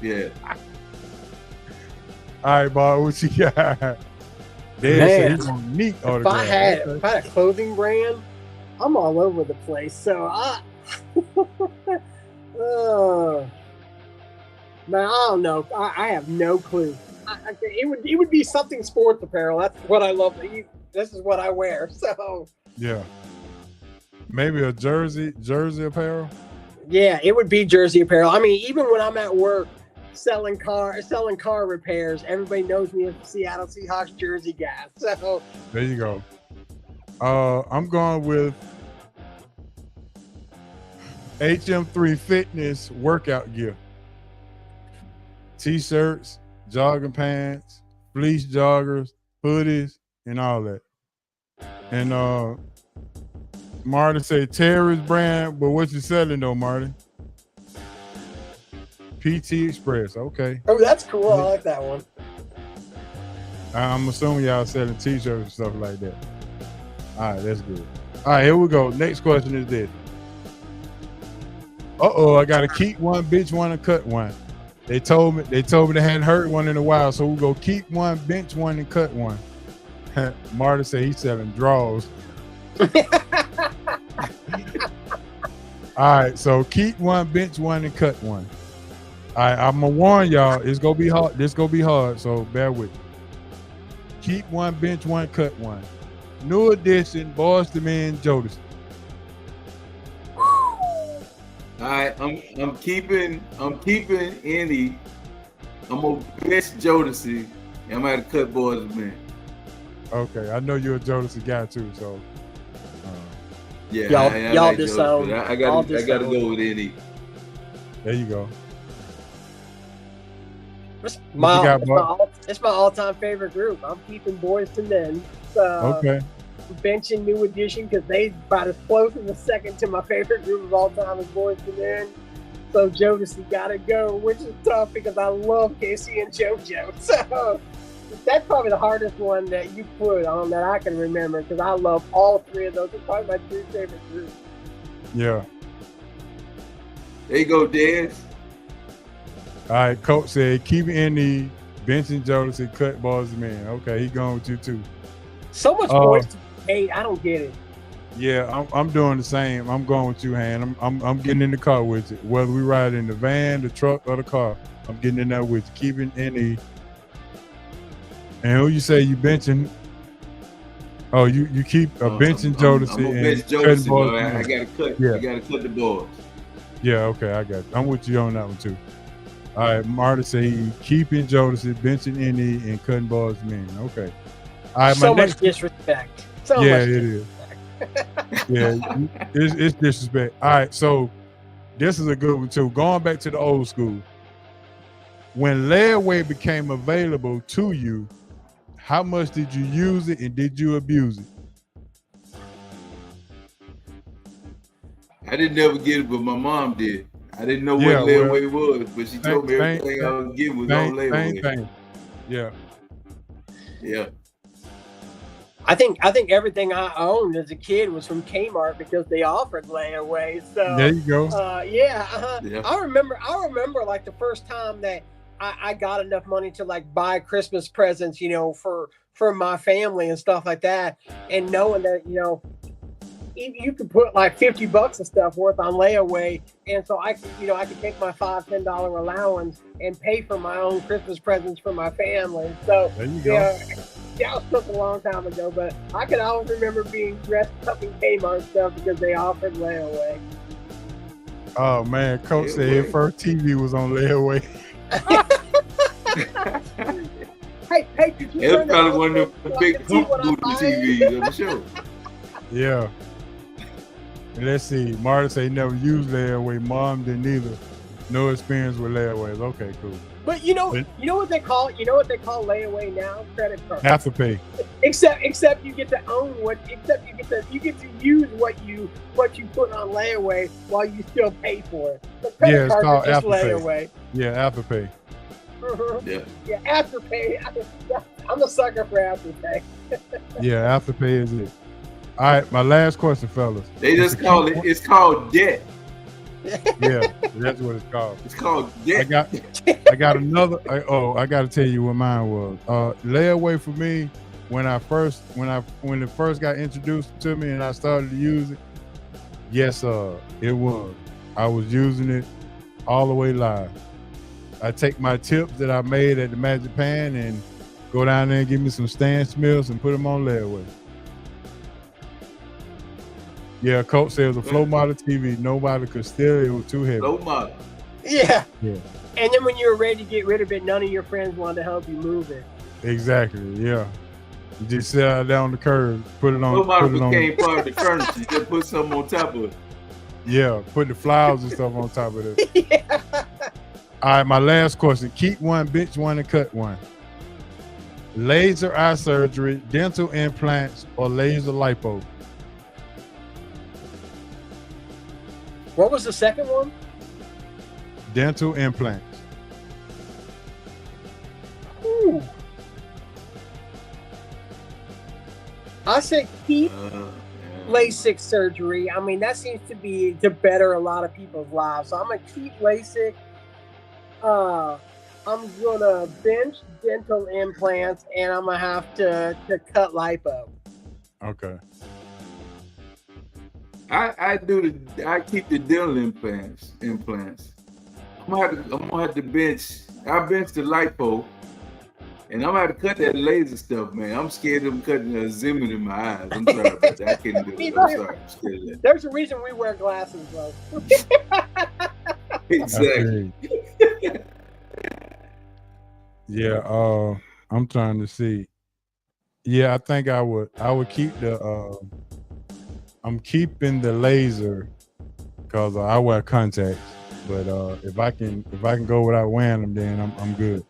Yeah. All right, Bob, what you got? Man, neat autograph. If I had a clothing brand, I'm all over the place. So man, I don't know. I have no clue. It would be something sports apparel. That's what I love. This is what I wear. So Yeah. Maybe a jersey apparel. yeah, it would be jersey apparel. I mean, even when I'm at work selling car repairs, everybody knows me as the Seattle Seahawks jersey guy. So There you go. I'm going with HM3 Fitness workout gear. T-shirts, jogging pants, fleece joggers, hoodies, and all that. And Marty said Terry's brand, but what you selling though, Marty? PT Express. Okay. oh, that's cool. I like that one. I'm assuming y'all selling T-shirts and stuff like that. All right, that's good. All right, here we go. Next question is this. I gotta keep one, bench one, and cut one. They told me they hadn't heard one in a while, so we'll go keep one, bench one, and cut one. Marty said he's selling draws. All right, so keep one, bench one, and cut one. All right, I'm gonna warn y'all, it's gonna be hard. This gonna be hard, so bear with me. Keep one, bench one, cut one. New addition, Boys to Men, Jodeci. All right, I'm keeping Andy. I'm gonna bench Jodeci. And I'm gonna cut Boys to Men. Okay, I know you're a Jodeci guy too, so. Yeah, Y'all like disown. Jodeci, but I gotta go with Andy. There you go. It's What you got, Mark? my all-time favorite group. I'm keeping Boys to Men. Okay. Benching New Edition because they about as close as a second to my favorite group of all time as Boys to Men. So Jodeci gotta go, which is tough because I love Casey and JoJo. So that's probably the hardest one that you put on that I can remember because I love all three of those. It's probably my three favorite groups. Yeah. There you go, Dez. All right, Coach said keep Andy, benching Jodeci, cut Boys to Men. Okay, he going with you too. So much Boys to hate, I don't get it. Yeah, I'm doing the same. I'm going with you, Han. I'm getting in the car with you. Whether we ride in the van, the truck, or the car, I'm getting in there with you. Keeping Andy. And who you say you benching? Oh, you keep benching Jodeci. I'm gonna bench Jodeci, bro. I gotta cut. Yeah. I gotta cut the boys. Yeah, okay, I got it. I'm with you on that one too. All right, Marty say he keeping Jodeci, benching Andy, and cutting Boys to Men. Okay. All right, So much disrespect. So much it is. Yeah, it's disrespect. All right, so this is a good one too. Going back to the old school. When layaway became available to you, how much did you use it and did you abuse it? I didn't never get it, but my mom did. I didn't know what layaway was, but she told me everything I was getting was on layaway. Yeah. Yeah. I think everything I owned as a kid was from Kmart because they offered layaway. So there you go. Yeah. I remember like the first time that I got enough money to like buy Christmas presents, for my family and stuff like that, and knowing that you could put like $50 of stuff worth on layaway, and so I could take my $5-10 allowance and pay for my own Christmas presents for my family. So there you go. That was such a long time ago, but I can always remember being dressed up in Kmart stuff because they offered layaway. Oh man, Coach said his first TV was on layaway. Hey, did you It's probably one of the big hoop booty TVs, I'm sure. Yeah. Let's see. Marty say he never used layaway. Mom didn't either. No experience with layaways. Okay, cool. But you know what they call layaway now? Credit card. Afterpay. Except you get to own you get to use what you put on layaway while you still pay for it. The credit it's card called is just Afterpay. layaway. Yeah, Afterpay. Yeah, Afterpay. I'm a sucker for Afterpay. Yeah, Afterpay is it. All right, my last question, fellas. They just call it. It's called debt. Yeah, that's what it's called. It's called debt. I got another. I got to tell you what mine was. Layaway for me when it first got introduced to me and I started to use it. Yes, it was. I was using it all the way live. I take my tips that I made at the Magic Pan and go down there and give me some Stan Smiths and put them on layaway. Yeah, Coach said it was a flow model TV. Nobody could steal it. It was too heavy. Flow model. Yeah. Yeah. And then when you were ready to get rid of it, none of your friends wanted to help you move it. Exactly. Yeah. You just sit out there on the curb, put it on. Flow model put it on. became part of the furniture. You just put something on top of it. Yeah, put the flowers and stuff on top of it. Yeah. All right, my last question. Keep one, bench one, and cut one. Laser eye surgery, dental implants, or laser lipo? What was the second one? Dental implants. Ooh. I said keep LASIK surgery. I mean, that seems to be to better a lot of people's lives. So I'm gonna keep LASIK. I'm gonna bench dental implants, and I'm gonna have to cut lipo. Okay. I keep the dental implants. I'm gonna have to bench. I bench the lipo, and I'm gonna have to cut that laser stuff, man. I'm scared of them cutting a Zeman in my eyes. I'm sorry about that. I can't do it. I'm sorry. I'm scared of that. There's a reason we wear glasses, though. Exactly. Yeah. I'm trying to see. Yeah, I think I would keep the. I'm keeping the laser because I wear contacts. But if I can go without wearing them, then I'm good.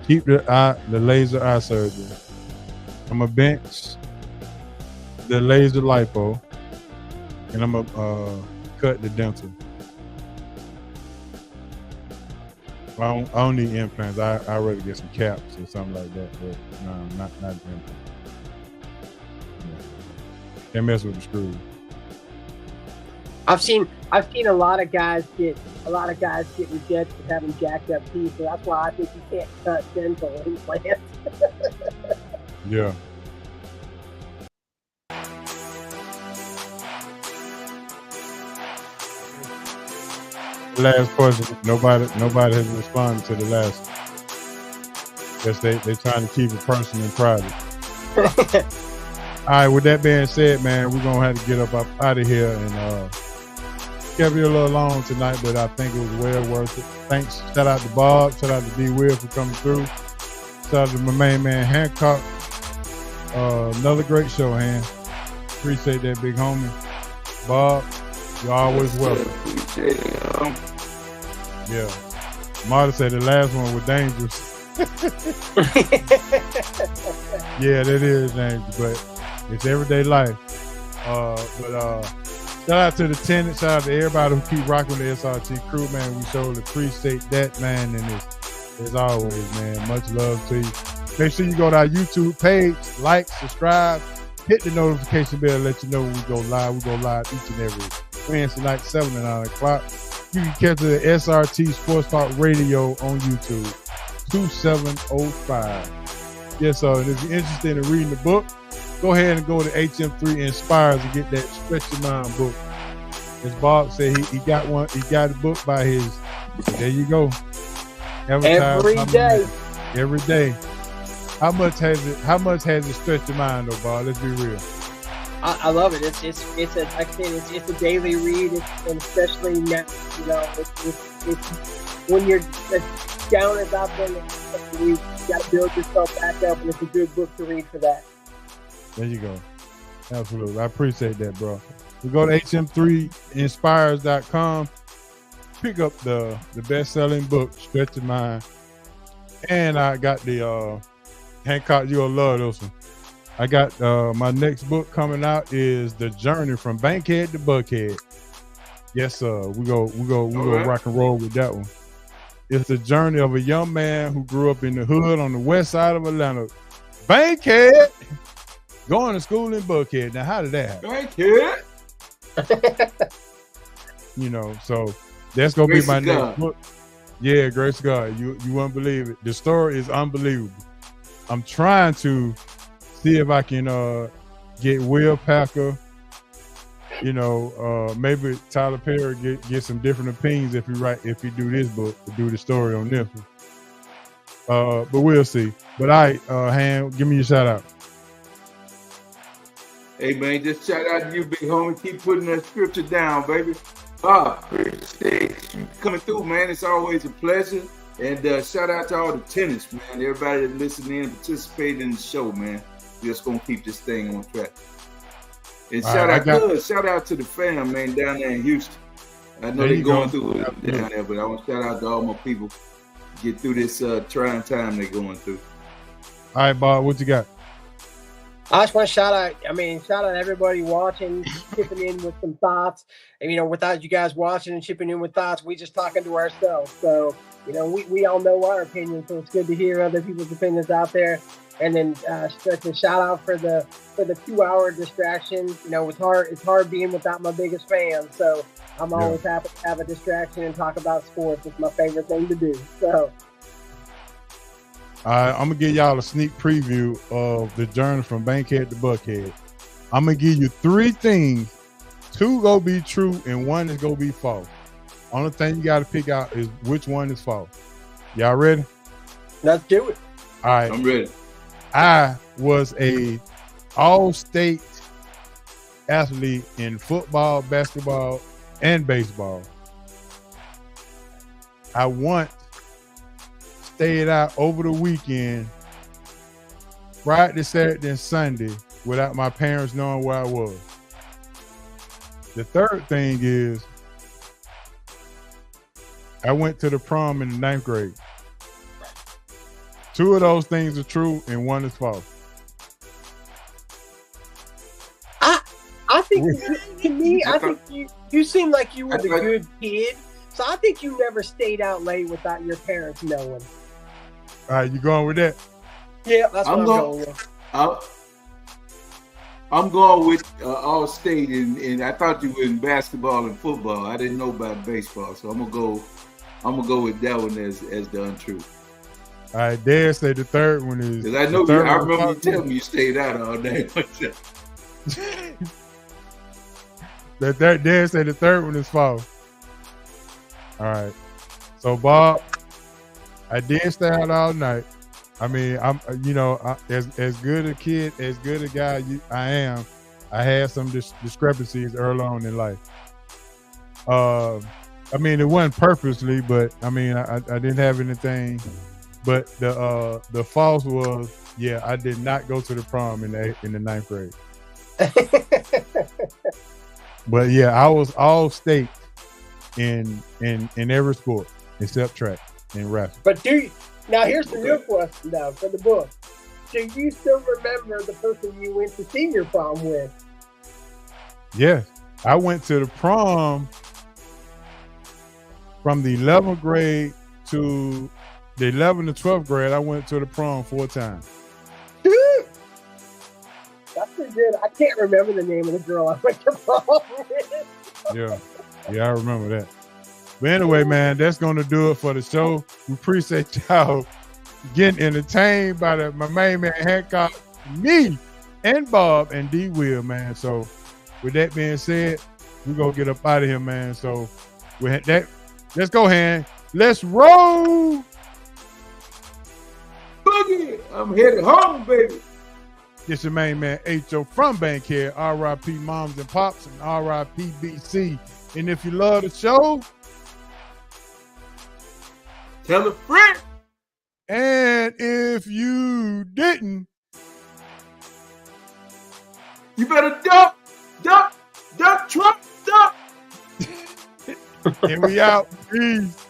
Keep the laser eye surgery. I'm gonna bench the laser lipo, and I'm gonna cut the dental. I don't need implants. I rather get some caps or something like that. But no, not implants. Yeah. Can't mess with the screws. I've seen a lot of guys get rejected for having jacked up teeth, so that's why I think you can't cut dental implants. Yeah. Last question. Nobody has responded to the last. Guess they trying to keep it personal and private. All right. With that being said, man, we're gonna have to get up out of here and kept you a little long tonight, but I think it was well worth it. Thanks. Shout out to Bob. Shout out to D. Will for coming through. Shout out to my main man Hancock. Another great show, Han. Appreciate that, big homie. Bob, you're always welcome. Appreciate it. Yeah. Marta said the last one was dangerous. Yeah, that is dangerous, but it's everyday life. Shout out to the tenants, shout out to everybody who keep rocking the SRT crew, man. We surely appreciate that, man. And as always, man, much love to you. Make sure you go to our YouTube page, like, subscribe, hit the notification bell, let you know when we go live. We go live each and every Wednesday night, 7 to 9 o'clock. You can catch the SRT Sports Talk Radio on YouTube, 2705. Yes, sir. And if you're interested in reading the book, go ahead and go to HM3 Inspires and get that Stretch Your Mind book. As Bob said, he got one. He got a book by his. There you go. Every day. Every day. How much has it stretched your mind, though, Bob? Let's be real. I love it. It's a like I said, it's a daily read, and especially now, you know, it's when you're down and out there, you got to build yourself back up, and it's a good book to read for that. There you go. Absolutely. I appreciate that, bro. We go to hm3inspires.com. Pick up the best-selling book, Stretch Your Mind. And I got the Hancock, you'll love this one. I got my next book coming out is The Journey from Bankhead to Buckhead. Yes, sir. We go rock and roll with that one. It's the journey of a young man who grew up in the hood on the west side of Atlanta. Bankhead! Going to school in Buckhead. Now, how did that happen? Bankhead! You know, so that's going to be my next book. Yeah, grace God. You wouldn't believe it. The story is unbelievable. I'm trying to see if I can get Will Packer maybe Tyler Perry get some different opinions if he do this book, do the story on this one. But we'll see. But all right, Han, give me your shout out. Hey man, just shout out to you, big homie. Keep putting that scripture down, baby. Appreciate you coming through, man. It's always a pleasure. And shout out to all the tenants, man. Everybody that listening and participating in the show, man. We're just gonna keep this thing on track. And shout out to the fam, man, down there in Houston. I know they're going through it down there, but I want to shout out to all my people get through this trying time they're going through. All right, Bob, what you got? I just want to shout out everybody watching, chipping in with some thoughts. And, without you guys watching and chipping in with thoughts, we just talking to ourselves. So, we all know our opinions, so it's good to hear other people's opinions out there. And then a shout out for the 2-hour distraction. It's hard being without my biggest fan. So I'm always happy to have a distraction and talk about sports. It's my favorite thing to do. So I'm gonna give y'all a sneak preview of the journey from Bankhead to Buckhead. I'm gonna give you 3 things. 2 gonna be true and 1 is gonna be false. Only thing you gotta pick out is which one is false. Y'all ready? Let's do it. All right. I'm ready. I was a all-state athlete in football, basketball, and baseball. I once stayed out over the weekend, Friday, Saturday, and Sunday without my parents knowing where I was. The third thing is I went to the prom in the 9th grade. 2 of those things are true and 1 is false. I think to me, I think you seem like you were the good kid. So I think you never stayed out late without your parents knowing. All right, you going with that? Yeah, that's what I'm going with. I'm going with all-state, and I thought you were in basketball and football. I didn't know about baseball, so I'm gonna go with that one as the untrue. All right, Dad said the third one is. Because I know I remember you telling me you stayed out all day. Dad said the third one is false. All right, so Bob, I did stay out all night. I mean, I'm as good a kid, as good a guy I am. I had some discrepancies early on in life. I mean, it wasn't purposely, but I mean, I didn't have anything. But the false was, I did not go to the prom in the 9th grade. But I was all state in every sport except track and wrestling. But now here's the real question though for the book. Do you still remember the person you went to senior prom with? Yes, I went to the prom from the 11th grade to the 11th and 12th grade. I went to the prom 4 times. That's pretty good. I can't remember the name of the girl I went to prom with. Yeah, I remember that. But anyway, man, that's going to do it for the show. We appreciate y'all getting entertained by my main man Hancock, me, and Bob and D. Will, man. So with that being said, we're going to get up out of here, man. So with that, let's go, Han. Let's roll. Boogie, I'm headed home, baby. It's your main man H.O. from Bankhead, R.I.P. Moms and Pops, and R.I.P. BC. And if you love the show, tell a friend. And if you didn't, you better dump, Trump. And we out. Peace.